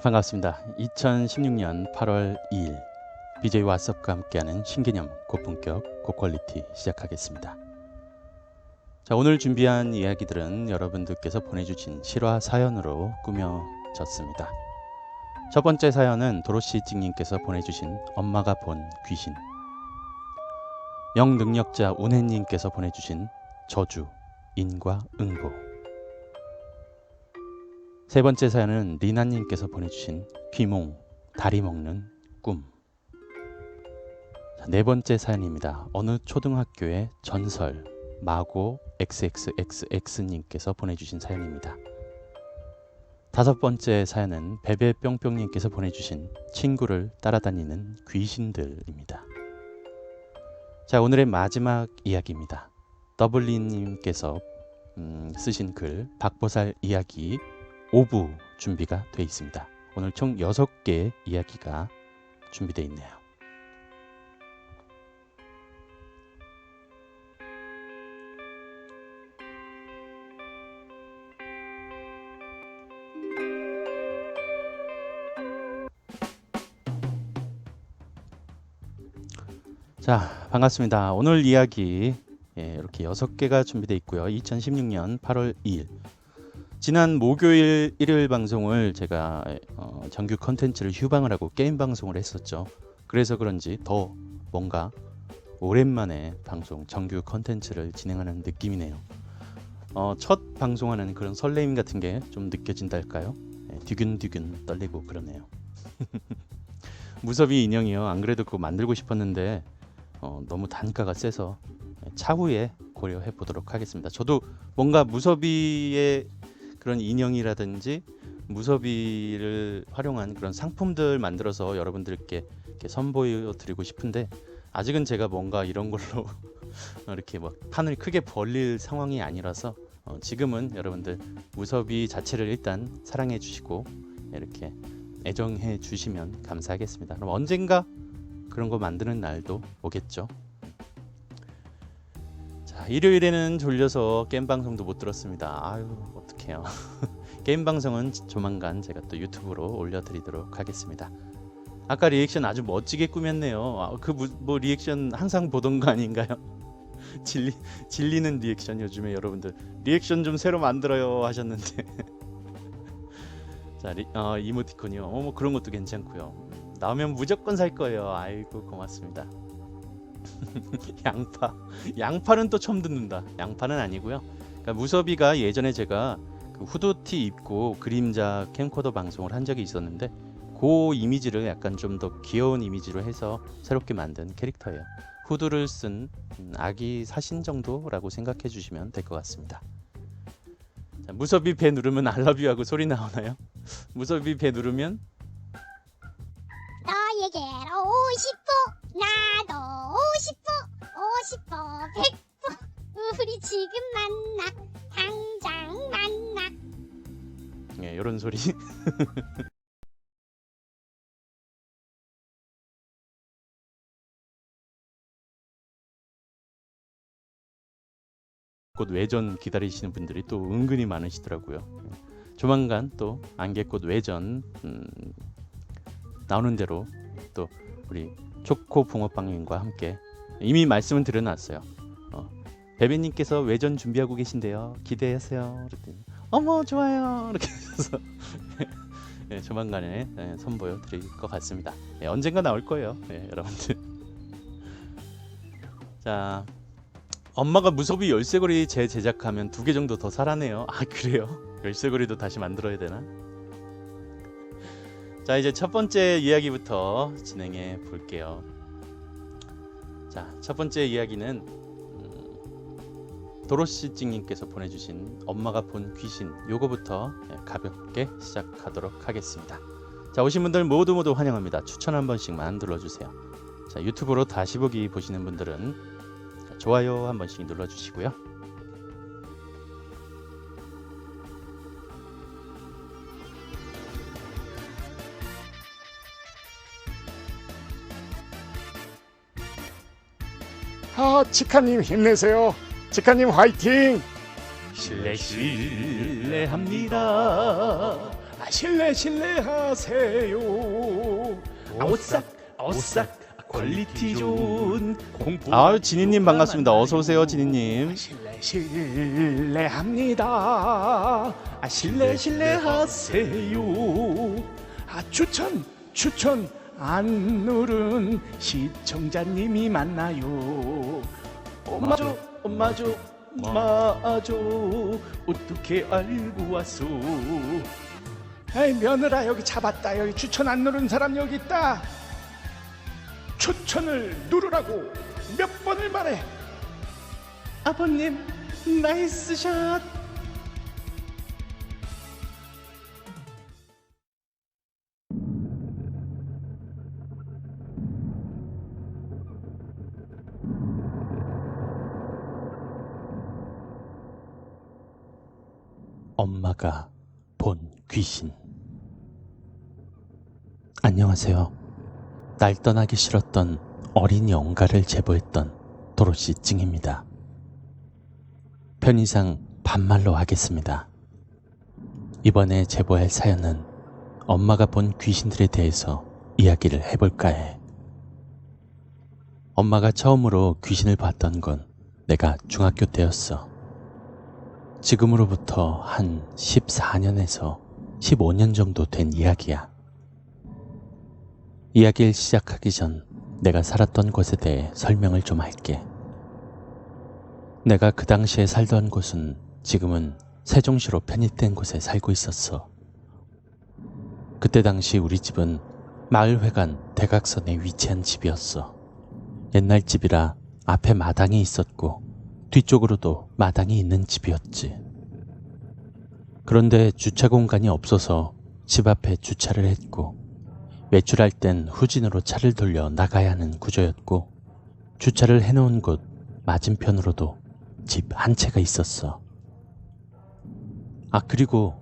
반갑습니다. 2016년 8월 2일 BJ 왓썹과 함께하는 신개념 고품격 고퀄리티 시작하겠습니다. 자, 오늘 준비한 이야기들은 여러분들께서 보내주신 실화 사연으로 꾸며졌습니다. 첫 번째 사연은 도로시 찍님께서 보내주신 엄마가 본 귀신, 영능력자 운혜님께서 보내주신 저주, 인과 응보, 세 번째 사연은 리나님께서 보내주신 귀몽, 다리 먹는 꿈. 네 번째 사연입니다. 어느 초등학교의 전설, 마고 XXXX님께서 보내주신 사연입니다. 다섯 번째 사연은 베베뿅뿅님께서 보내주신 친구를 따라다니는 귀신들입니다. 자, 오늘의 마지막 이야기입니다. 더블린님께서 쓰신 글 박보살 이야기 5부 준비가 되어 있습니다. 오늘 총 6개의 이야기가 준비되어 있네요. 자, 반갑습니다. 오늘 이야기 이렇게 6개가 준비되어 있고요. 2016년 8월 2일 지난 목요일 일요일 방송을 제가 정규 컨텐츠를 휴방을 하고 게임 방송을 했었죠. 그래서 그런지 더 뭔가 오랜만에 방송 정규 컨텐츠를 진행하는 느낌이네요. 첫 방송하는 그런 설레임 같은 게 좀 느껴진다 할까요? 뒤근뒤근 떨리고 그러네요. 무섭이 인형이요. 안 그래도 그거 만들고 싶었는데 너무 단가가 세서 차후에 고려해 보도록 하겠습니다. 저도 뭔가 무섭이의 그런 인형이라든지 무섭이를 활용한 그런 상품들 만들어서 여러분들께 이렇게 선보여 드리고 싶은데 아직은 제가 뭔가 이런 걸로 이렇게 막 판을 크게 벌릴 상황이 아니라서 지금은 여러분들 무섭이 자체를 일단 사랑해 주시고 이렇게 애정해 주시면 감사하겠습니다. 그럼 언젠가 그런 거 만드는 날도 오겠죠. 자, 일요일에는 졸려서 게임 방송도 못 들었습니다. 아유, 어떡해요. 게임 방송은 조만간 제가 또 유튜브로 올려드리도록 하겠습니다. 아까 리액션 아주 멋지게 꾸몄네요. 뭐 리액션 항상 보던 거 아닌가요? 질리는 리액션. 요즘에 여러분들 리액션 좀 새로 만들어요 하셨는데 자, 이모티콘이요. 뭐 그런 것도 괜찮고요. 나오면 무조건 살 거예요. 아이고, 고맙습니다. 양파는 또 처음 듣는다. 양파는 아니고요. 그러니까 무섭이가 예전에 제가 그 후드티 입고 그림자 캠코더 방송을 한 적이 있었는데 그 이미지를 약간 좀 더 귀여운 이미지로 해서 새롭게 만든 캐릭터예요. 후드를 쓴 아기 사신 정도라고 생각해 주시면 될 것 같습니다. 자, 무섭이 배 누르면 알러뷰 하고 소리 나오나요? 무섭이 배 누르면 너에게로 50호 나도 50호 100호 우리 지금 만나 당장 만나. 예, 이런 소리. 곧 외전 기다리시는 분들이 또 은근히 많으시더라고요. 조만간 또 안개꽃 외전 나오는 대로 또 우리 초코 붕어빵님과 함께 이미 말씀은 드려놨어요. 베베님께서 외전 준비하고 계신데요. 기대하세요. 그랬더니 어머 좋아요. 이렇게 해서 네, 조만간에 선보여 드릴 것 같습니다. 네, 언젠가 나올 거예요. 네, 여러분들. 자, 엄마가 무섭이 열쇠고리 재제작하면 2개 정도 더 사라네요. 아, 그래요? 열쇠고리도 다시 만들어야 되나? 자, 이제 첫 번째 이야기부터 진행해 볼게요. 자, 첫 번째 이야기는 도로시찡님께서 보내주신 엄마가 본 귀신, 요거부터 가볍게 시작하도록 하겠습니다. 자, 오신 분들 모두 환영합니다. 추천 한 번씩만 눌러주세요. 자, 유튜브로 다시 보기 보시는 분들은 좋아요 한 번씩 눌러주시고요. 치카님 힘내세요. 치카님 화이팅. 실례합니다. 실례 하세요. 오싹 퀄리티 좋은 공포. 아유, 진희님 반갑습니다. 어서 오세요, 진희님. 실례합니다. 실례 하세요. 추천 안 누른 시청자님이 많나요? 엄마죠 어떻게 알고 왔소? 에이, 며느라 여기 잡았다. 여기 추천 안 누른 사람 여기 있다. 추천을 누르라고 몇 번을 말해. 아버님 나이스 샷. 엄마가 본 귀신. 안녕하세요. 날 떠나기 싫었던 어린 영가를 제보했던 도로시 찡입니다. 편의상 반말로 하겠습니다. 이번에 제보할 사연은 엄마가 본 귀신들에 대해서 이야기를 해볼까 해. 엄마가 처음으로 귀신을 봤던 건 내가 중학교 때였어. 지금으로부터 한 14년에서 15년 정도 된 이야기야. 이야기를 시작하기 전 내가 살았던 곳에 대해 설명을 좀 할게. 내가 그 당시에 살던 곳은 지금은 세종시로 편입된 곳에 살고 있었어. 그때 당시 우리 집은 마을회관 대각선에 위치한 집이었어. 옛날 집이라 앞에 마당이 있었고 뒤쪽으로도 마당이 있는 집이었지. 그런데 주차 공간이 없어서 집 앞에 주차를 했고 외출할 땐 후진으로 차를 돌려 나가야 하는 구조였고 주차를 해놓은 곳 맞은편으로도 집 한 채가 있었어. 그리고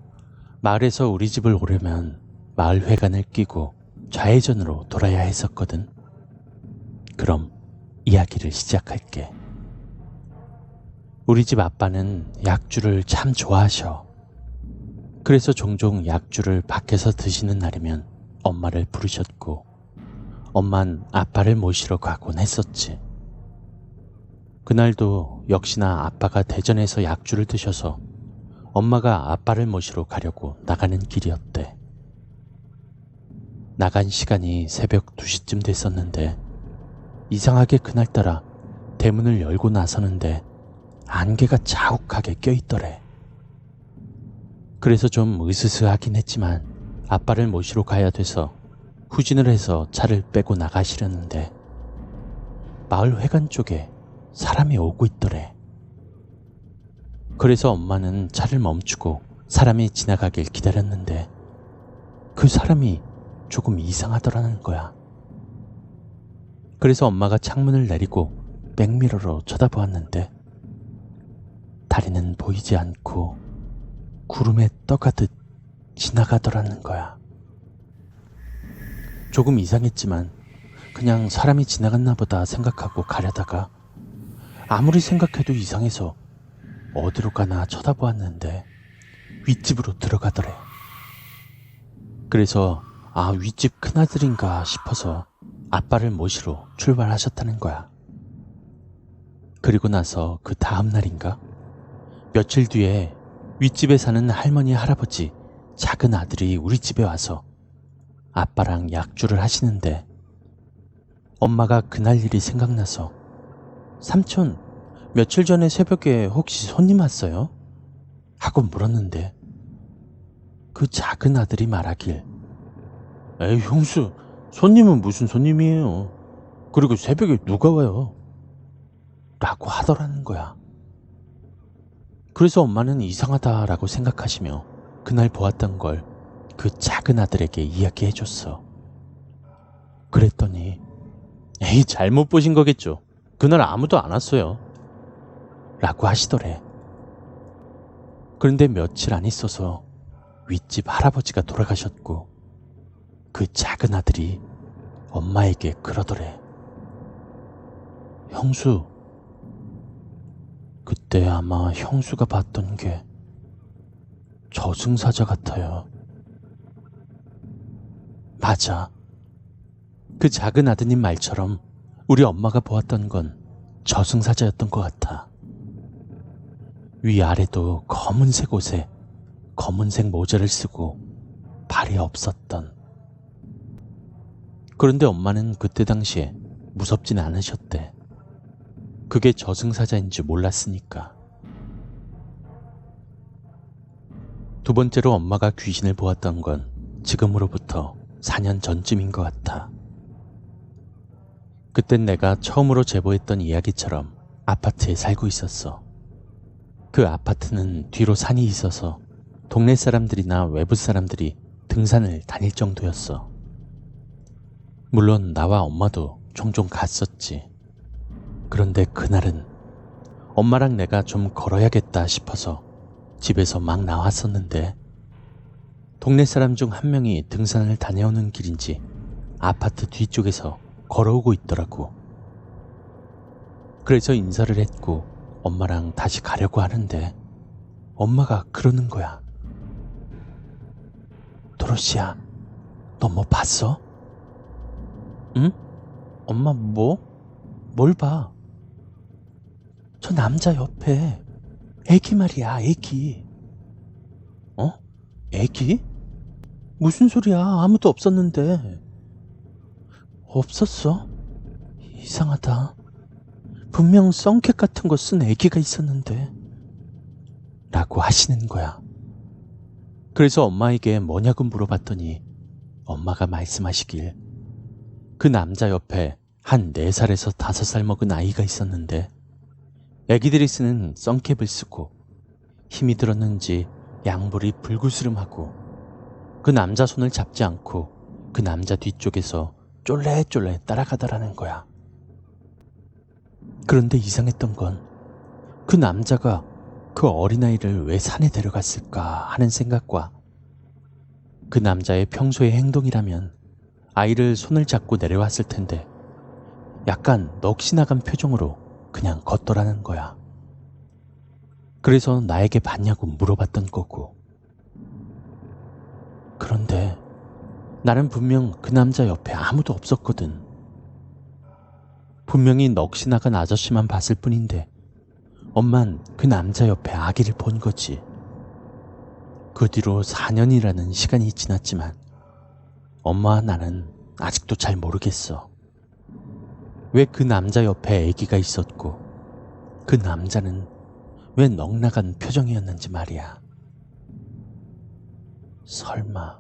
마을에서 우리 집을 오려면 마을 회관을 끼고 좌회전으로 돌아야 했었거든. 그럼 이야기를 시작할게. 우리 집 아빠는 약주를 참 좋아하셔. 그래서 종종 약주를 밖에서 드시는 날이면 엄마를 부르셨고 엄만 아빠를 모시러 가곤 했었지. 그날도 역시나 아빠가 대전에서 약주를 드셔서 엄마가 아빠를 모시러 가려고 나가는 길이었대. 나간 시간이 새벽 2시쯤 됐었는데 이상하게 그날따라 대문을 열고 나서는데 안개가 자욱하게 껴있더래. 그래서 좀 으스스하긴 했지만 아빠를 모시러 가야 돼서 후진을 해서 차를 빼고 나가시려는데 마을 회관 쪽에 사람이 오고 있더래. 그래서 엄마는 차를 멈추고 사람이 지나가길 기다렸는데 그 사람이 조금 이상하더라는 거야. 그래서 엄마가 창문을 내리고 백미러로 쳐다보았는데 다리는 보이지 않고 구름에 떠가듯 지나가더라는 거야. 조금 이상했지만 그냥 사람이 지나갔나 보다 생각하고 가려다가 아무리 생각해도 이상해서 어디로 가나 쳐다보았는데 윗집으로 들어가더래. 그래서 윗집 큰아들인가 싶어서 아빠를 모시러 출발하셨다는 거야. 그리고 나서 그 다음 날인가 며칠 뒤에 윗집에 사는 할머니 할아버지 작은 아들이 우리 집에 와서 아빠랑 약주를 하시는데 엄마가 그날 일이 생각나서 삼촌 며칠 전에 새벽에 혹시 손님 왔어요? 하고 물었는데 그 작은 아들이 말하길 에이 형수 손님은 무슨 손님이에요. 그리고 새벽에 누가 와요? 라고 하더라는 거야. 그래서 엄마는 이상하다라고 생각하시며 그날 보았던 걸 그 작은 아들에게 이야기해줬어. 그랬더니 에이 잘못 보신 거겠죠. 그날 아무도 안 왔어요. 라고 하시더래. 그런데 며칠 안 있어서 윗집 할아버지가 돌아가셨고 그 작은 아들이 엄마에게 그러더래. 형수, 그때 아마 형수가 봤던 게 저승사자 같아요. 맞아. 그 작은 아드님 말처럼 우리 엄마가 보았던 건 저승사자였던 것 같아. 위아래도 검은색 옷에 검은색 모자를 쓰고 발이 없었던. 그런데 엄마는 그때 당시에 무섭진 않으셨대. 그게 저승사자인 줄 몰랐으니까. 두 번째로 엄마가 귀신을 보았던 건 지금으로부터 4년 전쯤인 것 같아. 그땐 내가 처음으로 제보했던 이야기처럼 아파트에 살고 있었어. 그 아파트는 뒤로 산이 있어서 동네 사람들이나 외부 사람들이 등산을 다닐 정도였어. 물론 나와 엄마도 종종 갔었지. 그런데 그날은 엄마랑 내가 좀 걸어야겠다 싶어서 집에서 막 나왔었는데 동네 사람 중 한 명이 등산을 다녀오는 길인지 아파트 뒤쪽에서 걸어오고 있더라고. 그래서 인사를 했고 엄마랑 다시 가려고 하는데 엄마가 그러는 거야. 도로시야, 너 뭐 봤어? 응? 엄마 뭐? 뭘 봐? 저 남자 옆에 애기 말이야, 애기. 어? 애기? 무슨 소리야? 아무도 없었는데. 없었어? 이상하다. 분명 선캡 같은 거 쓴 애기가 있었는데. 라고 하시는 거야. 그래서 엄마에게 뭐냐고 물어봤더니 엄마가 말씀하시길 그 남자 옆에 한 4살에서 5살 먹은 아이가 있었는데 애기들이 쓰는 선캡을 쓰고 힘이 들었는지 양볼이 불구스름하고 그 남자 손을 잡지 않고 그 남자 뒤쪽에서 쫄래쫄래 따라가더라는 거야. 그런데 이상했던 건 그 남자가 그 어린아이를 왜 산에 데려갔을까 하는 생각과 그 남자의 평소의 행동이라면 아이를 손을 잡고 내려왔을 텐데 약간 넋이 나간 표정으로 그냥 걷더라는 거야. 그래서 나에게 봤냐고 물어봤던 거고. 그런데 나는 분명 그 남자 옆에 아무도 없었거든. 분명히 넋이 나간 아저씨만 봤을 뿐인데 엄만 그 남자 옆에 아기를 본 거지. 그 뒤로 4년이라는 시간이 지났지만 엄마와 나는 아직도 잘 모르겠어. 왜 그 남자 옆에 아기가 있었고 그 남자는 왜 넋나간 표정이었는지 말이야. 설마.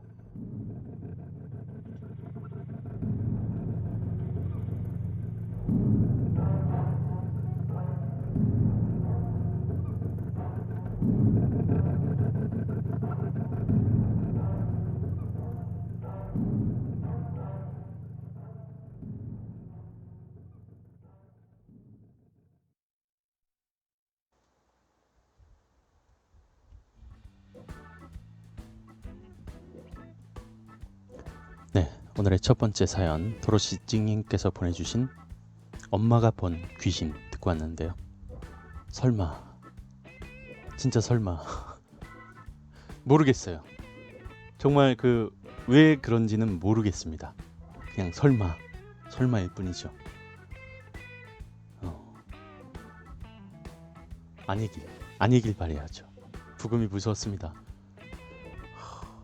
네, 오늘의 첫 번째 사연 도로시 찡님께서 보내주신 엄마가 본 귀신 듣고 왔는데요. 설마, 진짜 설마 모르겠어요. 정말 왜 그런지는 모르겠습니다. 그냥 설마일 뿐이죠. 아니길 바라야죠. 부금이 무서웠습니다.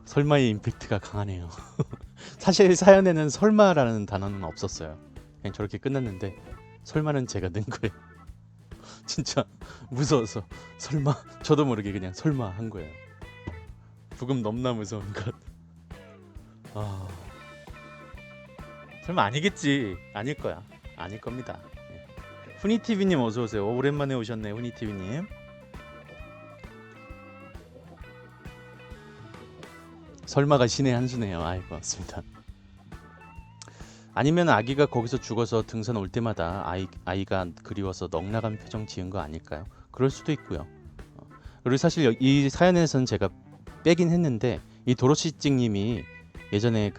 설마의 임팩트가 강하네요. 사실 사연에는 설마라는 단어는 없었어요. 그냥 저렇게 끝났는데 설마는 제가 넣은 거예요. 진짜 무서워서 설마, 저도 모르게 그냥 설마 한 거예요. 부금 넘나 무서운 것. 설마 아니겠지. 아닐 거야. 아닐 겁니다. 후니TV님 어서오세요. 오랜만에 오셨네. 후니TV님. 설마가 신의 한 수네요. 아이고, 맞습니다. 아니면 아기가 거기서 죽어서 등산 올 때마다 아이가 그리워서 넋나간 표정 지은 거 아닐까요? 그럴 수도 있고요. 그리고 사실 이 사연에서는 제가 빼긴 했는데 이 도로시찡님이 예전에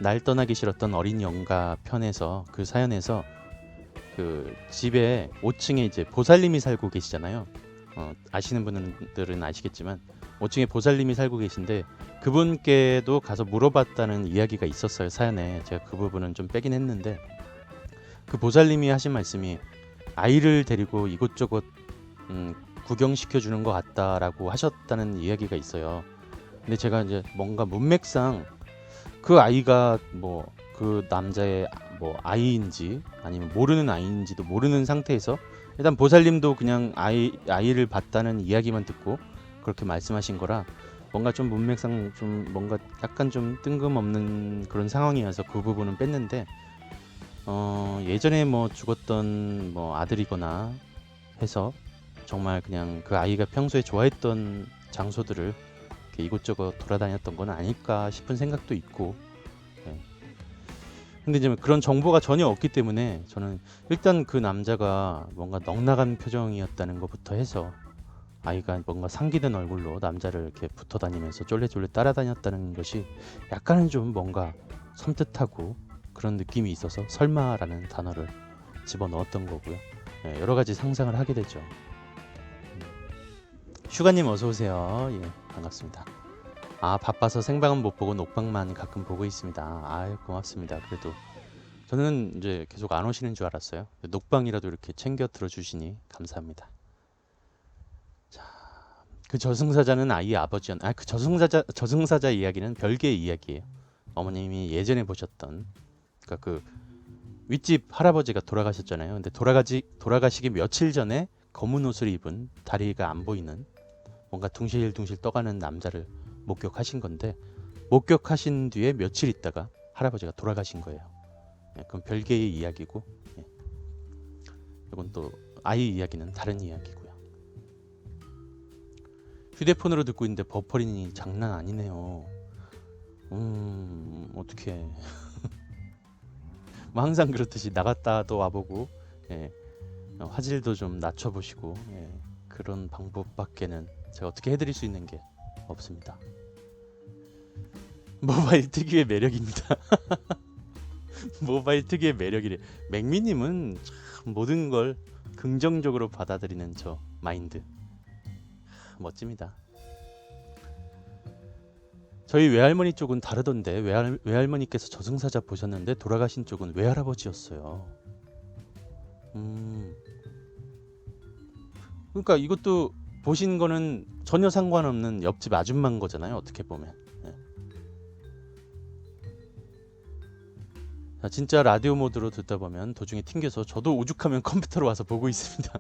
날 떠나기 싫었던 어린 영가 편에서 그 사연에서 그 집에 5층에 이제 보살님이 살고 계시잖아요. 아시는 분들은 아시겠지만 5층에 보살님이 살고 계신데 그분께도 가서 물어봤다는 이야기가 있었어요. 사연에. 제가 그 부분은 좀 빼긴 했는데 그 보살님이 하신 말씀이 아이를 데리고 이곳저곳 구경시켜 주는 것 같다라고 하셨다는 이야기가 있어요. 근데 제가 이제 뭔가 문맥상 그 아이가 뭐 그 남자의 뭐 아이인지 아니면 모르는 아이인지도 모르는 상태에서 일단 보살님도 그냥 아이를 봤다는 이야기만 듣고 그렇게 말씀하신 거라 뭔가 좀 문맥상 좀 뭔가 약간 좀 뜬금없는 그런 상황이어서 그 부분은 뺐는데 예전에 뭐 죽었던 뭐 아들이거나 해서 정말 그냥 그 아이가 평소에 좋아했던 장소들을 이렇게 이곳저곳 돌아다녔던 건 아닐까 싶은 생각도 있고. 예. 근데 이제 그런 정보가 전혀 없기 때문에 저는 일단 그 남자가 뭔가 넉나간 표정이었다는 것부터 해서 아이가 뭔가 상기된 얼굴로 남자를 이렇게 붙어 다니면서 쫄래쫄래 따라다녔다는 것이 약간은 좀 뭔가 섬뜩하고 그런 느낌이 있어서 설마라는 단어를 집어넣었던 거고요. 예, 여러 가지 상상을 하게 되죠. 슈가님 어서 오세요. 예, 반갑습니다. 아, 바빠서 생방은 못 보고 녹방만 가끔 보고 있습니다. 아유, 고맙습니다. 그래도 저는 이제 계속 안 오시는 줄 알았어요. 녹방이라도 이렇게 챙겨 들어주시니 감사합니다. 자, 그 저승사자는 아이의 아버지였. 그 저승사자 이야기는 별개의 이야기예요. 어머님이 예전에 보셨던, 그러니까 그 윗집 할아버지가 돌아가셨잖아요. 근데 돌아가시기 며칠 전에 검은 옷을 입은 다리가 안 보이는 뭔가 둥실둥실 떠가는 남자를 목격하신 건데 목격하신 뒤에 며칠 있다가 할아버지가 돌아가신 거예요. 예, 그건 별개의 이야기고, 예. 이건 또 아이 이야기는 다른 이야기고요. 휴대폰으로 듣고 있는데 버퍼링이 장난 아니네요. 어떡해. 뭐 항상 그렇듯이 나갔다도 와보고, 예, 화질도 좀 낮춰보시고, 예, 그런 방법밖에는 제가 어떻게 해드릴 수 있는 게 없습니다. 모바일 특유의 매력입니다. 모바일 특유의 매력이래. 맥미님은 참 모든 걸 긍정적으로 받아들이는 저 마인드 멋집니다. 저희 외할머니 쪽은 다르던데 외할머니께서 저승사자 보셨는데 돌아가신 쪽은 외할아버지였어요. 그러니까 이것도 보신 거는 전혀 상관없는 옆집 아줌마인 거잖아요. 어떻게 보면. 네. 자, 진짜 라디오 모드로 듣다 보면 도중에 튕겨서 저도 오죽하면 컴퓨터로 와서 보고 있습니다.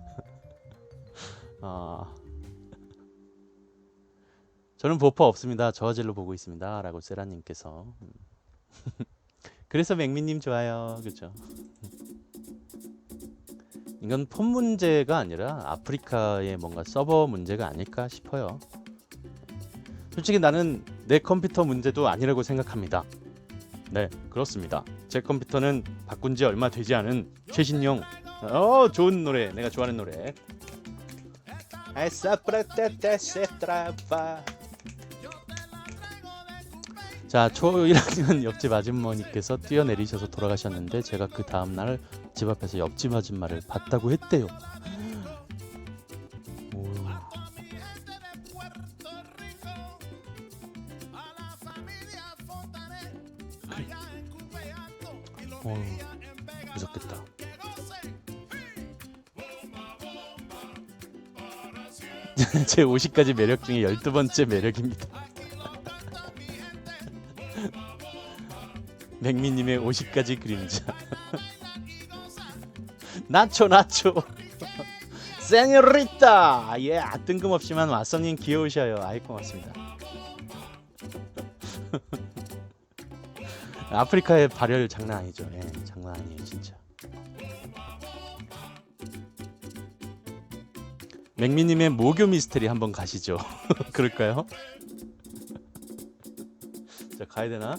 저는 버퍼 없습니다. 저화질로 보고 있습니다. 라고 세라님께서. 그래서 맥미님 좋아요. 그죠? 이건 폰 문제가 아니라 아프리카의 뭔가 서버 문제가 아닐까 싶어요. 솔직히 나는 내 컴퓨터 문제도 아니라고 생각합니다. 네, 그렇습니다. 제 컴퓨터는 바꾼 지 얼마 되지 않은 최신형. 좋은 노래. 내가 좋아하는 노래. 자, 초 1학년 옆집 아줌마님께서 뛰어내리셔서 돌아가셨는데 제가 그 다음날 집 앞에서 옆집 아줌마를 봤다고 했대요. 무섭겠다. 제 50가지 매력 중에 12번째 매력입니다. 맥미님의 50가지 그림자. 나초 세뇨리타. 예, 뜬금없지만 왓썸님 귀여우셔요. 아이 고맙습니다. 아프리카의 발열 장난 아니죠. 예, 장난 아니에요 진짜. 맥미님의 모교 미스테리 한번 가시죠. 그럴까요? 자, 가야 되나?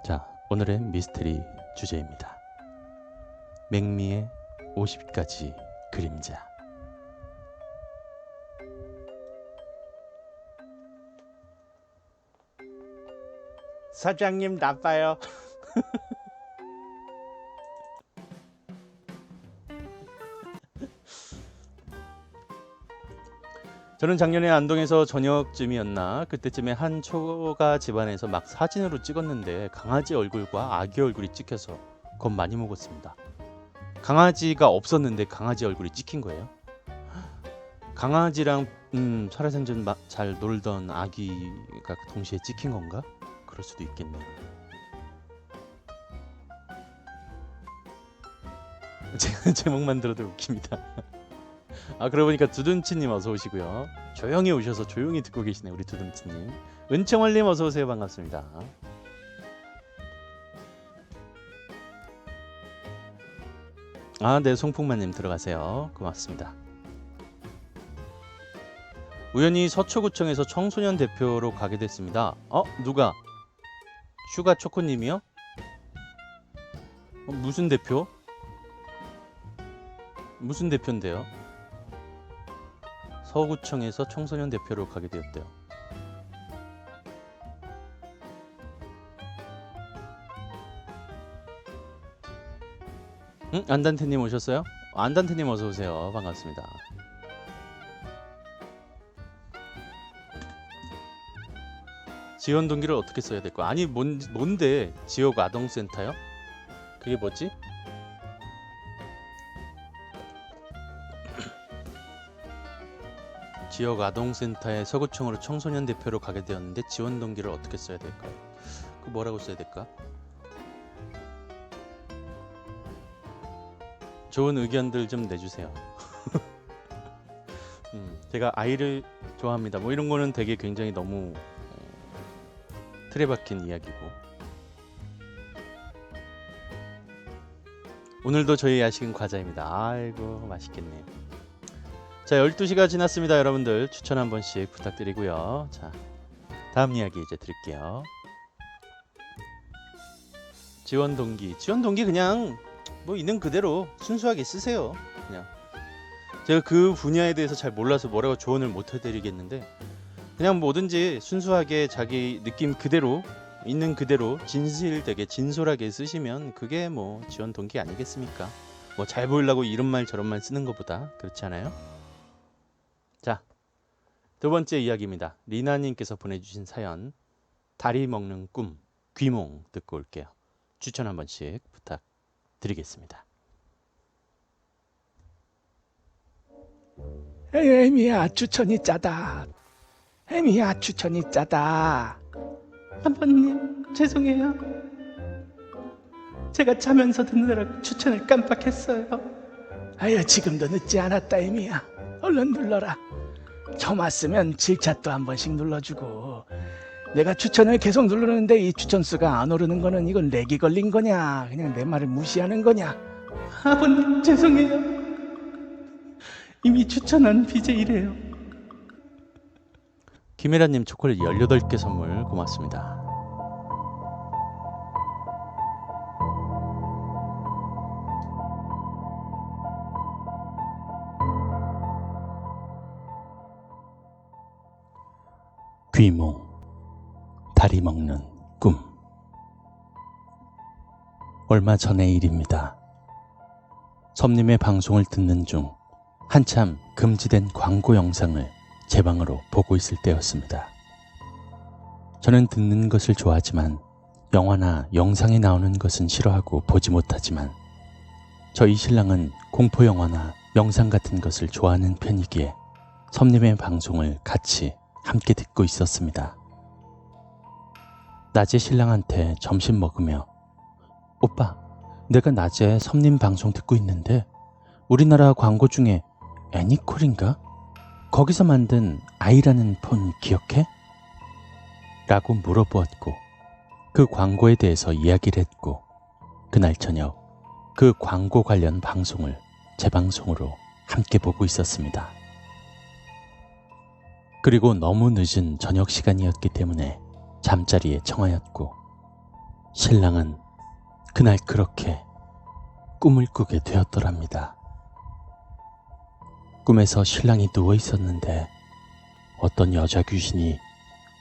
자, 오늘의 미스테리 주제입니다. 맥미의 50가지 그림자. 사장님 나빠요. 저는 작년에 안동에서 저녁쯤이었나 그때쯤에 한 초가 집안에서 막 사진으로 찍었는데 강아지 얼굴과 아기 얼굴이 찍혀서 겁 많이 먹었습니다. 강아지가 없었는데 강아지 얼굴이 찍힌 거예요. 강아지랑 살아생전 잘 놀던 아기가 동시에 찍힌 건가? 그럴 수도 있겠네요. 제목만 들어도 웃깁니다. 아, 그러고 보니까 두둔치님 어서 오시고요. 조용히 오셔서 조용히 듣고 계시네 우리 두둔치님. 은청월님 어서 오세요. 반갑습니다. 아, 네, 송풍만님 들어가세요. 고맙습니다. 우연히 서초구청에서 청소년 대표로 가게 됐습니다. 누가? 슈가 초코님이요? 무슨 대표? 무슨 대표인데요? 서구청에서 청소년 대표로 가게 되었대요. 안단테님 오셨어요? 안단테님 어서 오세요. 반갑습니다. 지원 동기를 어떻게 써야 될까? 아니 뭔데 지역 아동센터요? 그게 뭐지? 지역 아동센터에 서구청으로 청소년 대표로 가게 되었는데 지원 동기를 어떻게 써야 될까요? 그 뭐라고 써야 될까? 좋은 의견들 좀 내주세요. 제가 아이를 좋아합니다. 뭐 이런 거는 되게 굉장히 너무 틀에 박힌 이야기고. 오늘도 저희 야식은 과자입니다. 아이고 맛있겠네요. 자, 12시가 지났습니다. 여러분들 추천 한 번씩 부탁드리고요. 자, 다음 이야기 이제 드릴게요. 지원 동기 그냥 뭐 있는 그대로 순수하게 쓰세요. 그냥 제가 그 분야에 대해서 잘 몰라서 뭐라고 조언을 못 해드리겠는데 그냥 뭐든지 순수하게 자기 느낌 그대로 있는 그대로 진실되게 진솔하게 쓰시면 그게 뭐 지원 동기 아니겠습니까? 뭐 잘 보이려고 이런 말 저런 말 쓰는 것보다 그렇지 않아요? 자, 두 번째 이야기입니다. 리나님께서 보내주신 사연 다리 먹는 꿈 귀몽 듣고 올게요. 추천 한 번씩 부탁드리겠습니다. 에미야 추천이 짜다. 에미야 추천이 짜다. 한번님 죄송해요. 제가 자면서 듣느라고 추천을 깜빡했어요. 아유 지금도 늦지 않았다 에미야. 얼른 눌러라. 처음 왔으면 질차도 한 번씩 눌러주고. 내가 추천을 계속 누르는데 이 추천 수가 안 오르는 거는 이건 렉이 걸린 거냐 그냥 내 말을 무시하는 거냐. 아버님 죄송해요. 이미 추천한 BJ래요. 김혜라님 초콜릿 18개 선물 고맙습니다. 귀몽 다리 먹는 꿈. 얼마 전의 일입니다. 섭님의 방송을 듣는 중 한참 금지된 광고 영상을 제 방으로 보고 있을 때였습니다. 저는 듣는 것을 좋아하지만 영화나 영상에 나오는 것은 싫어하고 보지 못하지만 저희 신랑은 공포 영화나 영상 같은 것을 좋아하는 편이기에 섭님의 방송을 같이 함께 듣고 있었습니다. 낮에 신랑한테 점심 먹으며 오빠, 내가 낮에 섭님 방송 듣고 있는데 우리나라 광고 중에 애니콜인가? 거기서 만든 아이라는 폰 기억해? 라고 물어보았고 그 광고에 대해서 이야기를 했고 그날 저녁 그 광고 관련 방송을 제 방송으로 함께 보고 있었습니다. 그리고 너무 늦은 저녁 시간이었기 때문에 잠자리에 청하였고 신랑은 그날 그렇게 꿈을 꾸게 되었더랍니다. 꿈에서 신랑이 누워 있었는데 어떤 여자 귀신이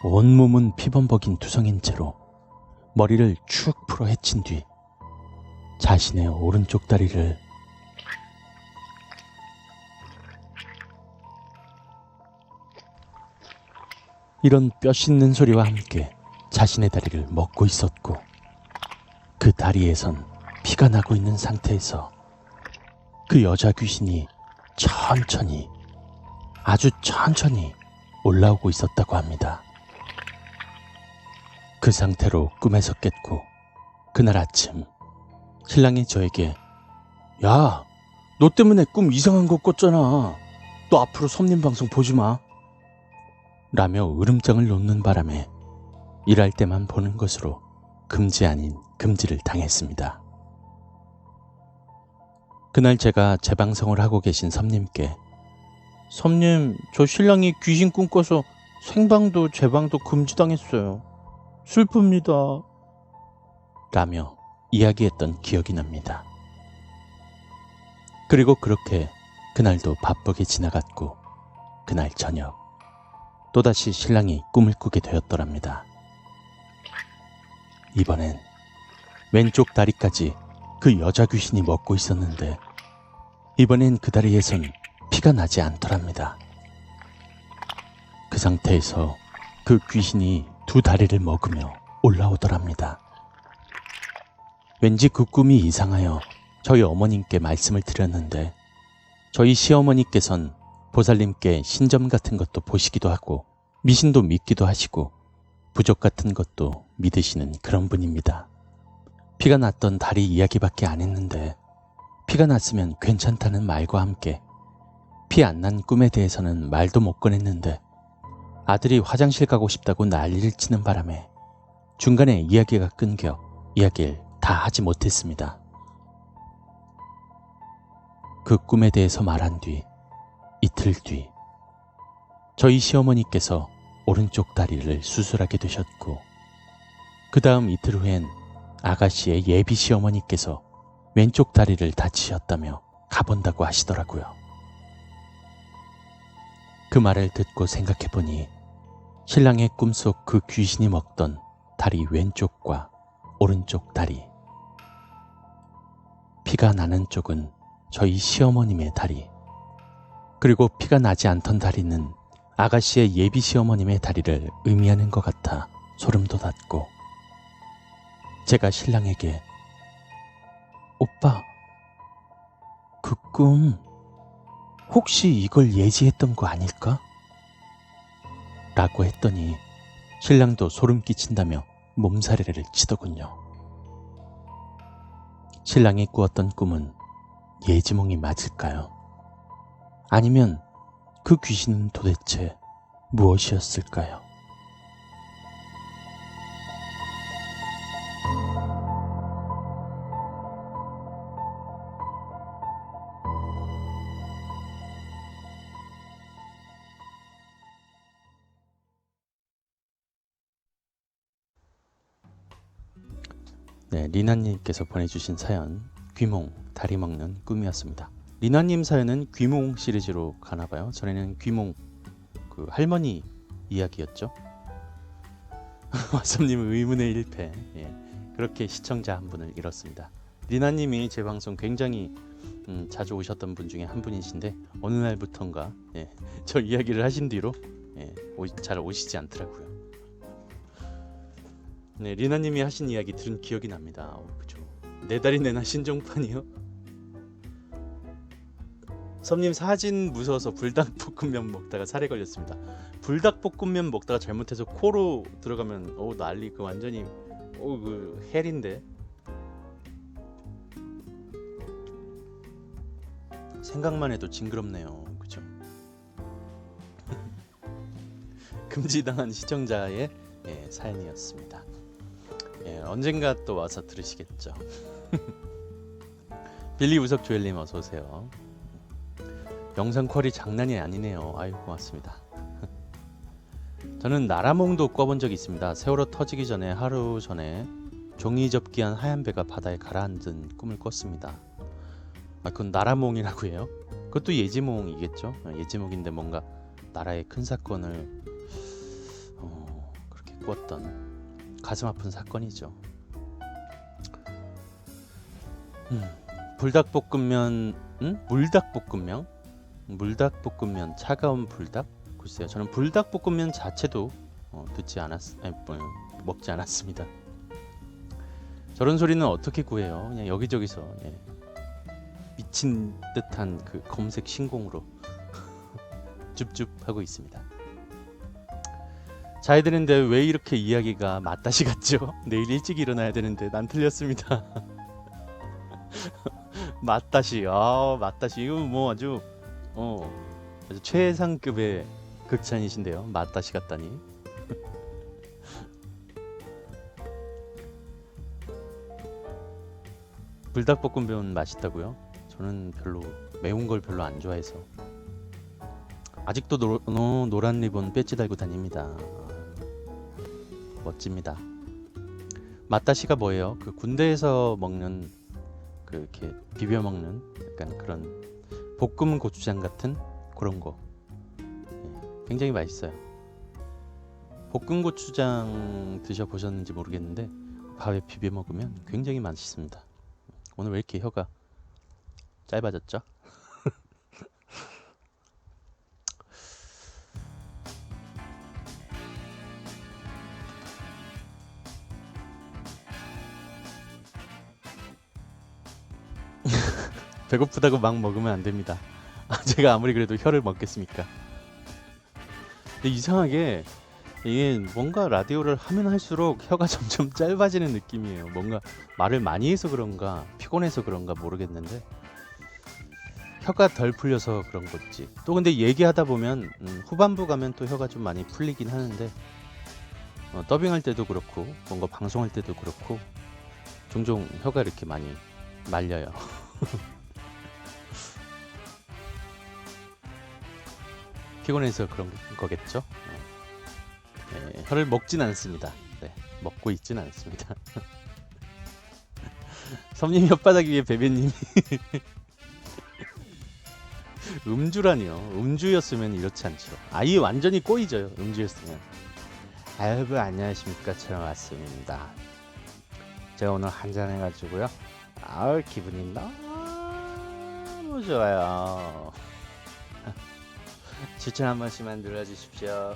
온몸은 피범벅인 투성인 채로 머리를 축 풀어 헤친 뒤 자신의 오른쪽 다리를 이런 뼈 씻는 소리와 함께 자신의 다리를 먹고 있었고, 그 다리에선 피가 나고 있는 상태에서 그 여자 귀신이 천천히, 아주 천천히 올라오고 있었다고 합니다. 그 상태로 꿈에서 깼고, 그날 아침 신랑이 저에게 야, 너 때문에 꿈 이상한 거 꿨잖아. 너 앞으로 손님 방송 보지 마. 라며 으름장을 놓는 바람에 일할 때만 보는 것으로 금지 아닌 금지를 당했습니다. 그날 제가 재방송을 하고 계신 섬님께 섬님, 저 신랑이 귀신 꿈꿔서 생방도 재방도 금지당했어요. 슬픕니다. 라며 이야기했던 기억이 납니다. 그리고 그렇게 그날도 바쁘게 지나갔고, 그날 저녁 또다시 신랑이 꿈을 꾸게 되었더랍니다. 이번엔 왼쪽 다리까지 그 여자 귀신이 먹고 있었는데, 이번엔 그 다리에선 피가 나지 않더랍니다. 그 상태에서 그 귀신이 두 다리를 먹으며 올라오더랍니다. 왠지 그 꿈이 이상하여 저희 어머님께 말씀을 드렸는데, 저희 시어머니께선 보살님께 신점 같은 것도 보시기도 하고 미신도 믿기도 하시고 부적 같은 것도 믿으시는 그런 분입니다. 피가 났던 다리 이야기밖에 안 했는데, 피가 났으면 괜찮다는 말과 함께 피 안 난 꿈에 대해서는 말도 못 꺼냈는데, 아들이 화장실 가고 싶다고 난리를 치는 바람에 중간에 이야기가 끊겨 이야기를 다 하지 못했습니다. 그 꿈에 대해서 말한 뒤 이틀 뒤 저희 시어머니께서 오른쪽 다리를 수술하게 되셨고, 그 다음 이틀 후엔 아가씨의 예비 시어머니께서 왼쪽 다리를 다치셨다며 가본다고 하시더라고요. 그 말을 듣고 생각해보니 신랑의 꿈속 그 귀신이 먹던 다리 왼쪽과 오른쪽 다리, 피가 나는 쪽은 저희 시어머님의 다리, 그리고 피가 나지 않던 다리는 아가씨의 예비 시어머님의 다리를 의미하는 것 같아 소름 돋았고, 제가 신랑에게 오빠, 그 꿈 혹시 이걸 예지했던 거 아닐까? 라고 했더니 신랑도 소름 끼친다며 몸살이를 치더군요. 신랑이 꾸었던 꿈은 예지몽이 맞을까요? 아니면 그 귀신은 도대체 무엇이었을까요? 네, 리나님께서 보내주신 사연, 귀몽, 다리 먹는 꿈이었습니다. 리나님 사연은 귀몽 시리즈로 가나봐요. 전에는 귀몽, 그 할머니 이야기였죠. 와섭님은 의문의 1패. 예, 그렇게 시청자 한 분을 잃었습니다. 리나님이 제 방송 굉장히 자주 오셨던 분 중에 한 분이신데, 어느 날부턴가 저 이야기를 하신 뒤로 잘 오시지 않더라고요. 네, 리나님이 하신 이야기 들은 기억이 납니다. 그죠? 내 다리 내나 신종판이요? 섬님 사진 무서워서 불닭볶음면 먹다가 살에 걸렸습니다. 불닭볶음면 먹다가 잘못해서 코로 들어가면 난리, 그 완전히 그 헬인데. 생각만 해도 징그럽네요. 그죠? 금지당한 시청자의 사연이었습니다. 언젠가 또 와서 들으시겠죠. 빌리 우석 조엘님 어서 오세요. 영상 퀄이 장난이 아니네요. 아유, 고맙습니다. 저는 나라몽도 꿔본 적이 있습니다. 세월호 터지기 전에 하루 전에 종이 접기한 하얀 배가 바다에 가라앉은 꿈을 꿨습니다. 그건 나라몽이라고 해요. 그것도 예지몽이겠죠. 예지몽인데 뭔가 나라의 큰 사건을 그렇게 꿨던 가슴 아픈 사건이죠. 불닭볶음면, 물닭볶음면, 차가운 불닭? 글쎄요, 저는 불닭볶음면 자체도 먹지 않았습니다. 저런 소리는 어떻게 구해요? 그냥 여기저기서 미친 듯한 그 검색 신공으로 줍줍 하고 있습니다. 자야 되는데 왜 이렇게 이야기가 맞다시 같죠? 내일 일찍 일어나야 되는데 난 틀렸습니다. 맞다시, 맞다시 이거 뭐 아주 최상급의 극찬이신데요. 맞다시 같다니. 불닭볶음면 맛있다고요? 저는 별로 매운 걸 별로 안 좋아해서 아직도 노란 리본 배지 달고 다닙니다. 멋집니다. 맛다시가 뭐예요? 그 군대에서 먹는 그 이렇게 비벼 먹는 약간 그런 볶음 고추장 같은 그런 거. 굉장히 맛있어요. 볶음 고추장 드셔보셨는지 모르겠는데 밥에 비벼 먹으면 굉장히 맛있습니다. 오늘 왜 이렇게 혀가 짧아졌죠? 배고프다고 막 먹으면 안 됩니다. 제가 아무리 그래도 혀를 먹겠습니까? 근데 이상하게 이게 뭔가 라디오를 하면 할수록 혀가 점점 짧아지는 느낌이에요. 뭔가 말을 많이 해서 그런가 피곤해서 그런가 모르겠는데 혀가 덜 풀려서 그런 거지. 또 근데 얘기하다 보면 후반부 가면 또 혀가 좀 많이 풀리긴 하는데 더빙할 때도 그렇고 뭔가 방송할 때도 그렇고 종종 혀가 이렇게 많이 말려요. 피곤해서 그런 거겠죠. 네, 혀를 먹진 않습니다. 네, 먹고 있진 않습니다. 섬님 혓바닥 위에 베베님이 음주라니요. 음주였으면 이렇지 않죠. 아예 완전히 꼬이죠. 음주였으면. 아이고 안녕하십니까. 처럼 왔습니다. 제가 오늘 한잔 해가지고요. 기분이 너무 좋아요. 추천 한 번씩만 눌러주십시오.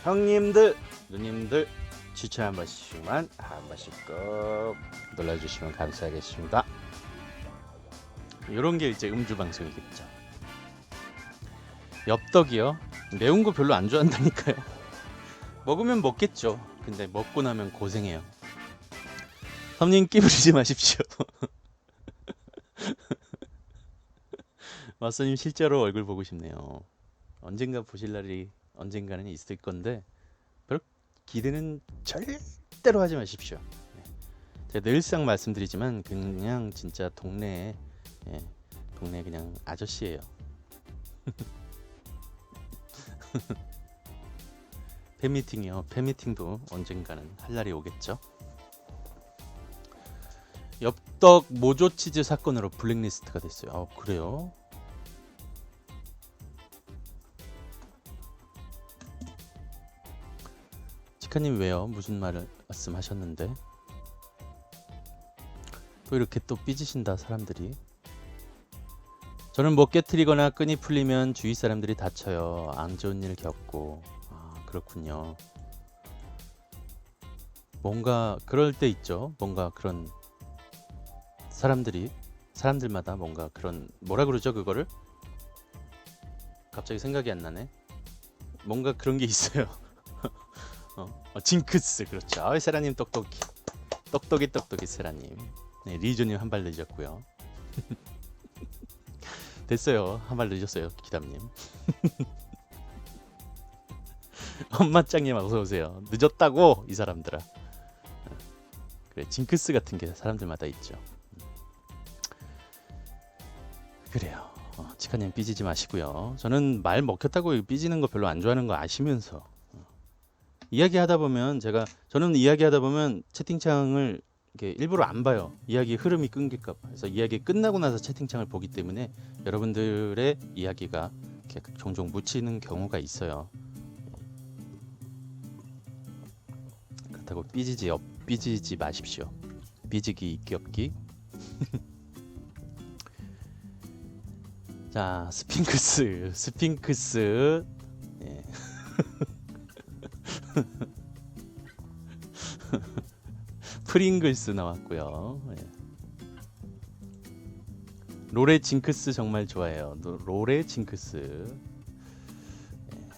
형님들, 누님들 추천 한 번씩만 한 번씩 꼭 눌러주시면 감사하겠습니다. 요런 게 이제 음주 방송이겠죠. 엽떡이요? 매운 거 별로 안 좋아한다니까요. 먹으면 먹겠죠. 근데 먹고 나면 고생해요. 섬님 끼부리지 마십시오. 마스님 실제로 얼굴 보고 싶네요. 언젠가 보실 날이 언젠가는 있을 건데 별 기대는 절대로 하지 마십시오. 제가 늘상 말씀드리지만 그냥 진짜 동네 그냥 아저씨예요. 팬미팅이요. 팬미팅도 언젠가는 할 날이 오겠죠. 엽떡 모조치즈 사건으로 블랙리스트가 됐어요. 그래요? 치카님 왜요? 무슨 말씀하셨는데? 또 이렇게 또 삐지신다 사람들이. 저는 못 깨트리거나 끈이 풀리면 주위 사람들이 다쳐요. 안 좋은 일 겪고. 그렇군요. 뭔가 그럴 때 있죠. 뭔가 그런 사람들마다 뭔가 그런 뭐라 그러죠 그거를? 갑자기 생각이 안 나네. 뭔가 그런 게 있어요. 징크스. 그렇죠. 세라님 똑똑이 세라님. 네, 리조님 한 발 늦었고요. 됐어요. 한 발 늦었어요. 기담님. 엄마짱님 어서 오세요. 늦었다고 이 사람들아. 그래 징크스 같은 게 사람들마다 있죠. 그래요. 치카님 삐지지 마시고요. 저는 말 먹혔다고 삐지는 거 별로 안 좋아하는 거 아시면서 이야기하다 보면 저는 이야기하다 보면 채팅창을 이렇게 일부러 안 봐요. 이야기 흐름이 끊길까 봐. 그래서 이야기 끝나고 나서 채팅창을 보기 때문에 여러분들의 이야기가 이렇게 종종 묻히는 경우가 있어요. 그렇다고 삐지지 마십시오. 삐지기 있기 없기. 자, 스핑크스. 예. 프링글스 나왔고요. 예. 롤의 징크스 정말 좋아해요. 롤의 징크스. 예.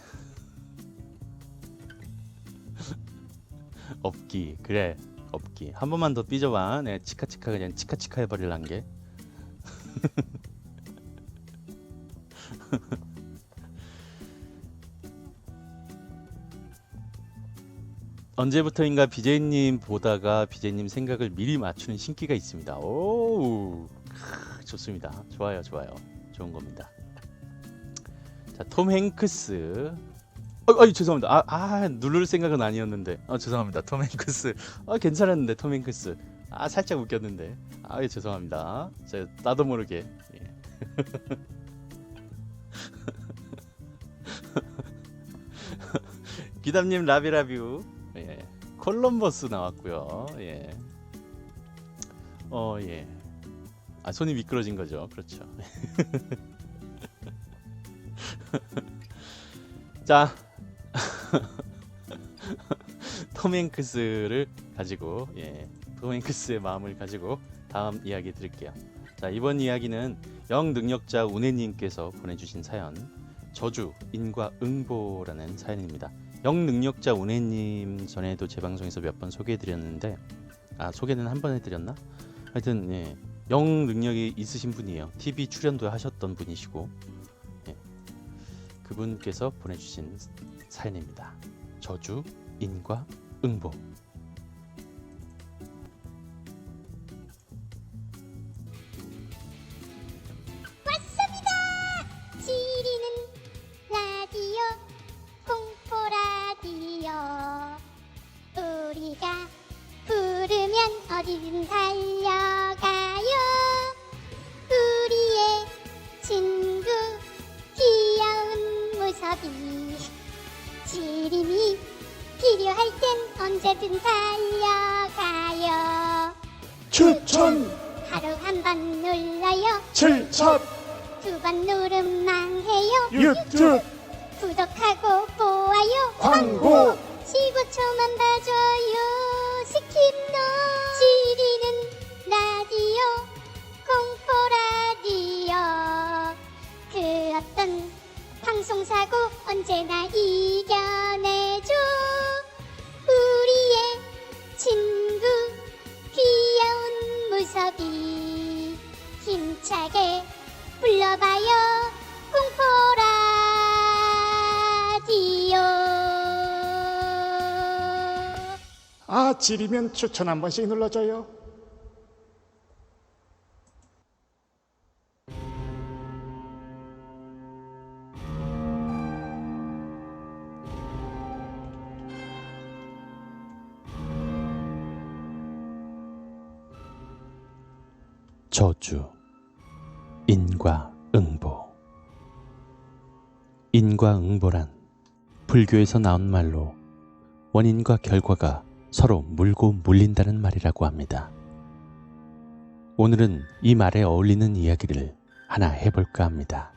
업기 그래 업기 한 번만 더 삐져봐. 네, 치카치카 그냥 치카치카 해버릴란 게. 언제부터인가 BJ님 보다가 BJ님 생각을 미리 맞추는 신기가 있습니다. 오, 좋습니다. 좋아요, 좋아요. 좋은 겁니다. 자, 톰 행크스. 죄송합니다. 누를 생각은 아니었는데. 죄송합니다. 톰 행크스. 괜찮았는데 톰 행크스. 살짝 웃겼는데. 예, 죄송합니다. 제가 나도 모르게. 예. 기담님 라비라뷰. 예. 콜럼버스 나왔고요. 예. 예. 손이 미끄러진 거죠. 그렇죠. 자, 톰 행크스를 가지고, 톰 행크스의 마음을 가지고 다음 이야기 드릴게요. 자, 이번 이야기는 영능력자 운해님께서 보내주신 사연, 저주, 인과응보라는 사연입니다. 영능력자 운해님 전에도 제 방송에서 몇 번 소개해드렸는데, 소개는 한 번 해드렸나? 하여튼 예, 영능력이 있으신 분이에요. TV 출연도 하셨던 분이시고, 예, 그분께서 보내주신 사연입니다. 저주, 인과응보. 지리는 라디오 공포 라디오 우리가 부르면 어디든 달려가요. 우리의 친구 귀여운 무섭이 지림이 필요할 땐 언제든 달려가요. 추천 하루 한 번 눌러요. 7첩 2번 누르면 해요. 유튜브 구독하고 보아요. 광고 15초만 봐줘요. 스킵노. 지리는 라디오 공포 라디오 그 어떤 방송사고 언제나 이겨내줘. 우리의 친구 귀여운 무섭이 힘차게 불러봐요. 공포 라디오. 지리면 추천 한 번씩 눌러줘요. 저주, 인과응보. 인과응보란 불교에서 나온 말로 원인과 결과가 서로 물고 물린다는 말이라고 합니다. 오늘은 이 말에 어울리는 이야기를 하나 해볼까 합니다.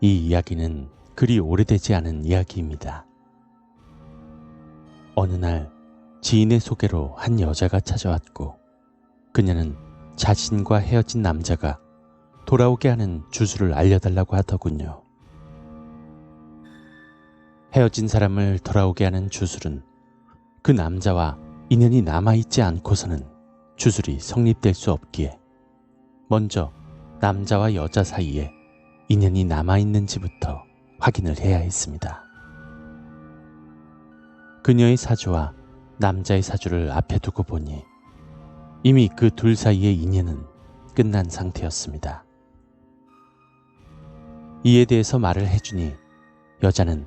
이 이야기는 그리 오래되지 않은 이야기입니다. 어느 날 지인의 소개로 한 여자가 찾아왔고, 그녀는 자신과 헤어진 남자가 돌아오게 하는 주술을 알려달라고 하더군요. 헤어진 사람을 돌아오게 하는 주술은 그 남자와 인연이 남아있지 않고서는 주술이 성립될 수 없기에 먼저 남자와 여자 사이에 인연이 남아있는지부터 확인을 해야 했습니다. 그녀의 사주와 남자의 사주를 앞에 두고 보니 이미 그 둘 사이의 인연은 끝난 상태였습니다. 이에 대해서 말을 해주니 여자는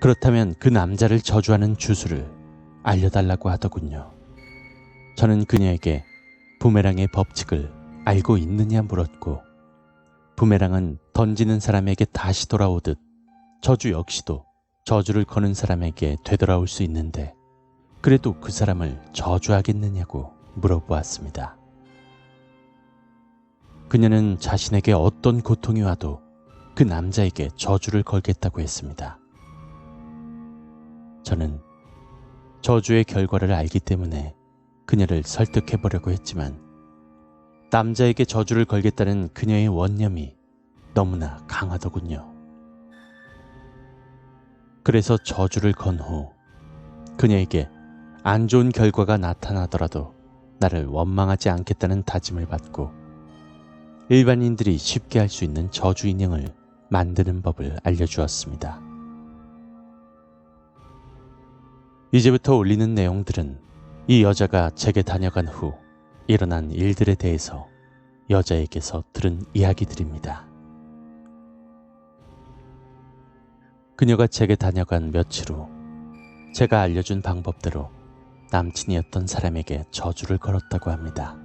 그렇다면 그 남자를 저주하는 주술을 알려달라고 하더군요. 저는 그녀에게 부메랑의 법칙을 알고 있느냐 물었고, 부메랑은 던지는 사람에게 다시 돌아오듯 저주 역시도 저주를 거는 사람에게 되돌아올 수 있는데 그래도 그 사람을 저주하겠느냐고 물어보았습니다. 그녀는 자신에게 어떤 고통이 와도 그 남자에게 저주를 걸겠다고 했습니다. 저는 저주의 결과를 알기 때문에 그녀를 설득해보려고 했지만 남자에게 저주를 걸겠다는 그녀의 원념이 너무나 강하더군요. 그래서 저주를 건 후 그녀에게 안 좋은 결과가 나타나더라도 나를 원망하지 않겠다는 다짐을 받고 일반인들이 쉽게 할 수 있는 저주 인형을 만드는 법을 알려주었습니다. 이제부터 올리는 내용들은 이 여자가 제게 다녀간 후 일어난 일들에 대해서 여자에게서 들은 이야기들입니다. 그녀가 제게 다녀간 며칠 후 제가 알려준 방법대로 남친이었던 사람에게 저주를 걸었다고 합니다.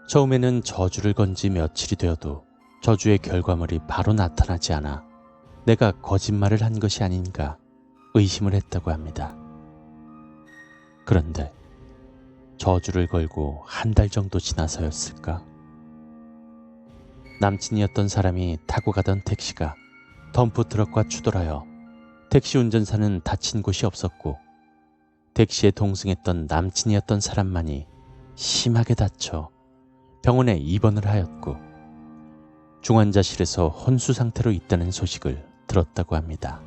처음에는 저주를 건 지 며칠이 되어도 저주의 결과물이 바로 나타나지 않아 내가 거짓말을 한 것이 아닌가 의심을 했다고 합니다. 그런데 저주를 걸고 한 달 정도 지나서였을까? 남친이었던 사람이 타고 가던 택시가 덤프트럭과 추돌하여 택시 운전사는 다친 곳이 없었고 택시에 동승했던 남친이었던 사람만이 심하게 다쳐 병원에 입원을 하였고 중환자실에서 혼수 상태로 있다는 소식을 들었다고 합니다.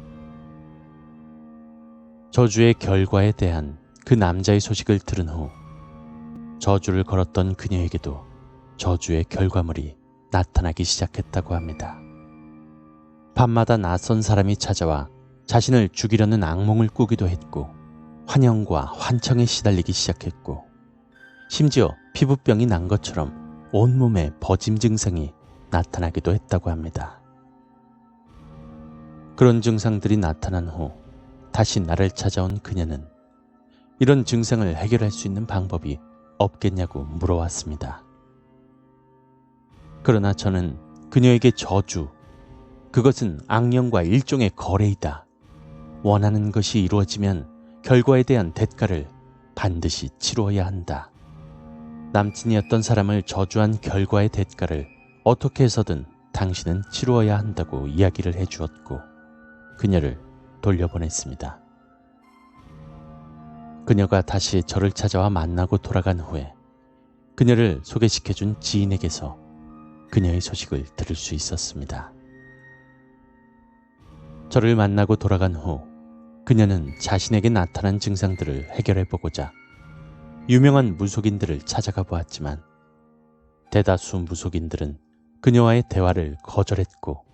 저주의 결과에 대한 그 남자의 소식을 들은 후 저주를 걸었던 그녀에게도 저주의 결과물이 나타나기 시작했다고 합니다. 밤마다 낯선 사람이 찾아와 자신을 죽이려는 악몽을 꾸기도 했고 환영과 환청에 시달리기 시작했고 심지어 피부병이 난 것처럼 온몸에 버짐 증상이 나타나기도 했다고 합니다. 그런 증상들이 나타난 후 다시 나를 찾아온 그녀는 이런 증상을 해결할 수 있는 방법이 없겠냐고 물어왔습니다. 그러나 저는 그녀에게 저주, 그것은 악령과 일종의 거래이다. 원하는 것이 이루어지면 결과에 대한 대가를 반드시 치루어야 한다. 남친이었던 사람을 저주한 결과의 대가를 어떻게 해서든 당신은 치루어야 한다고 이야기를 해주었고 그녀를 돌려보냈습니다. 그녀가 다시 저를 찾아와 만나고 돌아간 후에 그녀를 소개시켜준 지인에게서 그녀의 소식을 들을 수 있었습니다. 저를 만나고 돌아간 후 그녀는 자신에게 나타난 증상들을 해결해보고자 유명한 무속인들을 찾아가 보았지만 대다수 무속인들은 그녀와의 대화를 거절했고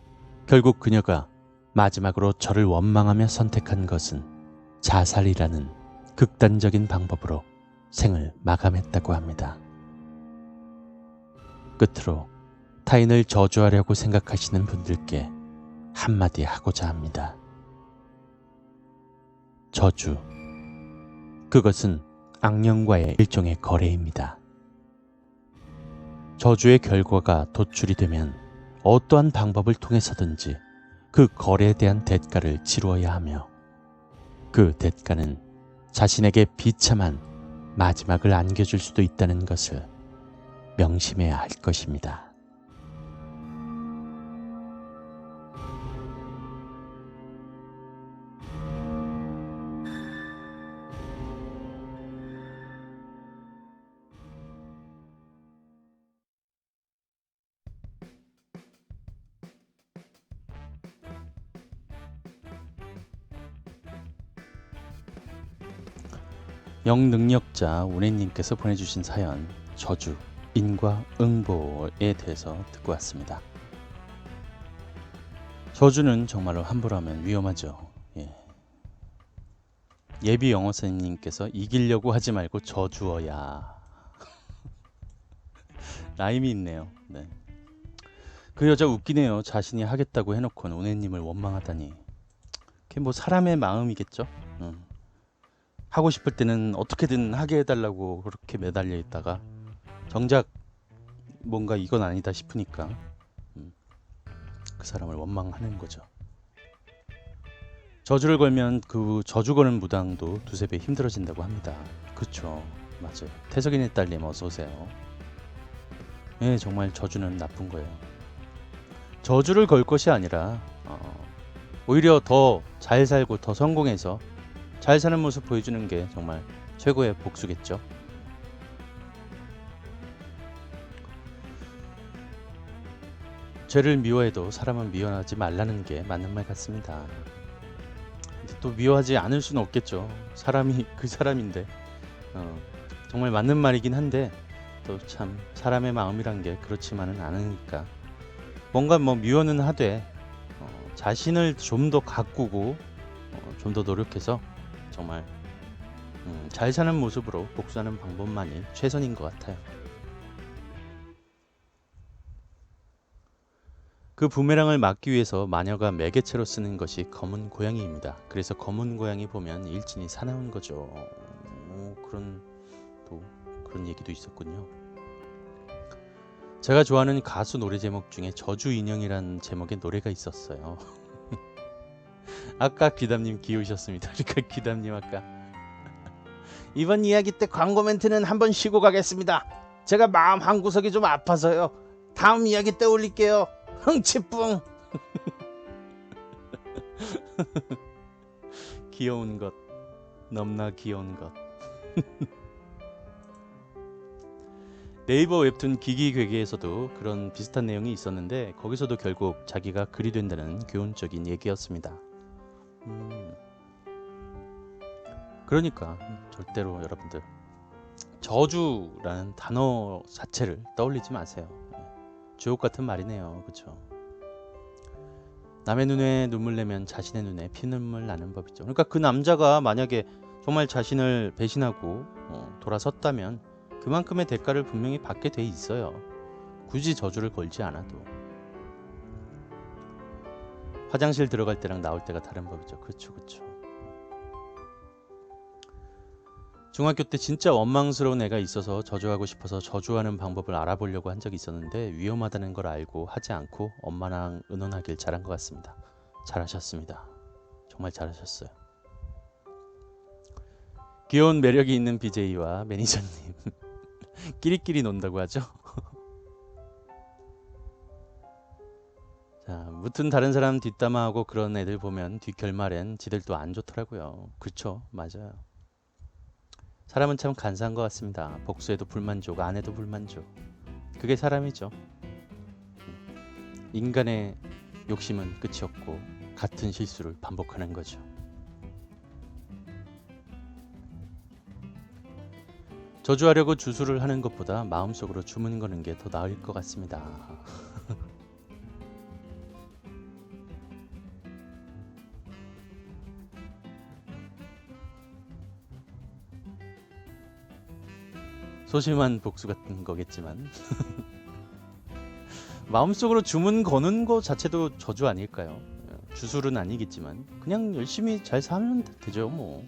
결국 그녀가 마지막으로 저를 원망하며 선택한 것은 자살이라는 극단적인 방법으로 생을 마감했다고 합니다. 끝으로 타인을 저주하려고 생각하시는 분들께 한마디 하고자 합니다. 저주, 그것은 악령과의 일종의 거래입니다. 저주의 결과가 도출이 되면 어떠한 방법을 통해서든지 그 거래에 대한 대가를 치루어야 하며 그 대가는 자신에게 비참한 마지막을 안겨줄 수도 있다는 것을 명심해야 할 것입니다. 영능력자 운혜님께서 보내주신 사연 저주, 인과 응보에 대해서 듣고 왔습니다. 저주는 정말로 함부로 하면 위험하죠. 예비 영어선생님께서 이기려고 하지 말고 저주어야. 라임이 있네요. 네. 그 여자 웃기네요. 자신이 하겠다고 해놓고는 운혜님을 원망하다니. 그게 뭐 사람의 마음이겠죠. 하고 싶을 때는 어떻게든 하게 해달라고 그렇게 매달려 있다가 정작 뭔가 이건 아니다 싶으니까 그 사람을 원망하는 거죠. 저주를 걸면 그 저주 거는 무당도 두세 배 힘들어진다고 합니다. 그쵸, 맞아요. 태석이네 딸님 어서 오세요. 예, 정말 저주는 나쁜 거예요. 저주를 걸 것이 아니라 오히려 더 잘 살고 더 성공해서 잘 사는 모습 보여주는 게 정말 최고의 복수겠죠. 죄를 미워해도 사람은 미워하지 말라는 게 맞는 말 같습니다. 근데 또 미워하지 않을 수는 없겠죠. 사람이 그 사람인데 정말 맞는 말이긴 한데 또 참 사람의 마음이란 게 그렇지만은 않으니까 뭔가 뭐 미워는 하되 자신을 좀 더 가꾸고 좀 더 노력해서 정말 잘 사는 모습으로 복수하는 방법만이 최선인 것 같아요. 그 부메랑을 막기 위해서 마녀가 매개체로 쓰는 것이 검은 고양이입니다. 그래서 검은 고양이 보면 일진이 사나운 거죠. 그런 얘기도 있었군요. 제가 좋아하는 가수 노래 제목 중에 저주 인형이란 제목의 노래가 있었어요. 아까 귀담님 귀여우셨습니다. 그러니까 귀담님 아까 이번 이야기 때 광고 멘트는 한번 쉬고 가겠습니다. 제가 마음 한구석이 좀 아파서요. 다음 이야기 때 올릴게요. 흥치뿡. 귀여운 것, 넘나 귀여운 것. 네이버 웹툰 기기괴기에서도 그런 비슷한 내용이 있었는데 거기서도 결국 자기가 글이 된다는 교훈적인 얘기였습니다. 그러니까 절대로 여러분들 저주라는 단어 자체를 떠올리지 마세요. 주옥 같은 말이네요. 그렇죠? 남의 눈에 눈물 내면 자신의 눈에 피눈물 나는 법이죠. 그러니까 그 남자가 만약에 정말 자신을 배신하고 돌아섰다면 그만큼의 대가를 분명히 받게 돼 있어요. 굳이 저주를 걸지 않아도. 화장실 들어갈 때랑 나올 때가 다른 법이죠. 그렇죠, 그렇죠. 중학교 때 진짜 원망스러운 애가 있어서 저주하고 싶어서 저주하는 방법을 알아보려고 한 적이 있었는데 위험하다는 걸 알고 하지 않고 엄마랑 의논하길 잘한 것 같습니다. 잘하셨습니다. 정말 잘하셨어요. 귀여운 매력이 있는 BJ와 매니저님 끼리끼리 논다고 하죠. 자, 무튼 다른 사람 뒷담화하고 그런 애들 보면 뒷결말엔 지들도 안 좋더라고요. 그쵸, 맞아요. 사람은 참 간사한 것 같습니다. 복수에도 불만족, 안 해도 불만족. 그게 사람이죠. 인간의 욕심은 끝이 없고 같은 실수를 반복하는 거죠. 저주하려고 주술을 하는 것보다 마음속으로 주문 거는 게 더 나을 것 같습니다. 소심한 복수 같은 거겠지만 마음속으로 주문 거는 거 자체도 저주 아닐까요? 주술은 아니겠지만 그냥 열심히 잘 살면 되죠 뭐.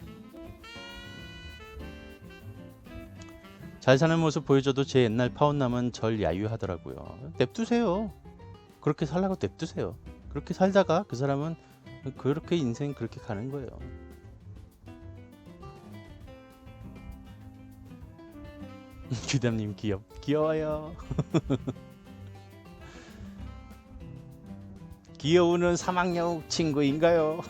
잘 사는 모습 보여줘도 제 옛날 파혼남은 절 야유하더라고요. 냅두세요. 그렇게 살라고 냅두세요. 그렇게 살다가 그 사람은 그렇게 인생 그렇게 가는 거예요. 귀담님 귀여워요. 귀여우는 사막여우 친구인가요?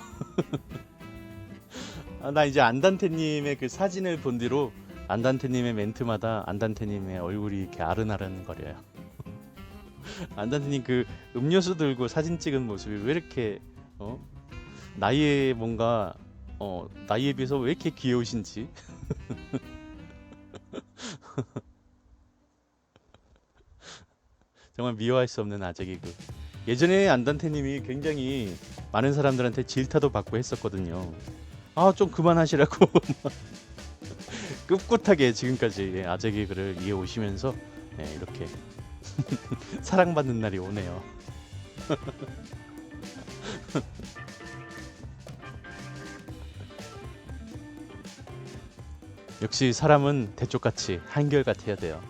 나 이제 안단테님의 그 사진을 본 뒤로 안단테님의 멘트마다 안단테님의 얼굴이 이렇게 아른아른 거려요. 안단테님 그 음료수 들고 사진 찍은 모습이 왜 이렇게 나이에 뭔가 나이에 비해서 왜 이렇게 귀여우신지. 정말 미워할 수 없는 아재 개그. 예전에 안단테님이 굉장히 많은 사람들한테 질타도 받고 했었거든요. 좀 그만하시라고. 꿋꿋하게 지금까지 아재 개그를 이어오시면서 이렇게 사랑받는 날이 오네요. 역시 사람은 대쪽같이 한결같아야 돼요.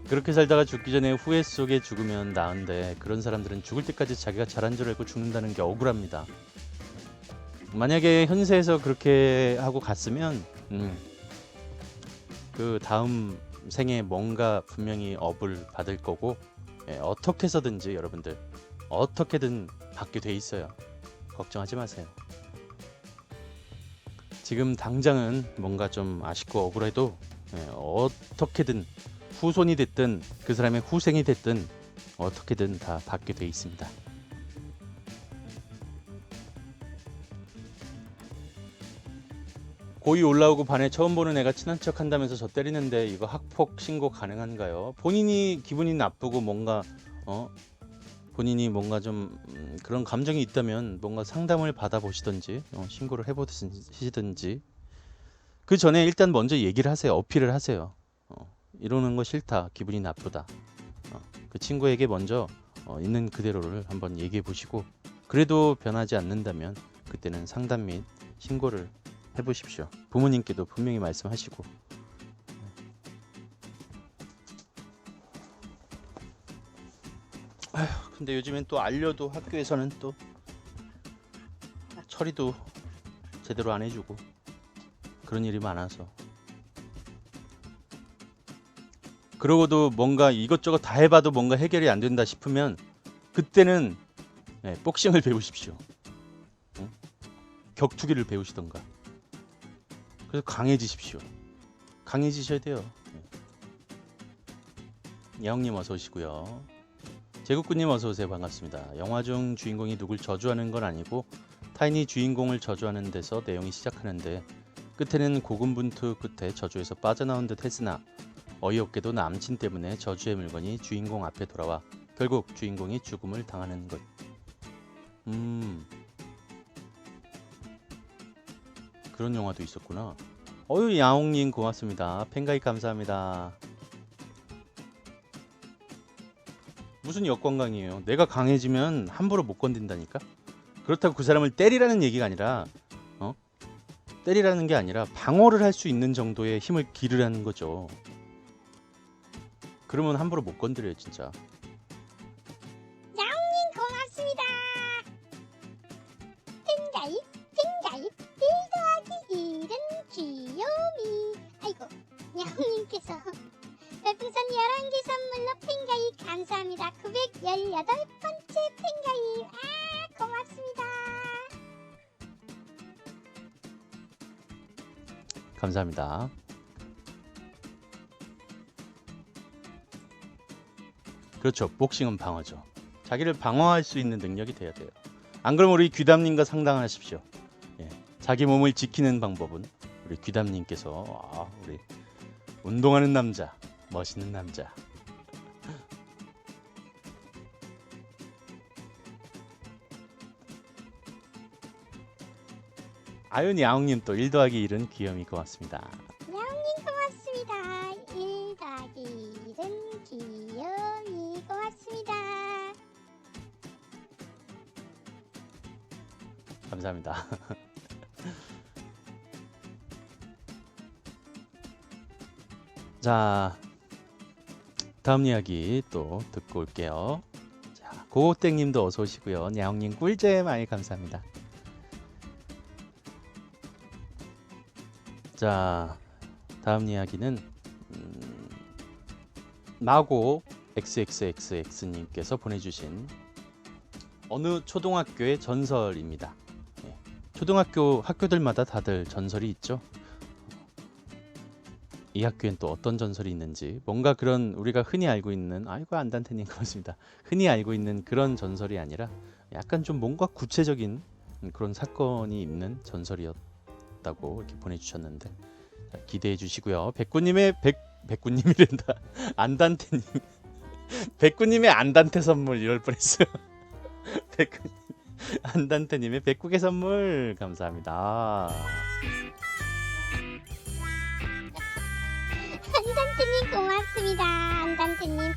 그렇게 살다가 죽기 전에 후회 속에 죽으면 나은데 그런 사람들은 죽을 때까지 자기가 잘한 줄 알고 죽는다는 게 억울합니다. 만약에 현세에서 그렇게 하고 갔으면 그 다음 생에 뭔가 분명히 업을 받을 거고, 어떻게 해서든지 여러분들 어떻게든 받게 돼 있어요. 걱정하지 마세요. 지금 당장은 뭔가 좀 아쉽고 억울해도 어떻게든 후손이 됐든 그 사람의 후생이 됐든 어떻게든 다 받게 돼 있습니다. 고의 올라오고 반에 처음 보는 애가 친한 척 한다면서 저 때리는데 이거 학폭 신고 가능한가요? 본인이 기분이 나쁘고 뭔가 본인이 뭔가 좀 그런 감정이 있다면 뭔가 상담을 받아보시든지 신고를 해보시든지, 그 전에 일단 먼저 얘기를 하세요. 어필을 하세요. 이러는 거 싫다, 기분이 나쁘다. 그 친구에게 먼저 있는 그대로를 한번 얘기해 보시고, 그래도 변하지 않는다면 그때는 상담 및 신고를 해보십시오. 부모님께도 분명히 말씀하시고. 근데 요즘엔 또 알려도 학교에서는 또 처리도 제대로 안 해주고 그런 일이 많아서, 그러고도 뭔가 이것저것 다 해봐도 뭔가 해결이 안 된다 싶으면 그때는 복싱을 배우십시오. 격투기를 배우시던가. 그래서 강해지십시오. 강해지셔야 돼요. 야옹님 어서 오시고요. 제국군님 어서 오세요. 반갑습니다. 영화 중 주인공이 누굴 저주하는 건 아니고 타인이 주인공을 저주하는 데서 내용이 시작하는데 끝에는 고군분투 끝에 저주에서 빠져나온 듯 했으나 어이없게도 남친 때문에 저주의 물건이 주인공 앞에 돌아와 결국 주인공이 죽음을 당하는 것. 그런 영화도 있었구나. 어유 야옹님 고맙습니다. 팬가입 감사합니다. 무슨 역관광이에요. 내가 강해지면 함부로 못 건든다니까. 그렇다고 그 사람을 때리라는 얘기가 아니라 때리라는 게 아니라 방어를 할 수 있는 정도의 힘을 기르라는 거죠. 그러면 함부로 못 건드려요 진짜. 야옹님 고맙습니다. 팬가입 1 더하기 1은 귀요미. 아이고, 야옹님께서 별풍선 11개 선물로 팬가입 감사합니다. 918번째 팬가입. 고맙습니다. 감사합니다. 그렇죠. 복싱은 방어죠. 자기를 방어할 수 있는 능력이 돼야 돼요. 안 그러면 우리 귀담님과 상담하십시오. 자기 몸을 지키는 방법은 우리 귀담님께서 우리 운동하는 남자, 멋있는 남자. 아윤 야옹님 또 1 더하기 1은 귀염이 고맙습니다. 야옹님 고맙습니다. 1 더하기 1은 귀요미 고맙습니다. 감사합니다. 자, 다음 이야기 또 듣고 올게요. 자, 고땡님도 어서 오시고요. 야옹님 꿀잼 많이 감사합니다. 자, 다음 이야기는 마고 XXXX님께서 보내주신 어느 초등학교의 전설입니다. 초등학교 학교들마다 다들 전설이 있죠. 이 학교엔 또 어떤 전설이 있는지, 뭔가 그런 우리가 흔히 알고 있는, 아이고 안단테님 고맙습니다. 흔히 알고 있는 그런 전설이 아니라 약간 좀 뭔가 구체적인 그런 사건이 있는 전설이었다고 이렇게 보내주셨는데, 자, 기대해 주시고요. 백구님의 백구님이란다. 안단테님 백구님의 안단테 선물 이럴 뻔했어요. 백구님 안단테님의 백국의 선물 감사합니다. 안단테님 고맙습니다. 안단테님의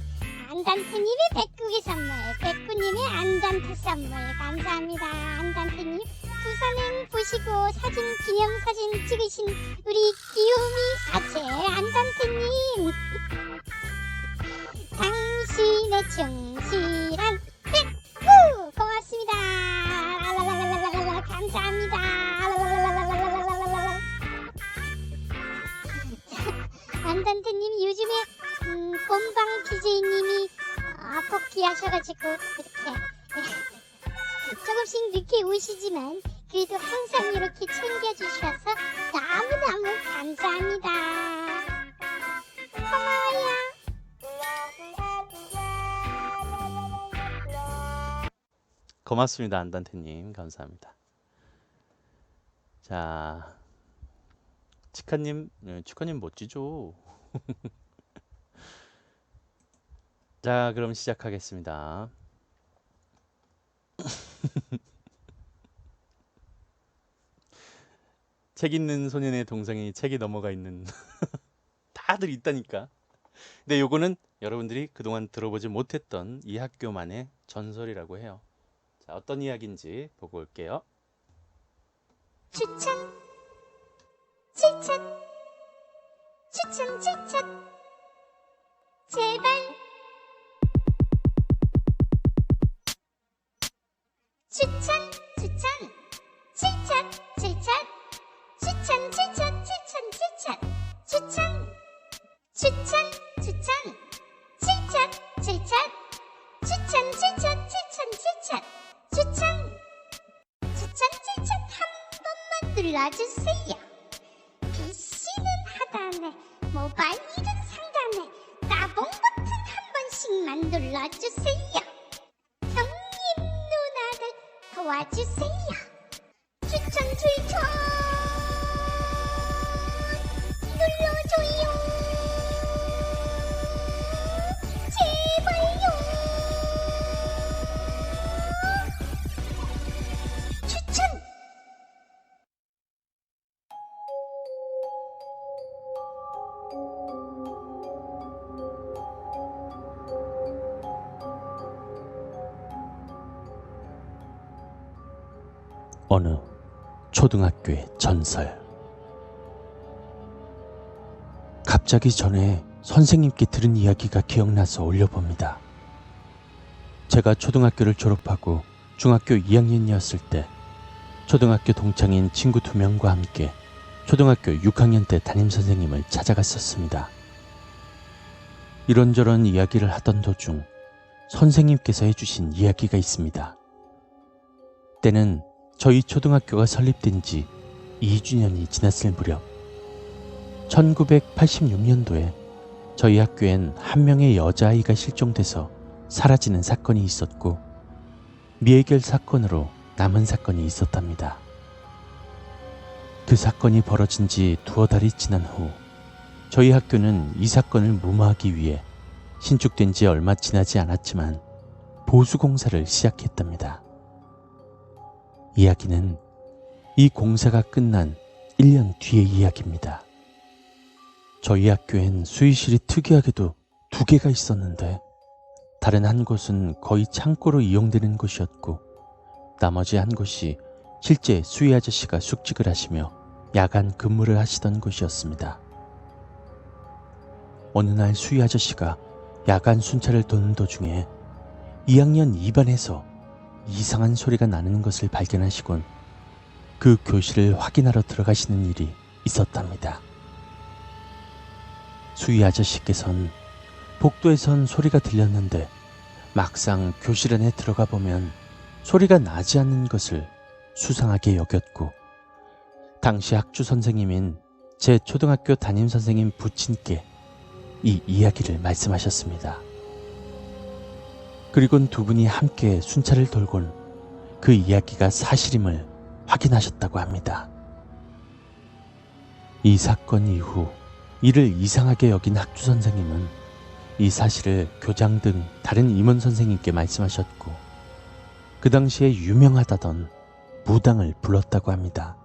백국의 선물, 백구님의 안단테 선물 감사합니다. 안단테님 부산행 보시고 사진 기념사진 찍으신 우리 귀요미 사체 안단테님, 당신의 충실한 백구 고맙습니다. 감사합니다. 안단테님 요즘에 본방 BJ님이 복귀하셔가지고 이렇게 조금씩 늦게 오시지만 그래도 항상 이렇게 챙겨주셔서 너무너무 감사합니다. 고마워요. 고맙습니다. 안단테님 감사합니다. 자, 치카님, 치카님 멋지죠? 자, 그럼 시작하겠습니다. 책 있는 소년의 동상이 책이 넘어가 있는 다들 있다니까. 근데 요거는 여러분들이 그동안 들어보지 못했던 이 학교만의 전설이라고 해요. 자, 어떤 이야기인지 보고 올게요. 추천 추천 추천 추천 제발 추천 추천 추천 추천 추천 추천 추천 추천 추천 추천 추천 추천 추천 추천 추천 추천 추천 추천 한 번만 눌러주세요. PC는 하단에 모바일은 상단에 따봉 버튼 한 번씩만 눌러주세요. 형님 누나들 도와주세요. 추천 눌러줘요. 제발요. 추천. 어느 초등학교의 전설. 갑자기 전에 선생님께 들은 이야기가 기억나서 올려봅니다. 제가 초등학교를 졸업하고 중학교 2학년이었을 때 초등학교 동창인 친구 2명과 함께 초등학교 6학년 때 담임선생님을 찾아갔었습니다. 이런저런 이야기를 하던 도중 선생님께서 해주신 이야기가 있습니다. 때는 저희 초등학교가 설립된 지 2주년이 지났을 무렵 1986년도에 저희 학교엔 한 명의 여자아이가 실종돼서 사라지는 사건이 있었고 미해결 사건으로 남은 사건이 있었답니다. 그 사건이 벌어진 지 2달이 지난 후 저희 학교는 이 사건을 무마하기 위해 신축된 지 얼마 지나지 않았지만 보수공사를 시작했답니다. 이야기는 이 공사가 끝난 1년 뒤의 이야기입니다. 저희 학교엔 수의실이 특이하게도 2개가 있었는데 다른 한 곳은 거의 창고로 이용되는 곳이었고 나머지 한 곳이 실제 수의 아저씨가 숙직을 하시며 야간 근무를 하시던 곳이었습니다. 어느 날 수의 아저씨가 야간 순찰을 도는 도중에 2학년 2반에서 이상한 소리가 나는 것을 발견하시곤 그 교실을 확인하러 들어가시는 일이 있었답니다. 수의 아저씨께선 복도에선 소리가 들렸는데 막상 교실 안에 들어가 보면 소리가 나지 않는 것을 수상하게 여겼고 당시 학주 선생님인 제 초등학교 담임선생님 부친께 이 이야기를 말씀하셨습니다. 그리곤 2분이 함께 순찰을 돌곤 그 이야기가 사실임을 확인하셨다고 합니다. 이 사건 이후 이를 이상하게 여긴 학주 선생님은 이 사실을 교장 등 다른 임원 선생님께 말씀하셨고 그 당시에 유명하다던 무당을 불렀다고 합니다.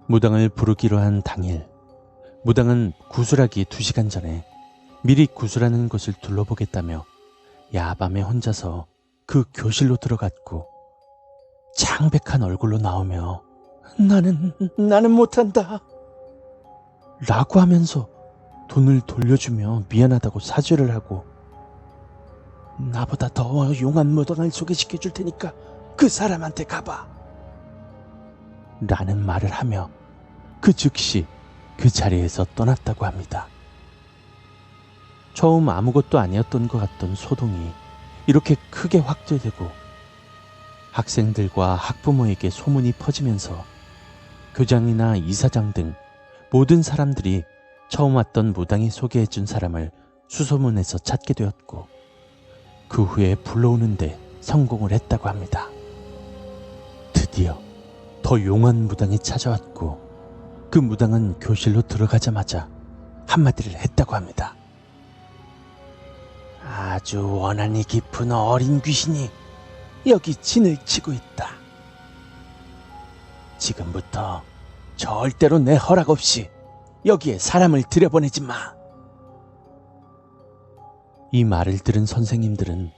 무당을 부르기로 한 당일 무당은 구술하기 2시간 전에 미리 구술하는 곳을 둘러보겠다며 야밤에 혼자서 그 교실로 들어갔고 창백한 얼굴로 나오며 나는 못한다 라고 하면서 돈을 돌려주며 미안하다고 사죄를 하고 나보다 더 용한 무당을 소개시켜 줄 테니까 그 사람한테 가봐 라는 말을 하며 그 즉시 그 자리에서 떠났다고 합니다. 처음 아무것도 아니었던 것 같던 소동이 이렇게 크게 확대되고 학생들과 학부모에게 소문이 퍼지면서 교장이나 이사장 등 모든 사람들이 처음 왔던 무당이 소개해준 사람을 수소문해서 찾게 되었고 그 후에 불러오는데 성공을 했다고 합니다. 드디어 더 용한 무당이 찾아왔고 그 무당은 교실로 들어가자마자 한마디를 했다고 합니다. 아주 원한이 깊은 어린 귀신이 여기 진을 치고 있다. 지금부터 절대로 내 허락 없이 여기에 사람을 들여보내지 마. 이 말을 들은 선생님들은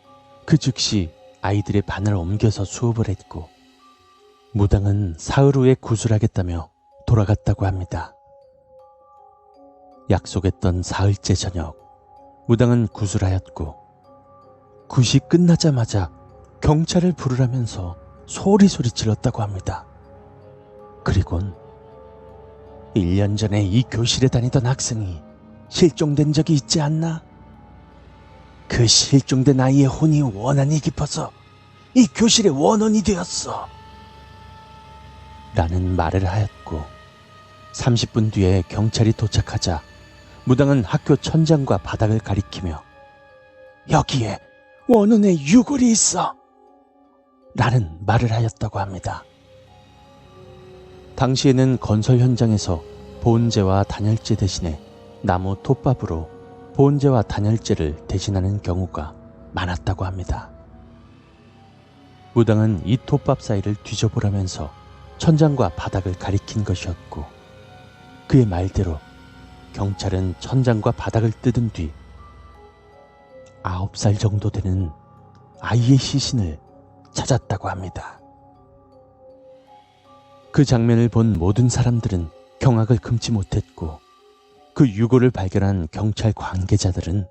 그 즉시 아이들의 반을 옮겨서 수업을 했고 무당은 사흘 후에 구술하겠다며 돌아갔다고 합니다. 약속했던 사흘째 저녁 무당은 구술하였고 굿이 끝나자마자 경찰을 부르라면서 소리소리 질렀다고 합니다. 그리곤 1년 전에 이 교실에 다니던 학생이 실종된 적이 있지 않나? 그 실종된 아이의 혼이 원한이 깊어서 이 교실의 원혼이 되었어. 라는 말을 하였고 30분 뒤에 경찰이 도착하자 무당은 학교 천장과 바닥을 가리키며 여기에 원혼의 유골이 있어. 라는 말을 하였다고 합니다. 당시에는 건설 현장에서 보온재와 단열재 대신에 나무 톱밥으로 보온재와 단열재를 대신하는 경우가 많았다고 합니다. 무당은 이 톱밥 사이를 뒤져보라면서 천장과 바닥을 가리킨 것이었고 그의 말대로 경찰은 천장과 바닥을 뜯은 뒤 9살 정도 되는 아이의 시신을 찾았다고 합니다. 그 장면을 본 모든 사람들은 경악을 금치 못했고 그 유골을 발견한 경찰 관계자들은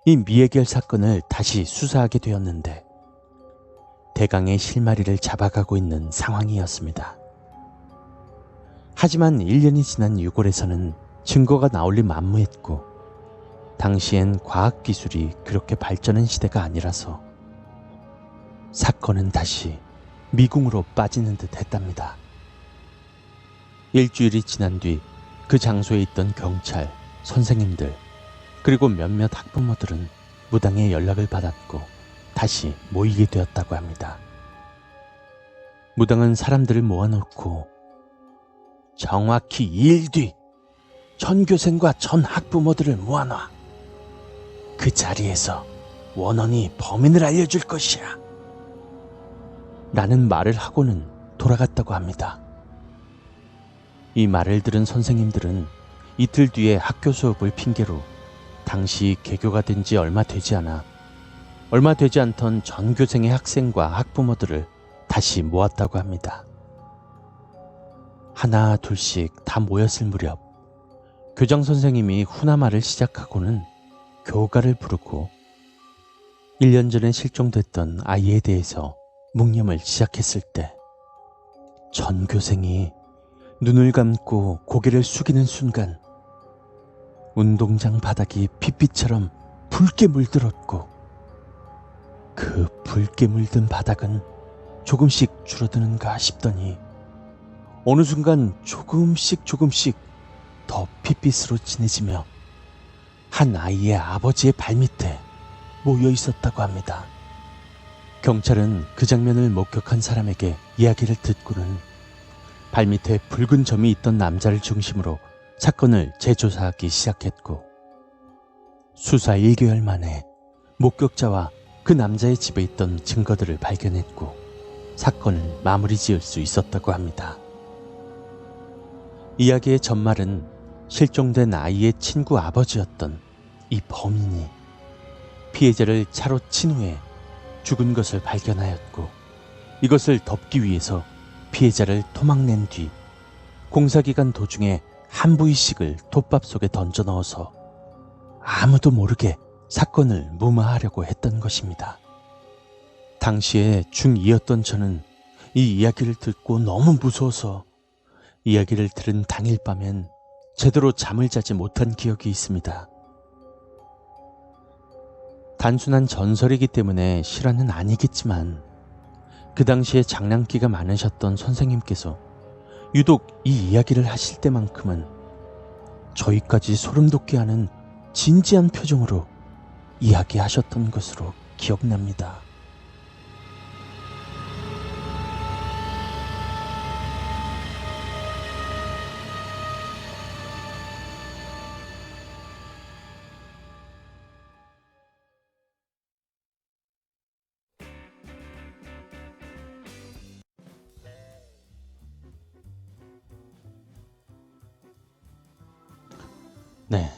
이 미해결 사건을 다시 수사하게 되었는데 대강의 실마리를 잡아가고 있는 상황이었습니다. 하지만 1년이 지난 유골에서는 증거가 나올 리 만무했고 당시엔 과학기술이 그렇게 발전한 시대가 아니라서 사건은 다시 미궁으로 빠지는 듯 했답니다. 일주일이 지난 뒤 그 장소에 있던 경찰, 선생님들, 그리고 몇몇 학부모들은 무당의 연락을 받았고 다시 모이게 되었다고 합니다. 무당은 사람들을 모아놓고 정확히 2일 뒤 전교생과 전 학부모들을 모아놔. 그 자리에서 원원이 범인을 알려줄 것이야. 라는 말을 하고는 돌아갔다고 합니다. 이 말을 들은 선생님들은 이틀 뒤에 학교 수업을 핑계로 당시 개교가 된 지 얼마 되지 않던 전교생의 학생과 학부모들을 다시 모았다고 합니다. 하나 둘씩 다 모였을 무렵 교장 선생님이 훈화말을 시작하고는 교가를 부르고 1년 전에 실종됐던 아이에 대해서 묵념을 시작했을 때 전교생이 눈을 감고 고개를 숙이는 순간 운동장 바닥이 핏빛처럼 붉게 물들었고 그 붉게 물든 바닥은 조금씩 줄어드는가 싶더니 어느 순간 조금씩 더 핏빛으로 진해지며 한 아이의 아버지의 발밑에 모여 있었다고 합니다. 경찰은 그 장면을 목격한 사람에게 이야기를 듣고는 발밑에 붉은 점이 있던 남자를 중심으로 사건을 재조사하기 시작했고 수사 1개월 만에 목격자와 그 남자의 집에 있던 증거들을 발견했고 사건을 마무리 지을 수 있었다고 합니다. 이야기의 전말은 실종된 아이의 친구 아버지였던 이 범인이 피해자를 차로 친 후에 죽은 것을 발견하였고 이것을 덮기 위해서 피해자를 토막낸 뒤 공사기간 도중에 한 부위씩을 톱밥 속에 던져 넣어서 아무도 모르게 사건을 무마하려고 했던 것입니다. 당시에 중2였던 저는 이 이야기를 듣고 너무 무서워서 이야기를 들은 당일 밤엔 제대로 잠을 자지 못한 기억이 있습니다. 단순한 전설이기 때문에 실화는 아니겠지만 그 당시에 장난기가 많으셨던 선생님께서 유독 이 이야기를 하실 때만큼은 저희까지 소름 돋게 하는 진지한 표정으로 이야기하셨던 것으로 기억납니다. 네,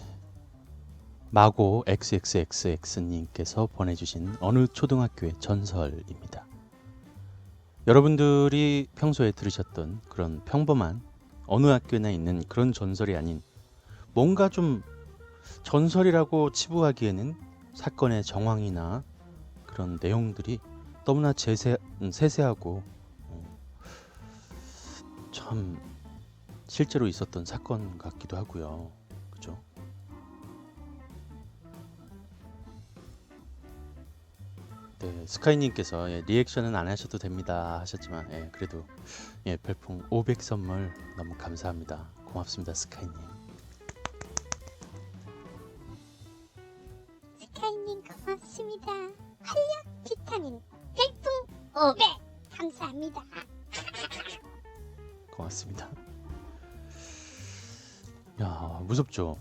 마고 XXXX님께서 보내주신 어느 초등학교의 전설입니다. 여러분들이 평소에 들으셨던 그런 평범한 어느 학교나 있는 그런 전설이 아닌 뭔가 좀 전설이라고 치부하기에는 사건의 정황이나 그런 내용들이 너무나 세세하고 참 실제로 있었던 사건 같기도 하고요. 그죠? 네, 스카이님께서 리액션은 안 하셔도 됩니다 하셨지만 그래도 별풍 500 선물 너무 감사합니다. 고맙습니다, 스카이님. 스카이님 고맙습니다. 활력 비타민 별풍 500 감사합니다. 고맙습니다. 야, 무섭죠?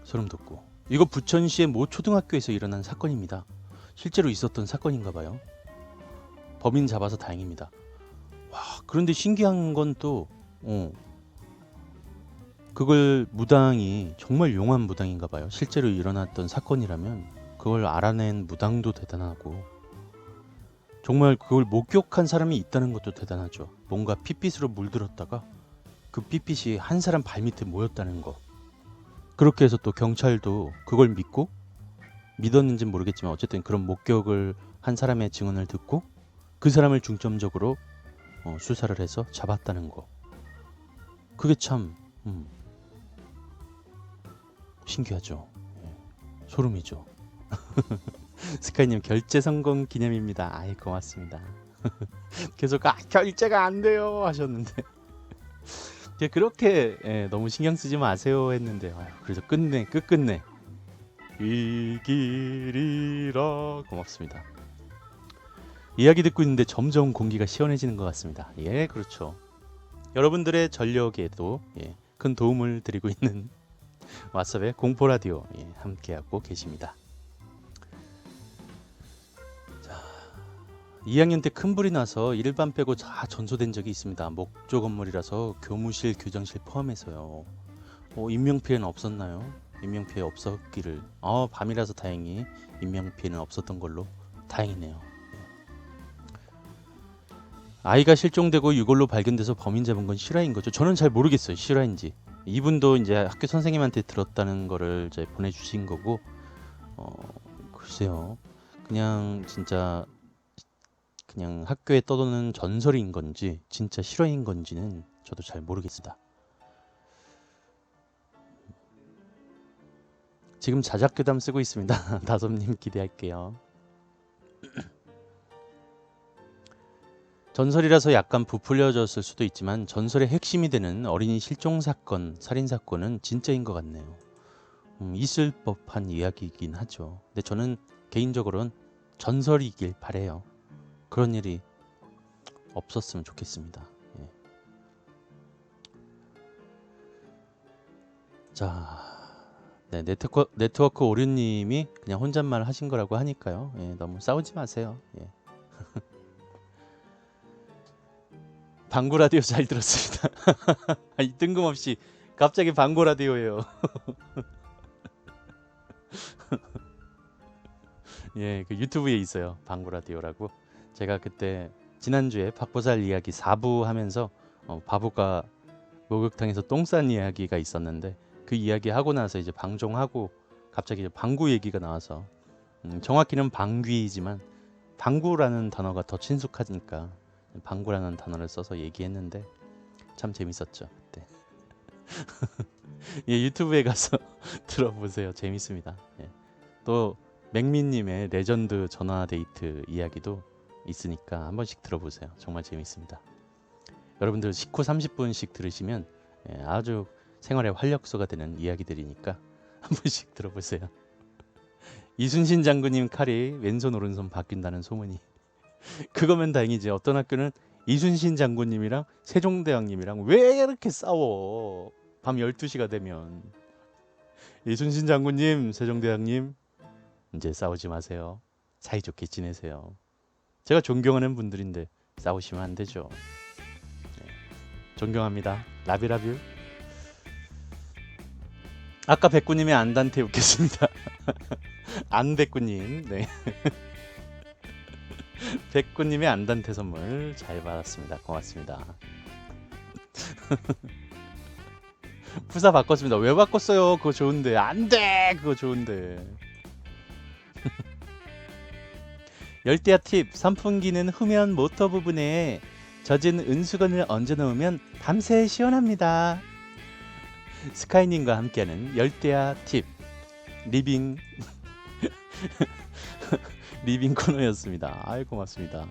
소름 돋고. 이거 부천시의 모 초등학교에서 일어난 사건입니다. 실제로 있었던 사건인가 봐요. 범인 잡아서 다행입니다. 와, 그런데 신기한 건 또 그걸 무당이 정말 용한 무당인가 봐요. 실제로 일어났던 사건이라면 그걸 알아낸 무당도 대단하고 정말 그걸 목격한 사람이 있다는 것도 대단하죠. 뭔가 핏빛으로 물들었다가 그 핏빛이 한 사람 발밑에 모였다는 거. 그렇게 해서 또 경찰도 그걸 믿고 믿었는지는 모르겠지만 어쨌든 그런 목격을 한 사람의 증언을 듣고 그 사람을 중점적으로 수사를 해서 잡았다는 거. 그게 참 신기하죠. 소름이죠. 스카이님 결제 성공 기념입니다. 아이 고맙습니다. 계속 결제가 안 돼요 하셨는데 그렇게 너무 신경 쓰지 마세요 했는데 그래서 끝끝내 이 길이라 고맙습니다. 이야기 듣고 있는데 점점 공기가 시원해지는 것 같습니다. 예, 그렇죠. 여러분들의 전력에도 큰 도움을 드리고 있는 왓썹의 공포라디오 함께하고 계십니다. 자, 2학년 때 큰 불이 나서 일반 빼고 다 전소된 적이 있습니다. 목조 건물이라서 교무실, 교장실 포함해서요. 인명피해는 없었나요? 인명피해 없었기를. 밤이라서 다행히 인명피해는 없었던 걸로 다행이네요. 아이가 실종되고 유골로 발견돼서 범인 잡은 건 실화인 거죠? 저는 잘 모르겠어요. 실화인지. 이분도 이제 학교 선생님한테 들었다는 거를 이제 보내주신 거고, 글쎄요. 그냥 진짜 그냥 학교에 떠도는 전설인 건지 진짜 실화인 건지는 저도 잘 모르겠습니다. 지금 자작교담 쓰고 있습니다. 다솜님 기대할게요. 전설이라서 약간 부풀려졌을 수도 있지만 전설의 핵심이 되는 어린이 실종 사건, 살인 사건은 진짜인 것 같네요. 있을 법한 이야기이긴 하죠. 근데 저는 개인적으로는 전설이길 바래요. 그런 일이 없었으면 좋겠습니다. 예. 자, 네, 네트워크 오류님이 그냥 혼잣말 하신 거라고 하니까요. 너무 싸우지 마세요. 방구 라디오 잘 들었습니다. 뜬금없이 갑자기 방구 라디오예요. 그 유튜브에 있어요. 방구 라디오라고. 제가 그때 지난주에 박보살 이야기 4부 하면서 바보가 목욕탕에서 똥 싼 이야기가 있었는데 그 이야기 하고 나서 이제 방종하고 갑자기 이제 방구 얘기가 나와서 정확히는 방귀이지만 방구라는 단어가 더 친숙하니까 방구라는 단어를 써서 얘기했는데 참 재밌었죠 그때. 예, 유튜브에 가서 들어보세요. 재밌습니다. 예. 또 맥미님의 레전드 전화 데이트 이야기도 있으니까 한 번씩 들어보세요. 정말 재밌습니다. 여러분들 식후 30분씩 들으시면 예, 아주 생활의 활력소가 되는 이야기들이니까 한 번씩 들어보세요. 이순신 장군님 칼이 왼손 오른손 바뀐다는 소문이 그거면 다행이지. 어떤 학교는 이순신 장군님이랑 세종대왕님이랑 왜 이렇게 싸워? 밤 12시가 되면. 이순신 장군님, 세종대왕님 이제 싸우지 마세요. 사이좋게 지내세요. 제가 존경하는 분들인데 싸우시면 안 되죠. 네. 존경합니다. 라비라뷰. 아까 백구님의 안단테 웃겠습니다. 안백구님, 네. 백구님의 안단테 선물 잘 받았습니다. 고맙습니다. 푸사 바꿨습니다. 왜 바꿨어요? 그거 좋은데. 안 돼! 그거 좋은데. 열대야 팁. 선풍기는 후면 모터 부분에 젖은 은수건을 얹어 놓으면 밤새 시원합니다. 스카이님과 함께하는 열대야 팁. 리빙 리빙 코너였습니다. 아이 고맙습니다.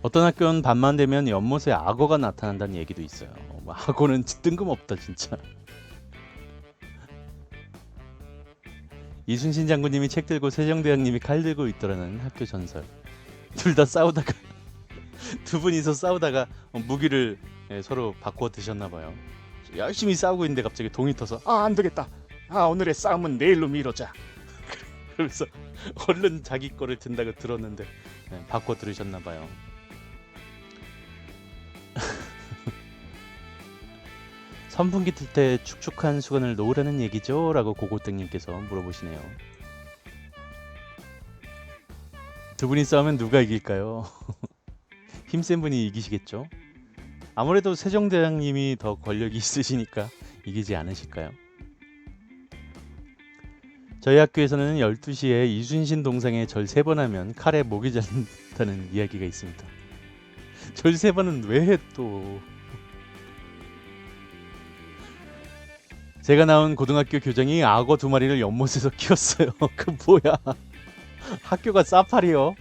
어떤 학교는 밤만 되면 연못에 악어가 나타난다는 얘기도 있어요. 악어는 뜬금없다 진짜. 이순신 장군님이 책 들고 세종대왕님이 칼 들고 있더라는 학교 전설. 둘 다 싸우다가 두 분이서 싸우다가 무기를 서로 바꿔 드셨나봐요. 열심히 싸우고 있는데 갑자기 동이 터서 안 되겠다. 오늘의 싸움은 내일로 미루자. 그러면서 얼른 자기 거를 든다고 들었는데 바꿔 들으셨나봐요. 선풍기 틀 때 축축한 수건을 놓으라는 얘기죠? 라고 고고땡님께서 물어보시네요. 두 분이 싸우면 누가 이길까요? 힘센 분이 이기시겠죠? 아무래도 세종대왕님이 더 권력이 있으시니까 이기지 않으실까요? 저희 학교에서는 12시에 이순신 동상에 절 3번 하면 칼에 목이 잘린다는 이야기가 있습니다. 절 3번은 왜 해 또? 제가 나온 고등학교 교장이 악어 2마리를 연못에서 키웠어요. 그 뭐야? 학교가 사파리요?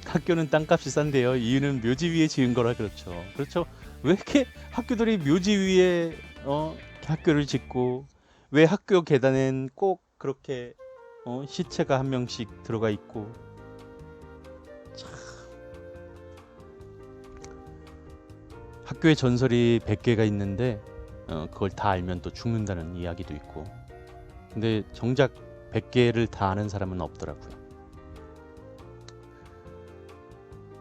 학교는 땅값이 싼데요. 이유는 묘지 위에 지은 거라 그렇죠. 그렇죠. 왜 이렇게 학교들이 묘지 위에 학교를 짓고 왜 학교 계단엔 꼭 그렇게 시체가 한 명씩 들어가 있고 참. 학교에 전설이 100개가 있는데 그걸 다 알면 또 죽는다는 이야기도 있고 근데 정작 100개를 다 아는 사람은 없더라고요.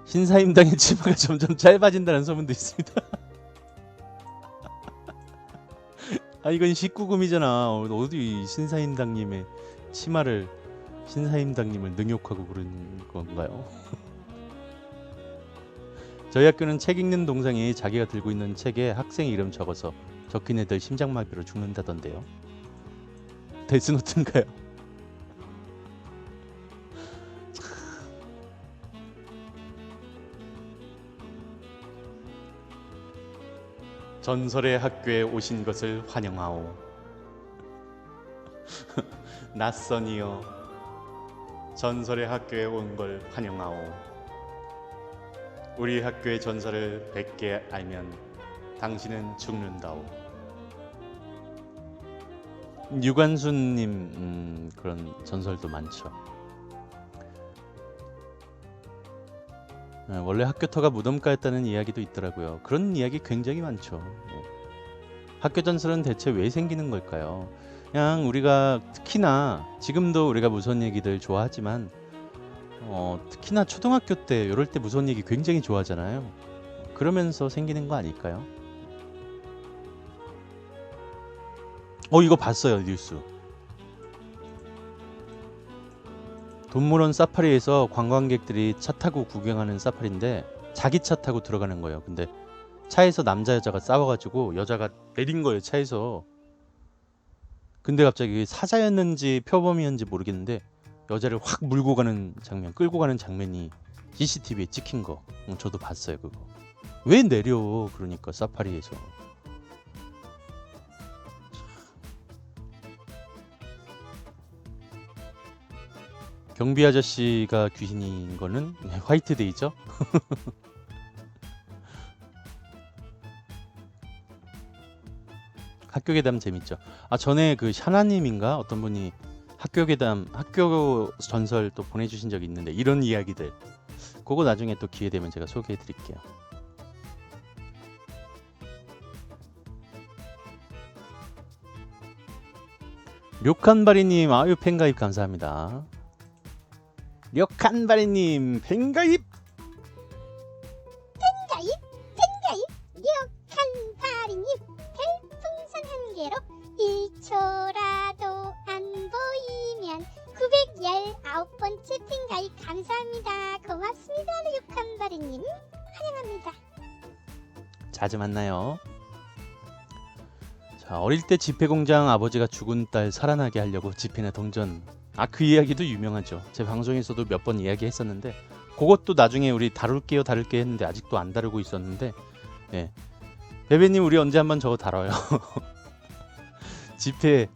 신사임당의 치마가 점점 짧아진다는 소문도 있습니다. 아 이건 19금이잖아. 어디 신사임당님의 치마를 신사임당님을 능욕하고 그런 건가요? 저희 학교는 책 읽는 동생이 자기가 들고 있는 책에 학생 이름 적어서 적힌 애들 심장마비로 죽는다던데요. 데스노트인가요? 전설의 학교에 오신 것을 환영하오. 낯선이여 전설의 학교에 온 걸 환영하오. 우리 학교의 전설을 100개 알면 당신은 죽는다오. 유관순님 그런 전설도 많죠. 원래 학교터가 무덤가였다는 이야기도 있더라고요. 그런 이야기 굉장히 많죠. 학교 전설은 대체 왜 생기는 걸까요? 그냥 우리가 특히나 지금도 우리가 무서운 얘기들 좋아하지만 특히나 초등학교 때 이럴 때 무서운 얘기 굉장히 좋아하잖아요. 그러면서 생기는 거 아닐까요? 이거 봤어요 뉴스. 동물원 사파리에서 관광객들이 차 타고 구경하는 사파리인데 자기 차 타고 들어가는 거예요. 근데 차에서 남자 여자가 싸워가지고 여자가 내린 거예요 차에서. 근데 갑자기 사자였는지 표범이었는지 모르겠는데 여자를 확 물고 가는 장면, 끌고 가는 장면이 CCTV에 찍힌 거. 저도 봤어요 그거. 왜 내려? 그러니까 사파리에서. 경비 아저씨가 귀신인 거는 화이트데이죠. 학교 괴담 재밌죠. 아 전에 그 샤나님인가 어떤 분이 학교 괴담, 학교 전설 또 보내주신 적이 있는데 이런 이야기들 그거 나중에 또 기회 되면 제가 소개해 드릴게요. 료칸바리님 아유 팬가입 감사합니다. 료칸바리님 팬가입. 팬가입 력한파리님 별풍선 한 개로 1초라도 안 보이면 919번째 팬가입 감사합니다. 고맙습니다. 력한파리님 환영합니다. 자주 만나요. 자, 어릴 때 집회공장 아버지가 죽은 딸 살아나게 하려고 집회나 동전. 아, 그 이야기도 유명하죠. 제 방송에서도 몇 번 이야기했었는데 그것도 나중에 우리 다룰게요 했는데 아직도 안 다루고 있었는데 예. 베베님 우리 언제 한번 저거 다뤄요. 집회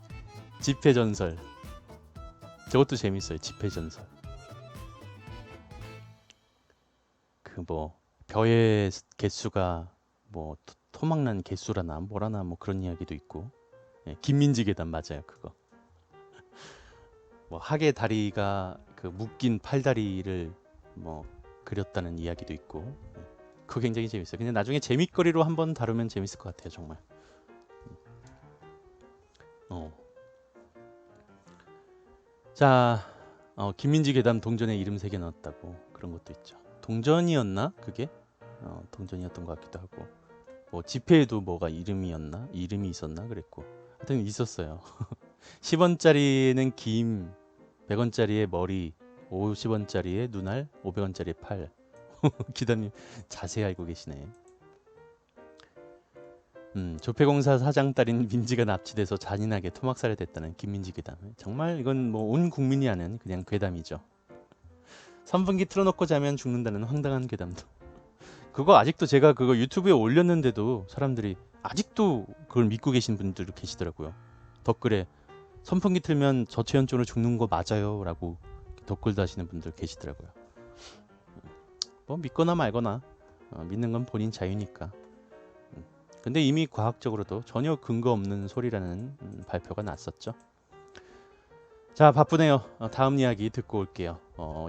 전설. 저것도 재밌어요. 집회 전설. 그 뭐 벼의 개수가 뭐 토막난 개수라나 뭐라나 뭐 그런 이야기도 있고. 예, 김민지 계단 맞아요 그거. 뭐 학의 다리가 그 묶인 팔다리를 뭐 그렸다는 이야기도 있고. 예, 그거 굉장히 재밌어요. 근데 나중에 재밌거리로 한번 다루면 재밌을 것 같아요 정말. 자, 김민지 계단 동전에 이름 새겨 넣었다고 그런 것도 있죠. 동전이었나 그게? 동전이었던 것 같기도 하고. 뭐 지폐에도 뭐가 이름이 있었나 그랬고. 하여튼 있었어요. 10원짜리에는 김, 100원짜리에 머리, 50원짜리에 눈알, 500원짜리에 팔. 기다님 자세히 알고 계시네. 조폐공사 사장 딸인 민지가 납치돼서 잔인하게 토막살해됐다는 김민지 괴담. 정말 이건 뭐 온 국민이 아는 그냥 괴담이죠. 선풍기 틀어놓고 자면 죽는다는 황당한 괴담도. 그거 아직도 제가 그거 유튜브에 올렸는데도 사람들이 아직도 그걸 믿고 계신 분들 계시더라고요. 댓글에 선풍기 틀면 저체온증으로 죽는 거 맞아요 라고 댓글 다시는 분들 계시더라고요. 뭐 믿거나 말거나 믿는 건 본인 자유니까. 근데 이미 과학적으로도 전혀 근거 없는 소리라는 발표가 났었죠. 자, 바쁘네요. 다음 이야기 듣고 올게요.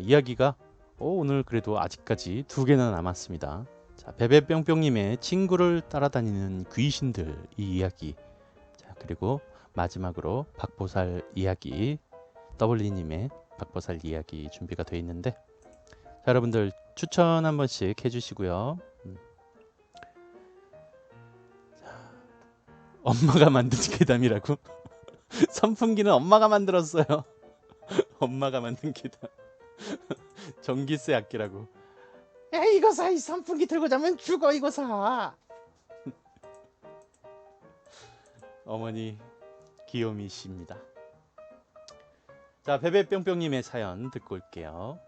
이야기가 오늘 그래도 아직까지 2개나 남았습니다. 자, 베베뿅뿅님의 친구를 따라다니는 귀신들 이 이야기. 자, 그리고 마지막으로 박보살 이야기, 더블리님의 박보살 이야기 준비가 되어 있는데, 자, 여러분들 추천 한 번씩 해주시고요. 엄마가 만든 괴담이라고? 선풍기는 엄마가 만들었어요. 엄마가 만든 괴담. 전기세 아끼라고. 야, 이거 사. 이 선풍기 들고 자면 죽어. 이거 사. 어머니 귀요미씨입니다. 자, 베베뿅뿅님의 사연 듣고 올게요.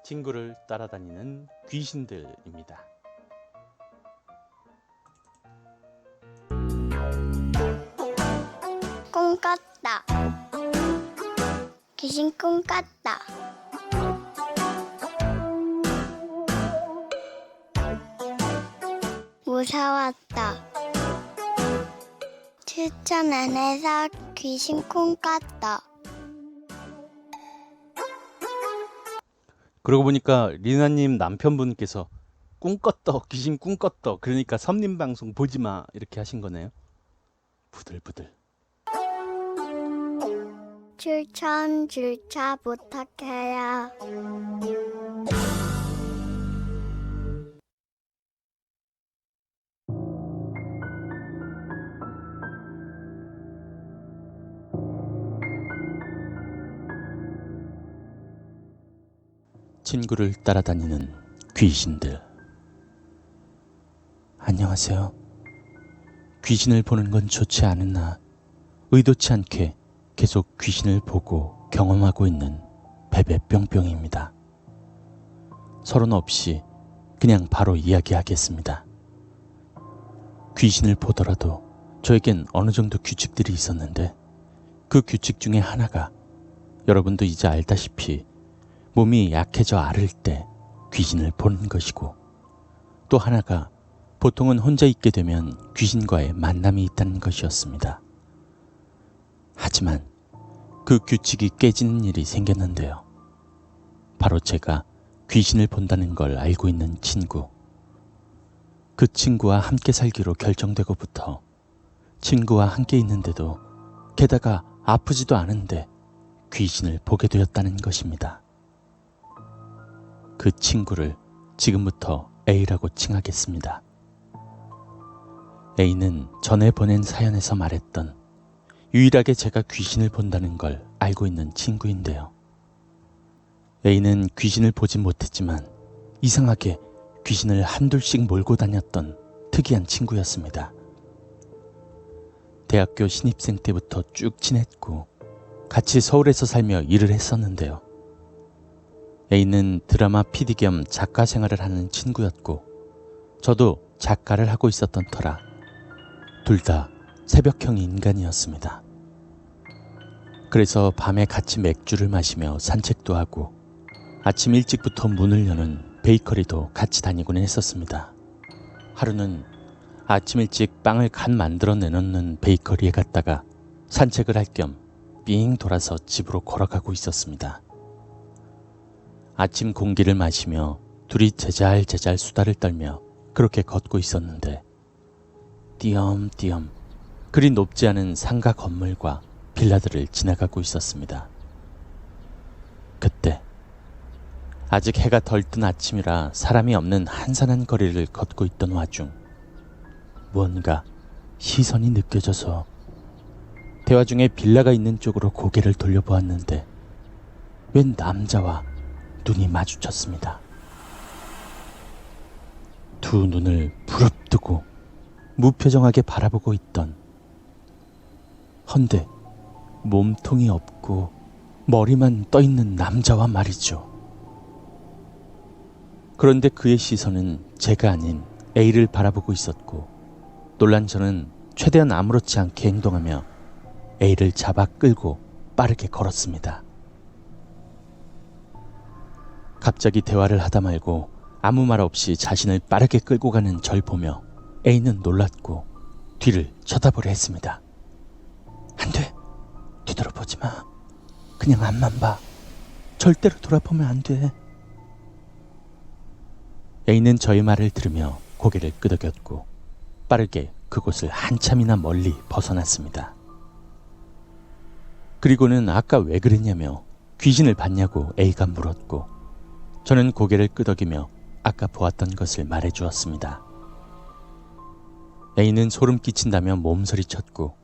친구를 따라다니는 귀신들입니다. 꿈 꿨다. 귀신 꿈 꿨다. 무서웠다. 추천 안 해서 귀신 꿈 꿨다. 그러고 보니까 리나님 남편분께서 꿈꿨다 귀신 꿈꿨다 그러니까 섬님 방송 보지마 이렇게 하신 거네요. 부들부들. 추천 줄차 부탁해요. 친구를 따라다니는 귀신들. 안녕하세요. 귀신을 보는 건 좋지 않으나 의도치 않게 계속 귀신을 보고 경험하고 있는 베베뿅뿅입니다. 서론 없이 그냥 바로 이야기하겠습니다. 귀신을 보더라도 저에겐 어느 정도 규칙들이 있었는데 그 규칙 중에 하나가 여러분도 이제 알다시피 몸이 약해져 앓을 때 귀신을 보는 것이고 또 하나가 보통은 혼자 있게 되면 귀신과의 만남이 있다는 것이었습니다. 하지만 그 규칙이 깨지는 일이 생겼는데요. 바로 제가 귀신을 본다는 걸 알고 있는 친구. 그 친구와 함께 살기로 결정되고부터 친구와 함께 있는데도 게다가 아프지도 않은데 귀신을 보게 되었다는 것입니다. 그 친구를 지금부터 A라고 칭하겠습니다. A는 전에 보낸 사연에서 말했던 유일하게 제가 귀신을 본다는 걸 알고 있는 친구인데요. A는 귀신을 보진 못했지만 이상하게 귀신을 한둘씩 몰고 다녔던 특이한 친구였습니다. 대학교 신입생 때부터 쭉 친했고 같이 서울에서 살며 일을 했었는데요. A는 드라마 PD 겸 작가 생활을 하는 친구였고 저도 작가를 하고 있었던 터라 둘 다 새벽형 인간이었습니다. 그래서 밤에 같이 맥주를 마시며 산책도 하고 아침 일찍부터 문을 여는 베이커리도 같이 다니곤 했었습니다. 하루는 아침 일찍 빵을 간 만들어 내놓는 베이커리에 갔다가 산책을 할 겸 삥 돌아서 집으로 걸어가고 있었습니다. 아침 공기를 마시며 둘이 제잘제잘 수다를 떨며 그렇게 걷고 있었는데 띄엄띄엄 그리 높지 않은 상가 건물과 빌라들을 지나가고 있었습니다. 그때 아직 해가 덜 뜬 아침이라 사람이 없는 한산한 거리를 걷고 있던 와중 무언가 시선이 느껴져서 대화 중에 빌라가 있는 쪽으로 고개를 돌려보았는데 웬 남자와 눈이 마주쳤습니다. 두 눈을 부릅뜨고 무표정하게 바라보고 있던 헌데 몸통이 없고 머리만 떠있는 남자와 말이죠. 그런데 그의 시선은 제가 아닌 A를 바라보고 있었고 놀란 저는 최대한 아무렇지 않게 행동하며 A를 잡아 끌고 빠르게 걸었습니다. 갑자기 대화를 하다 말고 아무 말 없이 자신을 빠르게 끌고 가는 절 보며 A는 놀랐고 뒤를 쳐다보려 했습니다. 안 돼. 뒤돌아보지 마. 그냥 앞만 봐. 절대로 돌아보면 안 돼. A는 저의 말을 들으며 고개를 끄덕였고 빠르게 그곳을 한참이나 멀리 벗어났습니다. 그리고는 아까 왜 그랬냐며 귀신을 봤냐고 A가 물었고 저는 고개를 끄덕이며 아까 보았던 것을 말해주었습니다. A는 소름 끼친다며 몸서리쳤고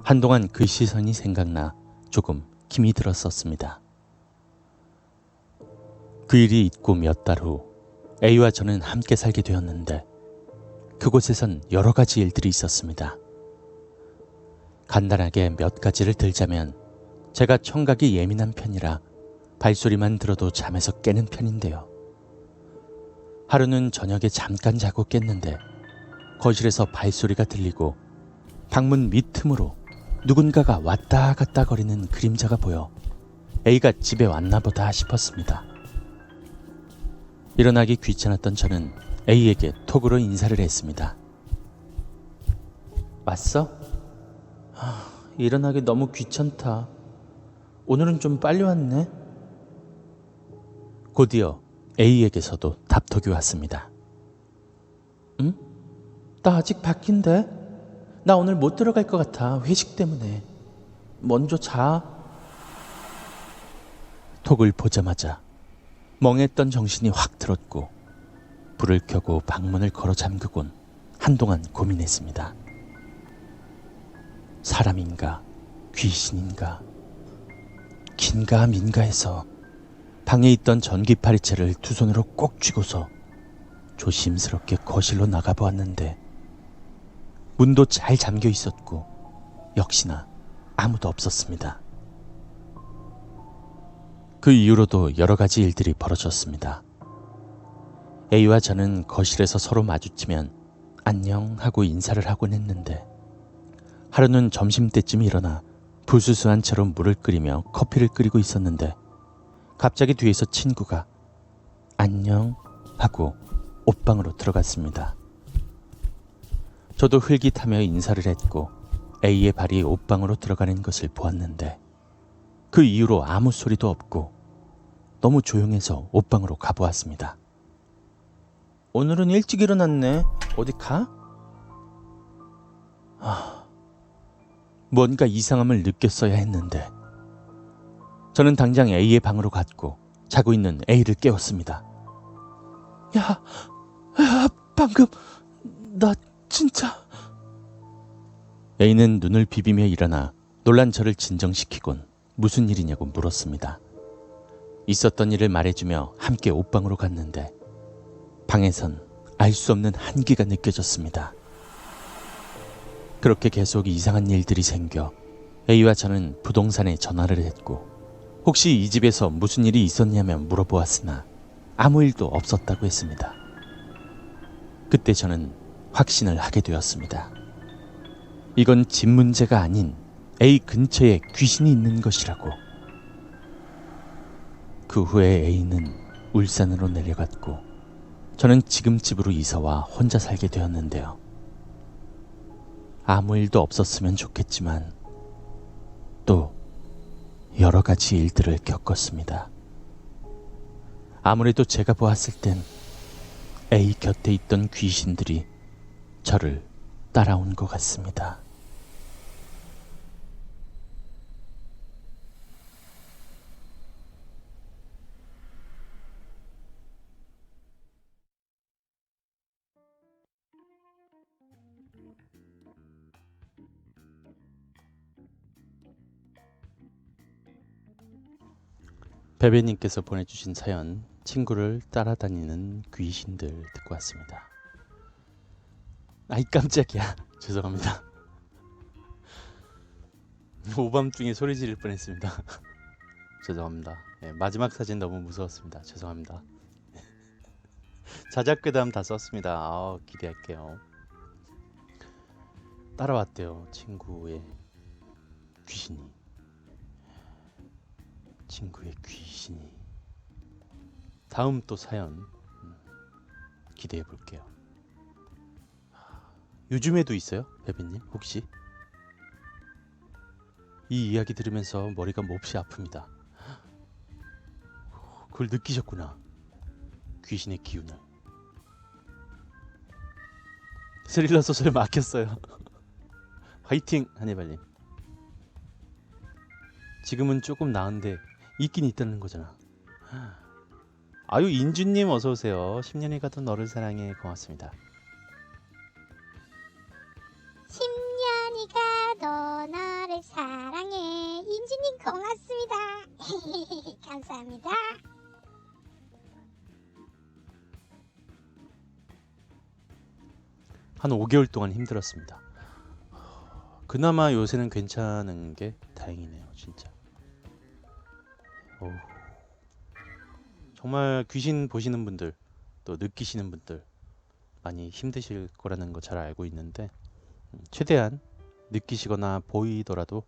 한동안 그 시선이 생각나 조금 힘이 들었었습니다. 그 일이 있고 몇 달 후 A와 저는 함께 살게 되었는데 그곳에선 여러 가지 일들이 있었습니다. 간단하게 몇 가지를 들자면 제가 청각이 예민한 편이라 발소리만 들어도 잠에서 깨는 편인데요. 하루는 저녁에 잠깐 자고 깼는데 거실에서 발소리가 들리고 방문 밑틈으로 누군가가 왔다 갔다 거리는 그림자가 보여 A가 집에 왔나 보다 싶었습니다. 일어나기 귀찮았던 저는 A에게 톡으로 인사를 했습니다. 왔어? 일어나기 너무 귀찮다. 오늘은 좀 빨리 왔네. 곧이어 A에게서도 답톡이 왔습니다. 응? 나 아직 밖인데? 나 오늘 못 들어갈 것 같아. 회식 때문에. 먼저 자. 톡을 보자마자 멍했던 정신이 확 들었고 불을 켜고 방문을 걸어 잠그곤 한동안 고민했습니다. 사람인가 귀신인가 긴가 민가 해서 방에 있던 전기 파리채를 두 손으로 꼭 쥐고서 조심스럽게 거실로 나가보았는데 문도 잘 잠겨 있었고 역시나 아무도 없었습니다. 그 이후로도 여러 가지 일들이 벌어졌습니다. A와 저는 거실에서 서로 마주치면 안녕 하고 인사를 하곤 했는데 하루는 점심때쯤 일어나 부수수한 채로 물을 끓이며 커피를 끓이고 있었는데 갑자기 뒤에서 친구가 안녕 하고 옷방으로 들어갔습니다. 저도 흘깃하며 인사를 했고 A의 발이 옷방으로 들어가는 것을 보았는데 그 이후로 아무 소리도 없고 너무 조용해서 옷방으로 가보았습니다. 오늘은 일찍 일어났네. 어디 가? 뭔가 이상함을 느꼈어야 했는데 저는 당장 A의 방으로 갔고 자고 있는 A를 깨웠습니다. 야, 방금 나 진짜... A는 눈을 비비며 일어나 놀란 저를 진정시키곤 무슨 일이냐고 물었습니다. 있었던 일을 말해주며 함께 옷방으로 갔는데 방에선 알 수 없는 한기가 느껴졌습니다. 그렇게 계속 이상한 일들이 생겨 A와 저는 부동산에 전화를 했고 혹시 이 집에서 무슨 일이 있었냐며 물어보았으나 아무 일도 없었다고 했습니다. 그때 저는 확신을 하게 되었습니다. 이건 집 문제가 아닌 A 근처에 귀신이 있는 것이라고. 그 후에 A는 울산으로 내려갔고 저는 지금 집으로 이사와 혼자 살게 되었는데요. 아무 일도 없었으면 좋겠지만 또 여러 가지 일들을 겪었습니다. 아무래도 제가 보았을 땐 A 곁에 있던 귀신들이 저를 따라온 것 같습니다. 베베님께서 보내주신 사연, 친구를 따라다니는 귀신들 듣고 왔습니다. 아이 깜짝이야. 죄송합니다. 오밤중에 소리 지를 뻔했습니다. 죄송합니다. 네, 마지막 사진 너무 무서웠습니다. 죄송합니다. 자작괴담 다 썼습니다. 기대할게요. 따라왔대요. 친구의 귀신이. 친구의 귀신이. 다음 또 사연 기대해 볼게요. 요즘에도 있어요? 베베님 혹시? 이 이야기 들으면서 머리가 몹시 아픕니다. 그걸 느끼셨구나. 귀신의 기운을. 스릴러 소설 막혔어요. 화이팅 한예발님. 지금은 조금 나은데 있긴 있다는 거잖아. 아유 인주님 어서오세요. 10년이 가도 너를 사랑해. 고맙습니다. 10년이 가도 너를 사랑해. 인주님 고맙습니다. 감사합니다. 한 5개월 동안 힘들었습니다. 그나마 요새는 괜찮은 게 다행이네요. 진짜. 정말 귀신 보시는 분들 또 느끼시는 분들 많이 힘드실 거라는 거 잘 알고 있는데 최대한 느끼시거나 보이더라도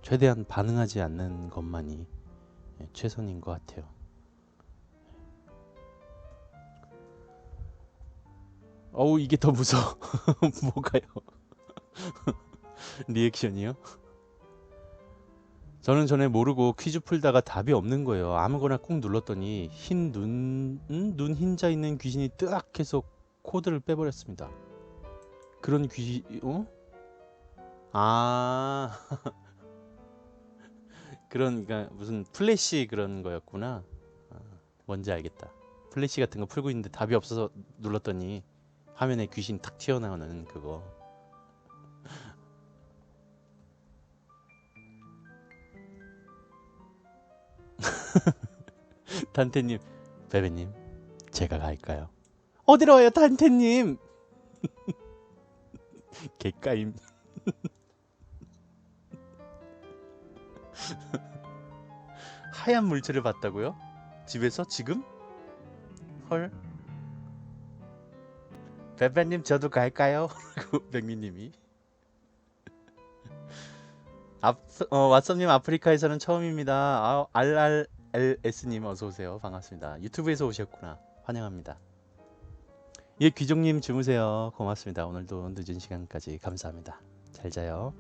최대한 반응하지 않는 것만이 최선인 것 같아요. 이게 더 무서워. 뭐가요? 리액션이요? 저는 전에 모르고 퀴즈 풀다가 답이 없는 거예요. 아무거나 꾹 눌렀더니 눈 흰자 있는 귀신이 뜨악 해서 코드를 빼버렸습니다. 그런 귀신... 그러니까 무슨 플래시 그런 거였구나. 뭔지 알겠다. 플래시 같은 거 풀고 있는데 답이 없어서 눌렀더니 화면에 귀신 탁 튀어나오는 그거. 단테님, 베베님, 제가 갈까요? 어디로 와요, 단테님? 개까임. 하얀 물체를 봤다고요? 집에서 지금? 헐. 베베님 저도 갈까요? 백미님이 왓썹님 아프리카에서는 처음입니다. RRLS님 어서오세요. 반갑습니다. 유튜브에서 오셨구나. 환영합니다. 예, 귀종님 주무세요. 고맙습니다. 오늘도 늦은 시간까지 감사합니다. 잘 자요.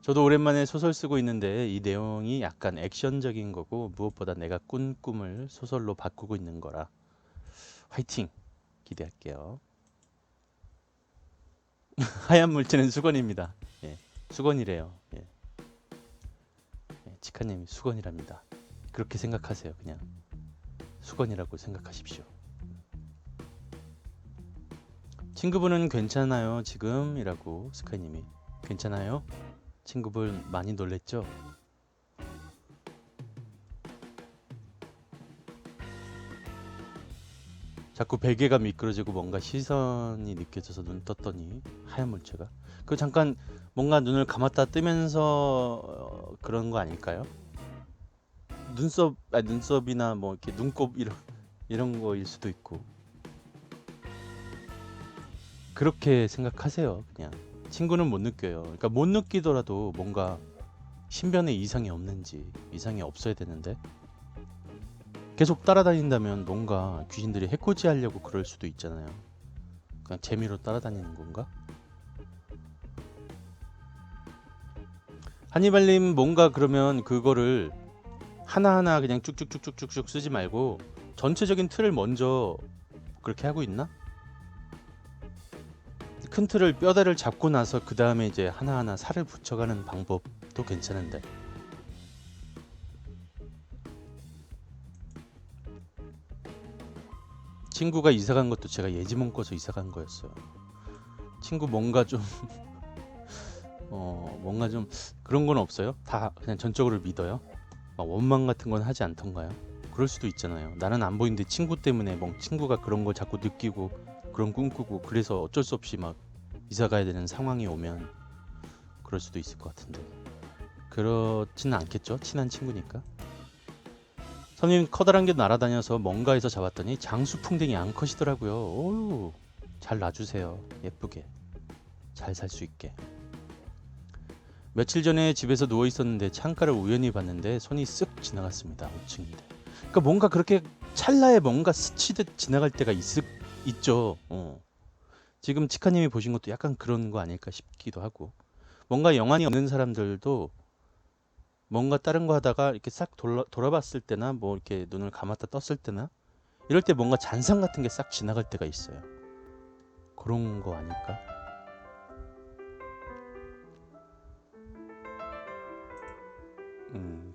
저도 오랜만에 소설 쓰고 있는데 이 내용이 약간 액션적인 거고 무엇보다 내가 꾼 꿈을 소설로 바꾸고 있는 거라 화이팅! 기대할게요. 하얀 물체는 수건입니다. 예, 수건이래요. 예. 예, 치카님 수건이랍니다. 그렇게 생각하세요. 그냥 수건이라고 생각하십시오. 친구분은 괜찮아요 지금? 이라고 스카이님이 괜찮아요? 친구분 많이 놀랬죠? 자꾸 베개가 미끄러지고 뭔가 시선이 느껴져서 눈 떴더니 하얀 물체가 그 잠깐 뭔가 눈을 감았다 뜨면서 그런 거 아닐까요? 눈썹이나 뭐 이렇게 눈곱 이런 거일 수도 있고 그렇게 생각하세요. 그냥 친구는 못 느껴요. 그러니까 못 느끼더라도 뭔가 신변에 이상이 없는지 이상이 없어야 되는데 계속 따라다닌다면 뭔가 귀신들이 해코지 하려고 그럴 수도 있잖아요. 그냥 재미로 따라다니는 건가? 하니발님 뭔가 그러면 그거를 하나하나 그냥 쭉쭉쭉쭉쭉 쓰지 말고 전체적인 틀을 먼저 그렇게 하고 있나? 큰 틀을 뼈대를 잡고 나서 그 다음에 이제 하나하나 살을 붙여가는 방법도 괜찮은데 친구가 이사간 것도 제가 예지몽 꿔서 이사간 거였어요. 친구 뭔가 좀 뭔가 좀 그런 건 없어요? 다 그냥 전적으로 믿어요? 막 원망 같은 건 하지 않던가요? 그럴 수도 있잖아요. 나는 안 보이는데 친구 때문에 뭐 친구가 그런 걸 자꾸 느끼고 그런 꿈 꾸고 그래서 어쩔 수 없이 막 이사 가야 되는 상황이 오면 그럴 수도 있을 것 같은데 그렇지는 않겠죠? 친한 친구니까. 선생님 커다란 게 날아다녀서 뭔가에서 잡았더니 장수풍뎅이 암컷이더라고요. 오우 잘 놔주세요. 예쁘게 잘 살 수 있게. 며칠 전에 집에서 누워 있었는데 창가를 우연히 봤는데 손이 쓱 지나갔습니다. 5층인데. 그러니까 뭔가 그렇게 찰나에 뭔가 스치듯 지나갈 때가 있죠. 지금 치카님이 보신 것도 약간 그런 거 아닐까 싶기도 하고 뭔가 영안이 없는 사람들도 뭔가 다른 거 하다가 이렇게 싹 돌아봤을 때나 뭐 이렇게 눈을 감았다 떴을 때나 이럴 때 뭔가 잔상 같은 게 싹 지나갈 때가 있어요. 그런 거 아닐까?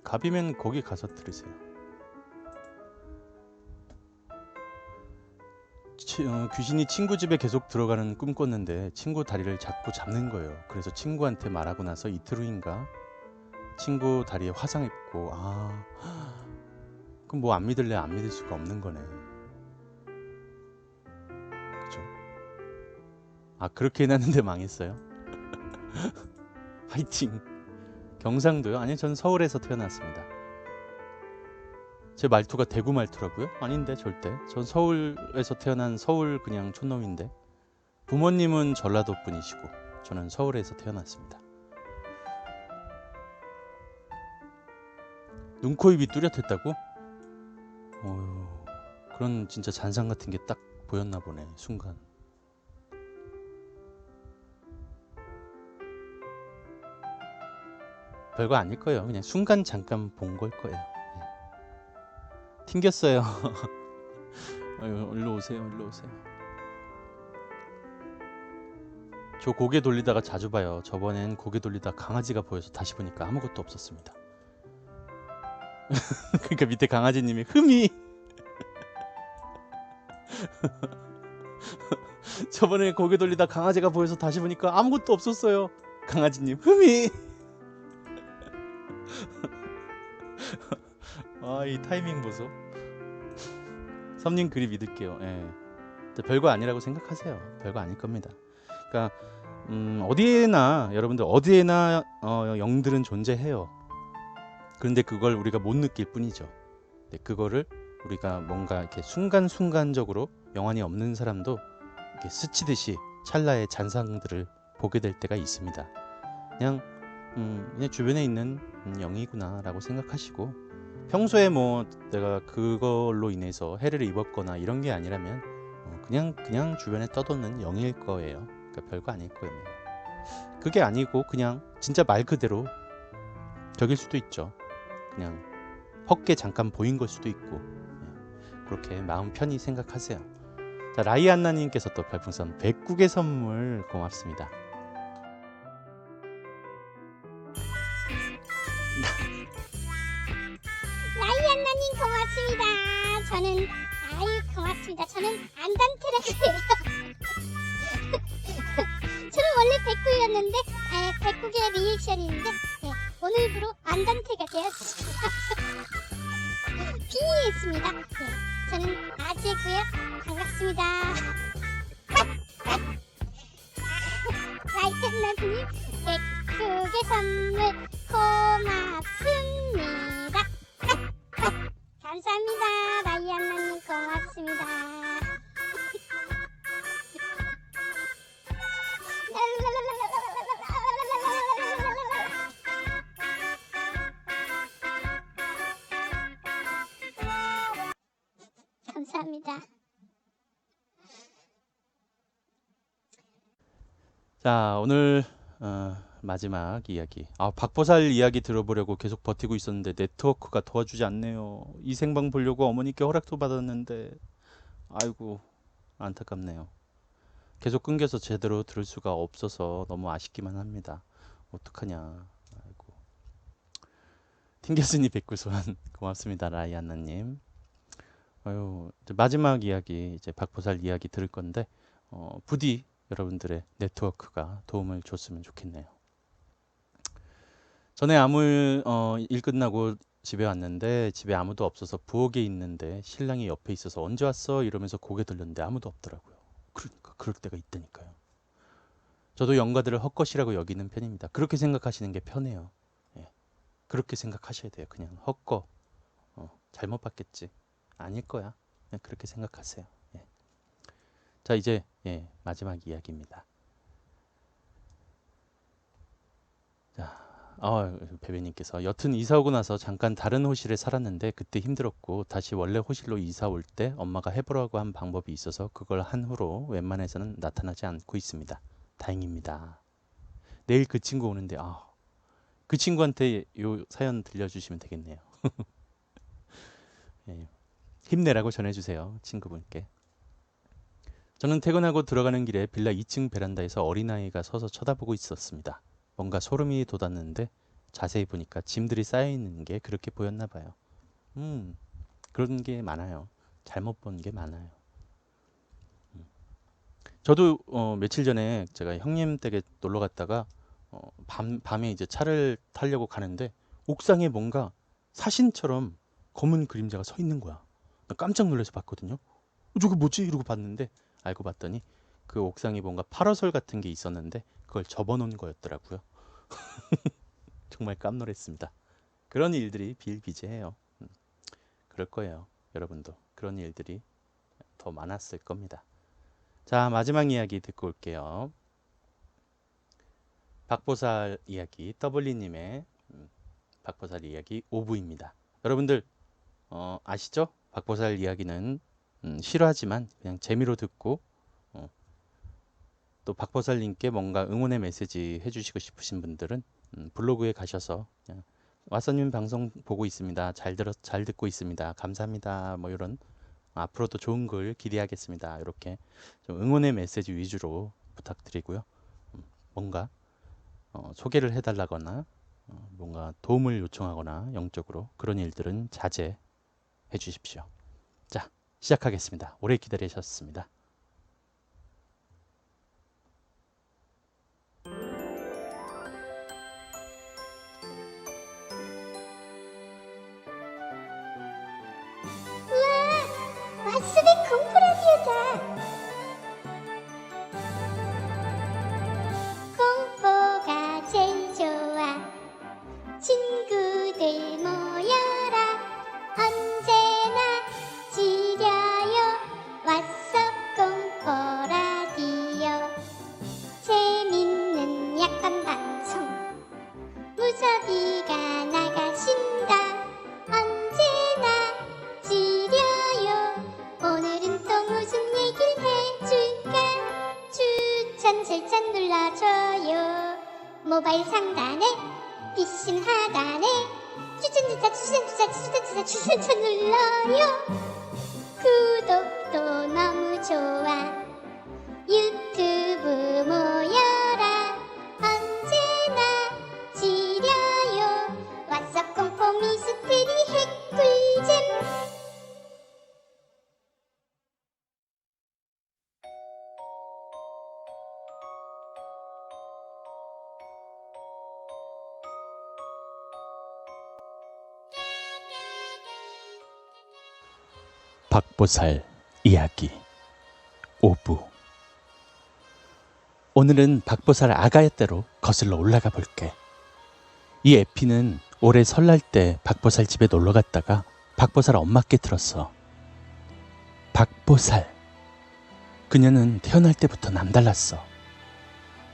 갑이면 거기 가서 들으세요. 귀신이 친구 집에 계속 들어가는 꿈 꿨는데 친구 다리를 자꾸 잡는 거예요. 그래서 친구한테 말하고 나서 이틀 후인가 친구 다리에 화상 입고 그럼 뭐 안 믿을래 안 믿을 수가 없는 거네. 그죠? 그렇게 해놨는데 망했어요? 화이팅. 경상도요? 아니 전 서울에서 태어났습니다. 제 말투가 대구 말투라고요? 아닌데 절대. 전 서울에서 태어난 서울 그냥 촌놈인데 부모님은 전라도 분이시고 저는 서울에서 태어났습니다. 눈, 코, 입이 뚜렷했다고? 그런 진짜 잔상 같은 게 딱 보였나 보네 순간. 별거 아닐 거예요. 그냥 순간 잠깐 본 걸 거예요. 튕겼어요. 일로 오세요. 일로 오세요. 저 고개 돌리다가 자주 봐요. 저번엔 고개 돌리다 강아지가 보여서 다시 보니까 아무것도 없었습니다. 그러니까 밑에 강아지님이 흠이 저번에 고개 돌리다 강아지가 보여서 다시 보니까 아무것도 없었어요. 강아지님 흠이 이 타이밍 보소. 섬님 글이 믿을게요. 예. 별거 아니라고 생각하세요. 별거 아닐 겁니다. 그러니까 어디에나 여러분들 어디에나 영들은 존재해요. 그런데 그걸 우리가 못 느낄 뿐이죠. 그거를 우리가 뭔가 이렇게 순간순간적으로 영혼이 없는 사람도 이렇게 스치듯이 찰나의 잔상들을 보게 될 때가 있습니다. 그냥 주변에 있는 영이구나라고 생각하시고, 평소에 뭐 내가 그걸로 인해서 해를 입었거나 이런 게 아니라면 그냥 주변에 떠도는 영일 거예요. 그러니까 별거 아닐 거예요. 그게 아니고 그냥 진짜 말 그대로 적일 수도 있죠. 그냥 헛게 잠깐 보인 걸 수도 있고, 그렇게 마음 편히 생각하세요. 자, 라이안나님께서 또 별풍선 100국의 선물 고맙습니다. 라이안나님 고맙습니다. 저는 고맙습니다. 저는 안단테라고요. 저는 원래 백구였는데 백구의 리액션인데 오늘부로 안단테가 되었습니다. 빙의했습니다. 저는 아재고요. 반갑습니다. 라이안나님 백구의 선물 고맙습니다. 감사합니다. 라이안나님 고맙습니다. 감사합니다. 자, 오늘 마지막 이야기. 박보살 이야기 들어보려고 계속 버티고 있었는데 네트워크가 도와주지 않네요. 이 생방 보려고 어머니께 허락도 받았는데 아이고 안타깝네요. 계속 끊겨서 제대로 들을 수가 없어서 너무 아쉽기만 합니다. 어떡하냐. 아이고. 튕겼으니 백구소환 고맙습니다. 라이안나님. 아유, 이제 마지막 이야기, 이제 박보살 이야기 들을 건데 부디 여러분들의 네트워크가 도움을 줬으면 좋겠네요. 전에 일 끝나고 집에 왔는데 집에 아무도 없어서 부엌에 있는데 신랑이 옆에 있어서 언제 왔어? 이러면서 고개 들렸는데 아무도 없더라고요. 그러니까 그럴 때가 있다니까요. 저도 영가들을 헛것이라고 여기는 편입니다. 그렇게 생각하시는 게 편해요. 예. 그렇게 생각하셔야 돼요. 그냥 헛거 잘못 봤겠지. 아닐 거야. 그냥 그렇게 생각하세요. 예. 자, 이제 마지막 이야기입니다. 자, 배배님께서 여튼 이사 오고 나서 잠깐 다른 호실에 살았는데 그때 힘들었고 다시 원래 호실로 이사 올 때 엄마가 해보라고 한 방법이 있어서 그걸 한 후로 웬만해서는 나타나지 않고 있습니다. 다행입니다. 내일 그 친구 오는데 그 친구한테 요 사연 들려주시면 되겠네요. 예. 힘내라고 전해주세요. 친구분께. 저는 퇴근하고 들어가는 길에 빌라 2층 베란다에서 어린아이가 서서 쳐다보고 있었습니다. 뭔가 소름이 돋았는데 자세히 보니까 짐들이 쌓여있는 게 그렇게 보였나 봐요. 그런 게 많아요. 잘못 본 게 많아요. 저도 며칠 전에 제가 형님 댁에 놀러 갔다가 밤에 이제 차를 타려고 가는데 옥상에 뭔가 사신처럼 검은 그림자가 서 있는 거야. 나 깜짝 놀라서 봤거든요. 저거 뭐지? 이러고 봤는데 알고 봤더니 그 옥상에 뭔가 파라솔 같은 게 있었는데 그걸 접어놓은 거였더라고요. 정말 깜놀했습니다. 그런 일들이 비일비재해요. 그럴 거예요. 여러분도 그런 일들이 더 많았을 겁니다. 자, 마지막 이야기 듣고 올게요. 박보살 이야기, 더블리님의 박보살 이야기 5부입니다. 여러분들 아시죠? 박보살 이야기는 싫어하지만 그냥 재미로 듣고 또 박보살님께 뭔가 응원의 메시지 해주시고 싶으신 분들은 블로그에 가셔서 그냥 왓서님 방송 보고 있습니다. 잘 듣고 있습니다. 감사합니다. 뭐 이런 앞으로도 좋은 글 기대하겠습니다. 이렇게 좀 응원의 메시지 위주로 부탁드리고요. 뭔가 소개를 해달라거나 뭔가 도움을 요청하거나 영적으로 그런 일들은 자제해 주십시오. 자, 시작하겠습니다. 오래 기다리셨습니다. 왓슨의 공포라디오다. 공포가 제일 좋아. 친구들 모여라. 언제나 모바일 상단에 비신 하단에 추천 눌러요. 구독도 너무 좋아. 유튜브 모여라. 언제나 지려요. 왓썹 공포 미스테리 핵꿀잼. 박보살 이야기 5부. 오늘은 박보살 아가야 떼로 거슬러 올라가 볼게. 이 에피는 올해 설날 때 박보살 집에 놀러 갔다가 박보살 엄마께 들었어. 박보살. 그녀는 태어날 때부터 남달랐어.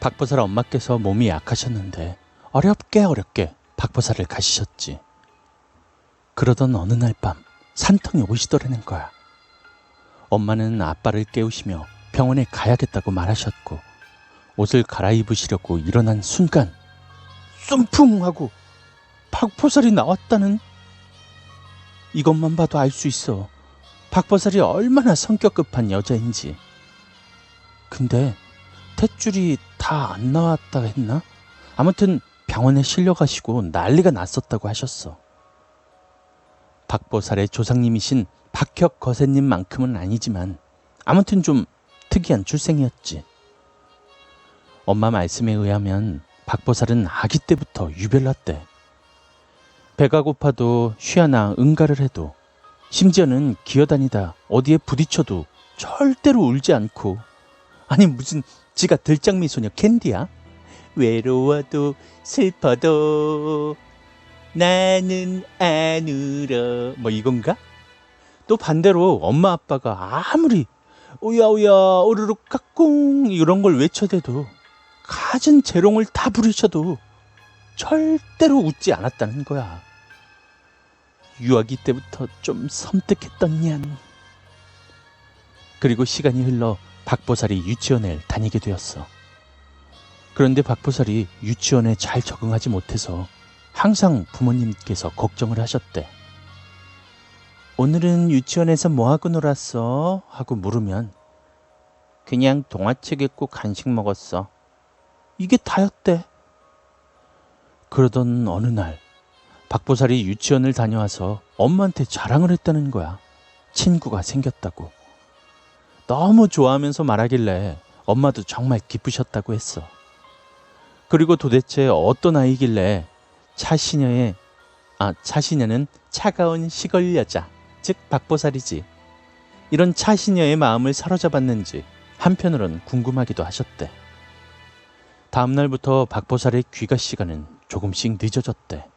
박보살 엄마께서 몸이 약하셨는데 어렵게 박보살을 가시셨지. 그러던 어느 날 밤 산통이 오시더라는 거야. 엄마는 아빠를 깨우시며 병원에 가야겠다고 말하셨고, 옷을 갈아입으시려고 일어난 순간 쏨풍 하고 박보살이 나왔다는. 이것만 봐도 알 수 있어. 박보살이 얼마나 성격 급한 여자인지. 근데 탯줄이 다 안 나왔다 했나? 아무튼 병원에 실려가시고 난리가 났었다고 하셨어. 박보살의 조상님이신 박혁 거세님만큼은 아니지만 아무튼 좀 특이한 출생이었지. 엄마 말씀에 의하면 박보살은 아기 때부터 유별났대. 배가 고파도 쉬하나 응가를 해도, 심지어는 기어다니다 어디에 부딪혀도 절대로 울지 않고, 아니 무슨 지가 들장미 소녀 캔디야? 외로워도 슬퍼도 나는 안 울어, 뭐 이건가? 또 반대로 엄마 아빠가 아무리 오야오야 오르륵 까꿍 이런 걸 외쳐대도, 갖은 재롱을 다 부리셔도 절대로 웃지 않았다는 거야. 유아기 때부터 좀 섬뜩했던 년. 그리고 시간이 흘러 박보살이 유치원을 다니게 되었어. 그런데 박보살이 유치원에 잘 적응하지 못해서 항상 부모님께서 걱정을 하셨대. 오늘은 유치원에서 뭐하고 놀았어? 하고 물으면 그냥 동화책 읽고 간식 먹었어. 이게 다였대. 그러던 어느 날 박보살이 유치원을 다녀와서 엄마한테 자랑을 했다는 거야. 친구가 생겼다고. 너무 좋아하면서 말하길래 엄마도 정말 기쁘셨다고 했어. 그리고 도대체 어떤 아이길래 차시녀는 차가운 시골 여자, 즉 박보살이지, 이런 차시녀의 마음을 사로잡았는지 한편으론 궁금하기도 하셨대. 다음날부터 박보살의 귀가 시간은 조금씩 늦어졌대.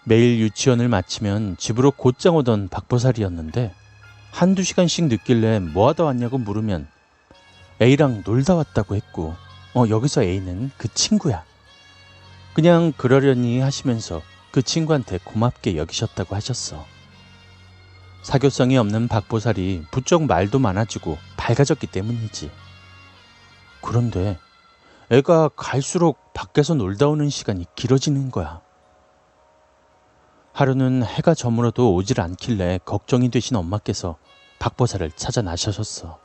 매일 유치원을 마치면 집으로 곧장 오던 박보살이었는데, 한두 시간씩 늦길래 뭐하다 왔냐고 물으면 A랑 놀다 왔다고 했고, 여기서 A는 그 친구야. 그냥 그러려니 하시면서 그 친구한테 고맙게 여기셨다고 하셨어. 사교성이 없는 박보살이 부쩍 말도 많아지고 밝아졌기 때문이지. 그런데 애가 갈수록 밖에서 놀다 오는 시간이 길어지는 거야. 하루는 해가 저물어도 오질 않길래 걱정이 되신 엄마께서 박보살을 찾아 나서셨어.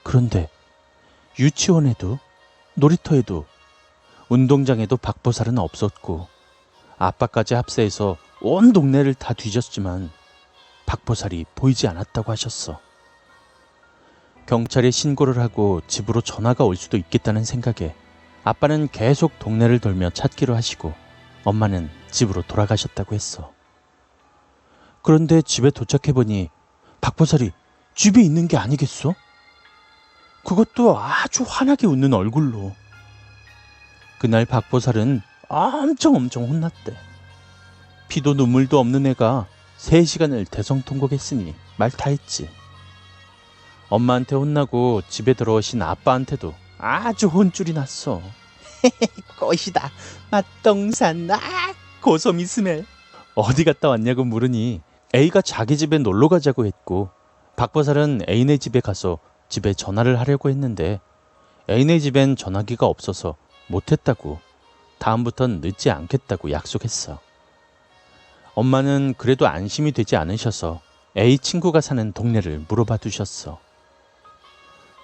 그런데 유치원에도 놀이터에도 운동장에도 박보살은 없었고, 아빠까지 합세해서 온 동네를 다 뒤졌지만 박보살이 보이지 않았다고 하셨어. 경찰에 신고를 하고 집으로 전화가 올 수도 있겠다는 생각에 아빠는 계속 동네를 돌며 찾기로 하시고, 엄마는 집으로 돌아가셨다고 했어. 그런데 집에 도착해보니 박보살이 집에 있는 게 아니겠어? 그것도 아주 환하게 웃는 얼굴로. 그날 박보살은 엄청 혼났대. 피도 눈물도 없는 애가 3시간을 대성통곡했으니 말 다 했지. 엄마한테 혼나고 집에 들어오신 아빠한테도 아주 혼쭐이 났어. 꽃이다, 맛동산, 고소미 스멜. 어디 갔다 왔냐고 물으니 A가 자기 집에 놀러 가자고 했고, 박보살은 A네 집에 가서 집에 전화를 하려고 했는데 A네 집엔 전화기가 없어서 못했다고, 다음부턴 늦지 않겠다고 약속했어. 엄마는 그래도 안심이 되지 않으셔서 A 친구가 사는 동네를 물어봐 두셨어.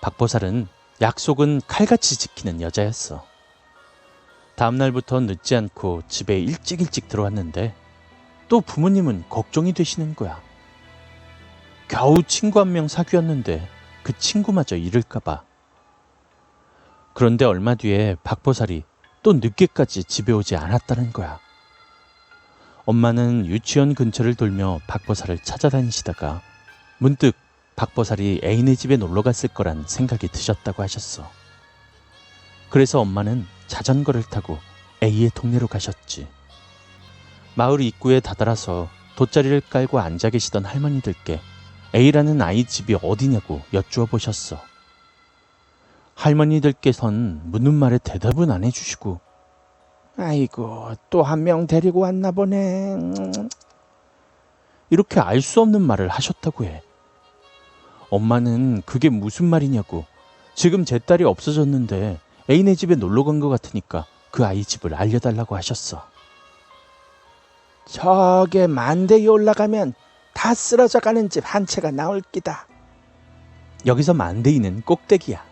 박보살은 약속은 칼같이 지키는 여자였어. 다음날부터 늦지 않고 집에 일찍 들어왔는데 또 부모님은 걱정이 되시는 거야. 겨우 친구 한 명 사귀었는데 그 친구마저 잃을까봐. 그런데 얼마 뒤에 박보살이 또 늦게까지 집에 오지 않았다는 거야. 엄마는 유치원 근처를 돌며 박보살을 찾아다니시다가 문득 박보살이 애인의 집에 놀러 갔을 거란 생각이 드셨다고 하셨어. 그래서 엄마는 자전거를 타고 A의 동네로 가셨지. 마을 입구에 다다라서 돗자리를 깔고 앉아 계시던 할머니들께 A라는 아이 집이 어디냐고 여쭈어 보셨어. 할머니들께선 묻는 말에 대답은 안 해주시고, 아이고, 또 한 명 데리고 왔나 보네. 이렇게 알 수 없는 말을 하셨다고 해. 엄마는 그게 무슨 말이냐고, 지금 제 딸이 없어졌는데 애인의 집에 놀러 간 것 같으니까 그 아이 집을 알려달라고 하셨어. 저게 만대에 올라가면 다 쓰러져 가는 집 한 채가 나올 기다. 여기서 만대이는 꼭대기야.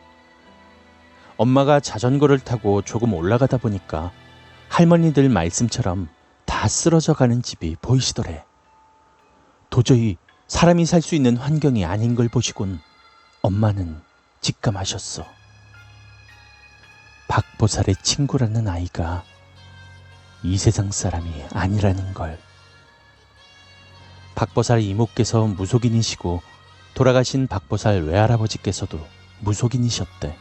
엄마가 자전거를 타고 조금 올라가다 보니까 할머니들 말씀처럼 다 쓰러져 가는 집이 보이시더래. 도저히 사람이 살 수 있는 환경이 아닌 걸 보시곤 엄마는 직감하셨어. 박보살의 친구라는 아이가 이 세상 사람이 아니라는 걸. 박보살 이모께서 무속인이시고 돌아가신 박보살 외할아버지께서도 무속인이셨대.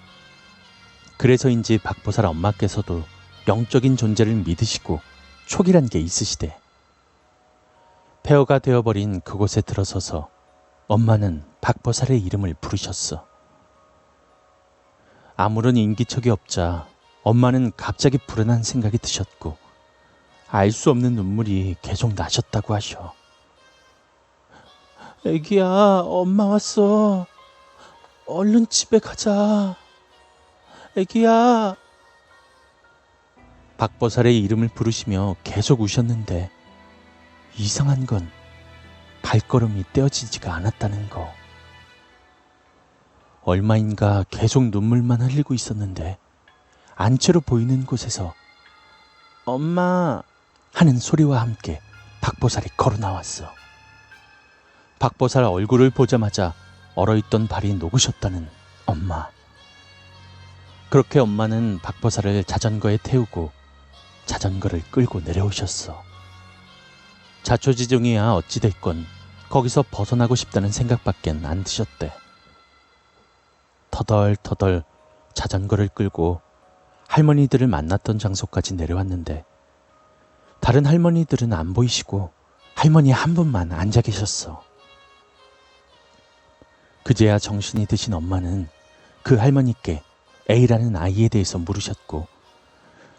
그래서인지 박보살 엄마께서도 영적인 존재를 믿으시고 촉이란 게 있으시대. 폐허가 되어버린 그곳에 들어서서 엄마는 박보살의 이름을 부르셨어. 아무런 인기척이 없자 엄마는 갑자기 불안한 생각이 드셨고 알 수 없는 눈물이 계속 나셨다고 하셔. 애기야, 엄마 왔어. 얼른 집에 가자. 애기야. 박보살의 이름을 부르시며 계속 우셨는데 이상한 건 발걸음이 떼어지지가 않았다는 거. 얼마인가 계속 눈물만 흘리고 있었는데 안채로 보이는 곳에서 엄마 하는 소리와 함께 박보살이 걸어 나왔어. 박보살 얼굴을 보자마자 얼어있던 발이 녹으셨다는 엄마. 그렇게 엄마는 박보살을 자전거에 태우고 자전거를 끌고 내려오셨어. 자초지종이야 어찌됐건 거기서 벗어나고 싶다는 생각밖엔 안 드셨대. 터덜터덜 자전거를 끌고 할머니들을 만났던 장소까지 내려왔는데 다른 할머니들은 안 보이시고 할머니 한 분만 앉아 계셨어. 그제야 정신이 드신 엄마는 그 할머니께 A라는 아이에 대해서 물으셨고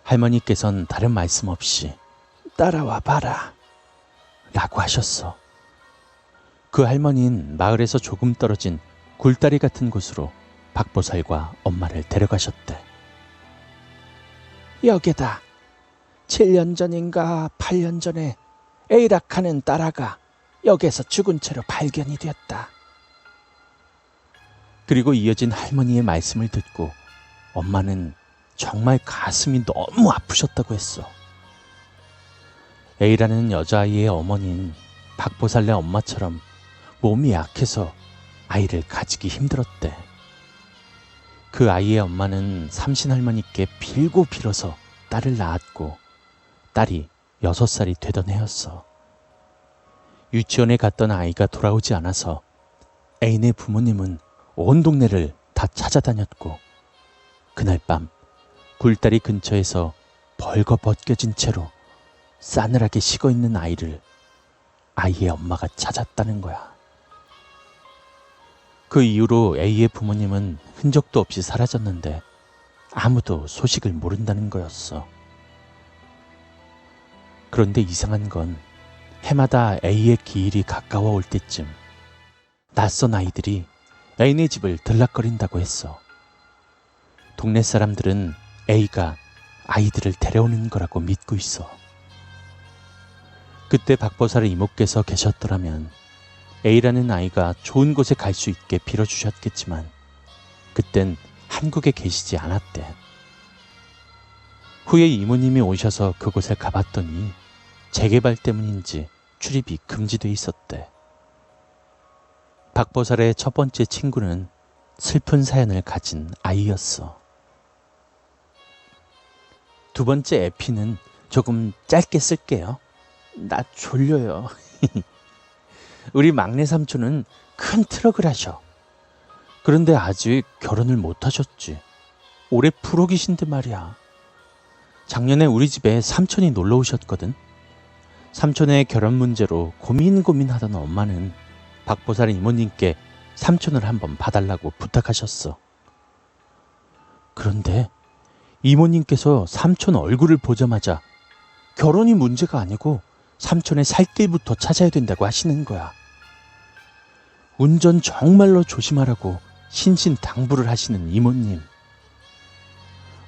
할머니께선 다른 말씀 없이 따라와 봐라 라고 하셨어. 그 할머니는 마을에서 조금 떨어진 굴다리 같은 곳으로 박보살과 엄마를 데려가셨대. 여기다. 7년 전인가 8년 전에 A락하는 딸아가 여기에서 죽은 채로 발견이 되었다. 그리고 이어진 할머니의 말씀을 듣고 엄마는 정말 가슴이 너무 아프셨다고 했어. A라는 여자아이의 어머니는 박보살네 엄마처럼 몸이 약해서 아이를 가지기 힘들었대. 그 아이의 엄마는 삼신할머니께 빌고 빌어서 딸을 낳았고 딸이 6살이 되던 해였어. 유치원에 갔던 아이가 돌아오지 않아서 애인의 부모님은 온 동네를 다 찾아다녔고 그날 밤 굴다리 근처에서 벌거벗겨진 채로 싸늘하게 식어있는 아이를 아이의 엄마가 찾았다는 거야. 그 이후로 A의 부모님은 흔적도 없이 사라졌는데 아무도 소식을 모른다는 거였어. 그런데 이상한 건 해마다 A의 기일이 가까워 올 때쯤 낯선 아이들이 A네 집을 들락거린다고 했어. 동네 사람들은 A가 아이들을 데려오는 거라고 믿고 있어. 그때 박보살의 이모께서 계셨더라면 A라는 아이가 좋은 곳에 갈 수 있게 빌어주셨겠지만 그땐 한국에 계시지 않았대. 후에 이모님이 오셔서 그곳에 가봤더니 재개발 때문인지 출입이 금지돼 있었대. 박보살의 첫 번째 친구는 슬픈 사연을 가진 아이였어. 두 번째 에피는 조금 짧게 쓸게요. 나 졸려요. 우리 막내 삼촌은 큰 트럭을 하셔. 그런데 아직 결혼을 못 하셨지. 올해 프로기신데 말이야. 작년에 우리 집에 삼촌이 놀러 오셨거든. 삼촌의 결혼 문제로 고민하던 엄마는 박보살 이모님께 삼촌을 한번 봐달라고 부탁하셨어. 그런데 이모님께서 삼촌 얼굴을 보자마자 결혼이 문제가 아니고 삼촌의 살 길부터 찾아야 된다고 하시는 거야. 운전 정말로 조심하라고 신신당부를 하시는 이모님.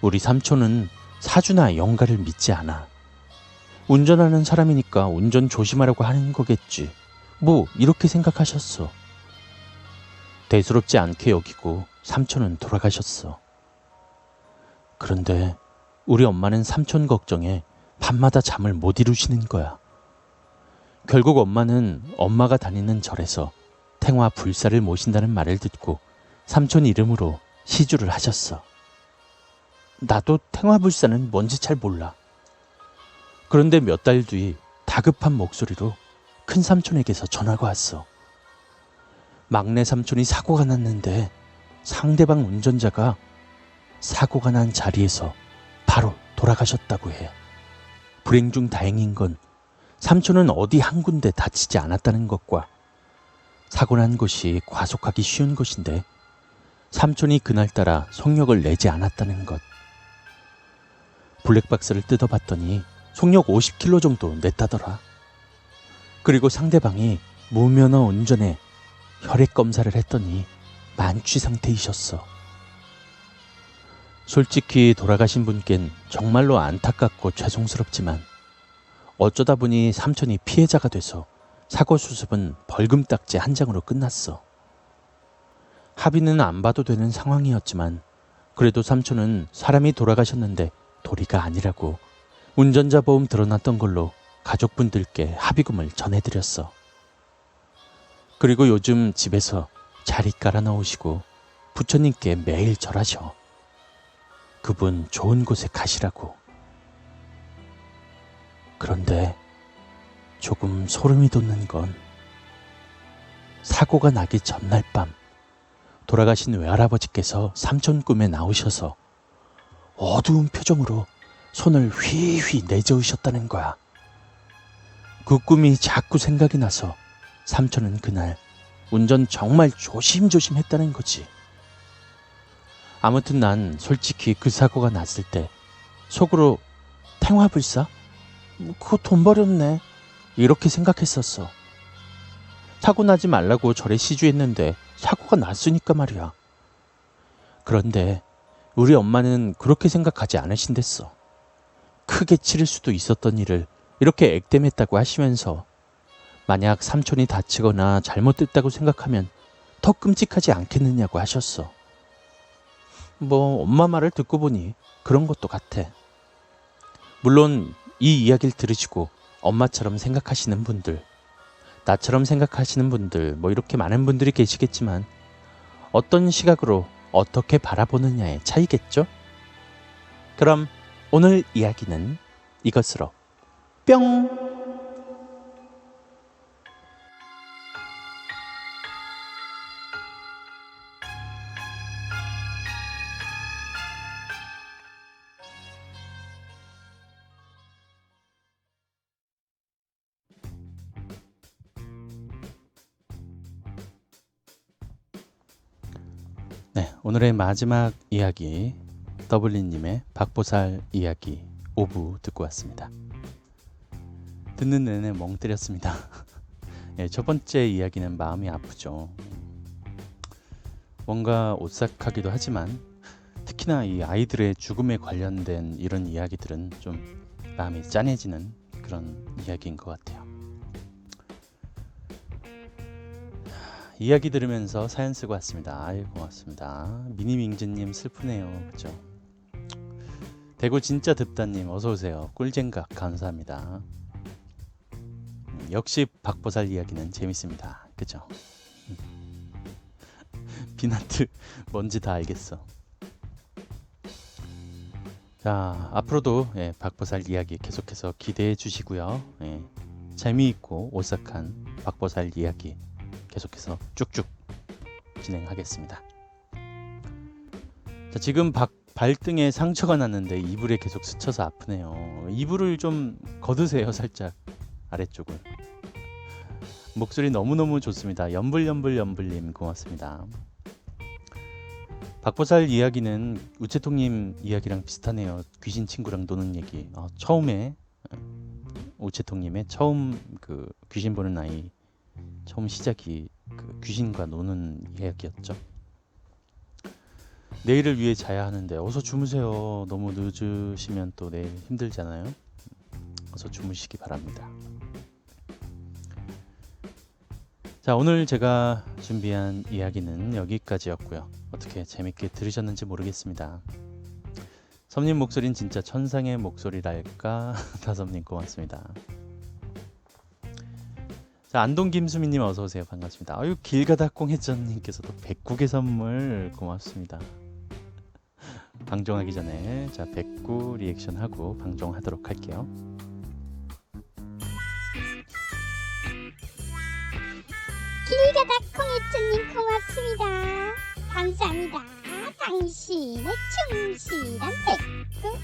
우리 삼촌은 사주나 영가를 믿지 않아. 운전하는 사람이니까 운전 조심하라고 하는 거겠지. 뭐 이렇게 생각하셨어. 대수롭지 않게 여기고 삼촌은 돌아가셨어. 그런데 우리 엄마는 삼촌 걱정에 밤마다 잠을 못 이루시는 거야. 결국 엄마는 엄마가 다니는 절에서 탱화 불사를 모신다는 말을 듣고 삼촌 이름으로 시주를 하셨어. 나도 탱화 불사는 뭔지 잘 몰라. 그런데 몇 달 뒤 다급한 목소리로 큰 삼촌에게서 전화가 왔어. 막내 삼촌이 사고가 났는데 상대방 운전자가 사고가 난 자리에서 바로 돌아가셨다고 해. 불행 중 다행인 건 삼촌은 어디 한 군데 다치지 않았다는 것과 사고 난 곳이 과속하기 쉬운 곳인데 삼촌이 그날따라 속력을 내지 않았다는 것. 블랙박스를 뜯어봤더니 속력 50km 정도 냈다더라. 그리고 상대방이 무면허 운전에 혈액 검사를 했더니 만취 상태이셨어. 솔직히 돌아가신 분께는 정말로 안타깝고 죄송스럽지만 어쩌다 보니 삼촌이 피해자가 돼서 사고 수습은 벌금 딱지 한 장으로 끝났어. 합의는 안 봐도 되는 상황이었지만 그래도 삼촌은 사람이 돌아가셨는데 도리가 아니라고 운전자 보험 드러났던 걸로 가족분들께 합의금을 전해드렸어. 그리고 요즘 집에서 자리 깔아 놓으시고 부처님께 매일 절하셔. 그분 좋은 곳에 가시라고. 그런데 조금 소름이 돋는 건 사고가 나기 전날 밤 돌아가신 외할아버지께서 삼촌 꿈에 나오셔서 어두운 표정으로 손을 휘휘 내저으셨다는 거야. 그 꿈이 자꾸 생각이 나서 삼촌은 그날 운전 정말 조심조심 했다는 거지. 아무튼 난 솔직히 그 사고가 났을 때 속으로 탱화불사? 그거 돈 버렸네 이렇게 생각했었어. 사고 나지 말라고 절에 시주했는데 사고가 났으니까 말이야. 그런데 우리 엄마는 그렇게 생각하지 않으신댔어. 크게 치를 수도 있었던 일을 이렇게 액땜했다고 하시면서 만약 삼촌이 다치거나 잘못됐다고 생각하면 더 끔찍하지 않겠느냐고 하셨어. 뭐 엄마 말을 듣고 보니 그런 것도 같아. 물론 이 이야기를 들으시고 엄마처럼 생각하시는 분들, 나처럼 생각하시는 분들, 뭐 이렇게 많은 분들이 계시겠지만 어떤 시각으로 어떻게 바라보느냐의 차이겠죠? 그럼 오늘 이야기는 이것으로 뿅! 네, 오늘의 마지막 이야기 더블린님의 박보살 이야기 5부 듣고 왔습니다. 듣는 내내 멍 때렸습니다. 네, 첫 번째 이야기는 마음이 아프죠. 뭔가 오싹하기도 하지만 특히나 특히나 이 아이들의 죽음에 관련된 이런 이야기들은 좀 마음이 짠해지는 그런 이야기인 것 같아요. 이야기 들으면서 사연 쓰고 왔습니다. 아이 고맙습니다. 미니밍즈님 슬프네요. 그죠? 대구 진짜 듭다님 어서오세요. 꿀잼각 감사합니다. 역시 박보살 이야기는 재밌습니다. 그죠? 비나트 뭔지 다 알겠어. 자, 앞으로도 박보살 이야기 계속해서 기대해 주시고요. 재미있고 오싹한 박보살 이야기 계속해서 쭉쭉 진행하겠습니다. 자, 지금 발등에 상처가 났는데 이불에 계속 스쳐서 아프네요. 이불을 좀 걷으세요. 살짝 아래쪽을. 목소리 너무너무 좋습니다. 연불연불연불님 고맙습니다. 박보살 이야기는 우체통님 이야기랑 비슷하네요. 귀신 친구랑 노는 얘기. 처음에 우체통님의 처음 그 귀신 보는 아이 처음 시작이 그 귀신과 노는 이야기였죠. 내일을 위해 자야 하는데 어서 주무세요. 너무 늦으시면 또 내일 힘들잖아요. 어서 주무시기 바랍니다. 자, 오늘 제가 준비한 이야기는 여기까지였고요. 어떻게 재밌게 들으셨는지 모르겠습니다. 섬님 목소리는 진짜 천상의 목소리랄까. 다섬님 고맙습니다. 자, 안동 김수민님 어서 오세요. 반갑습니다. 아유, 길가닥공 해전님께서도 백국의 선물 고맙습니다. 방종하기 전에 자 백구 리액션 하고 방종하도록 할게요. 길가닥콩이츠님 고맙습니다. 감사합니다. 당신의 충실한 백구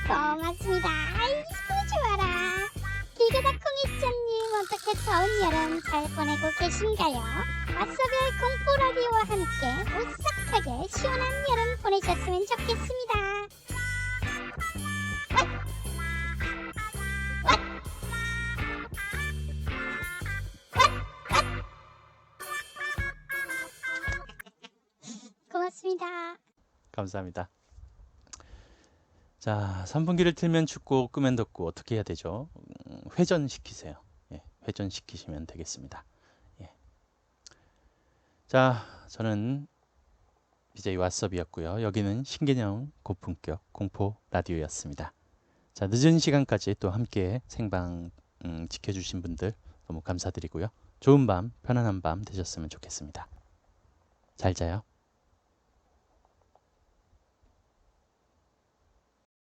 고맙습니다. 아이고 좋아라. 길가닥콩이츠님 어떻게 더운 여름 잘 보내고 계신가요? 아싸별 공포라디오와 함께 오싹하게 시원한 여름 보내셨으면 좋겠습니다. 고맙습니다. 감사합니다. 자, 선풍기를 틀면 춥고 끄면 덥고 어떻게 해야 되죠? 회전시키세요. 회전시키시면 되겠습니다. 자, 저는 BJ 왓썹이었고요. 여기는 신개념 고품격 공포 라디오였습니다. 자, 늦은 시간까지 또 함께 생방 지켜주신 분들 너무 감사드리고요. 좋은 밤, 편안한 밤 되셨으면 좋겠습니다. 잘 자요.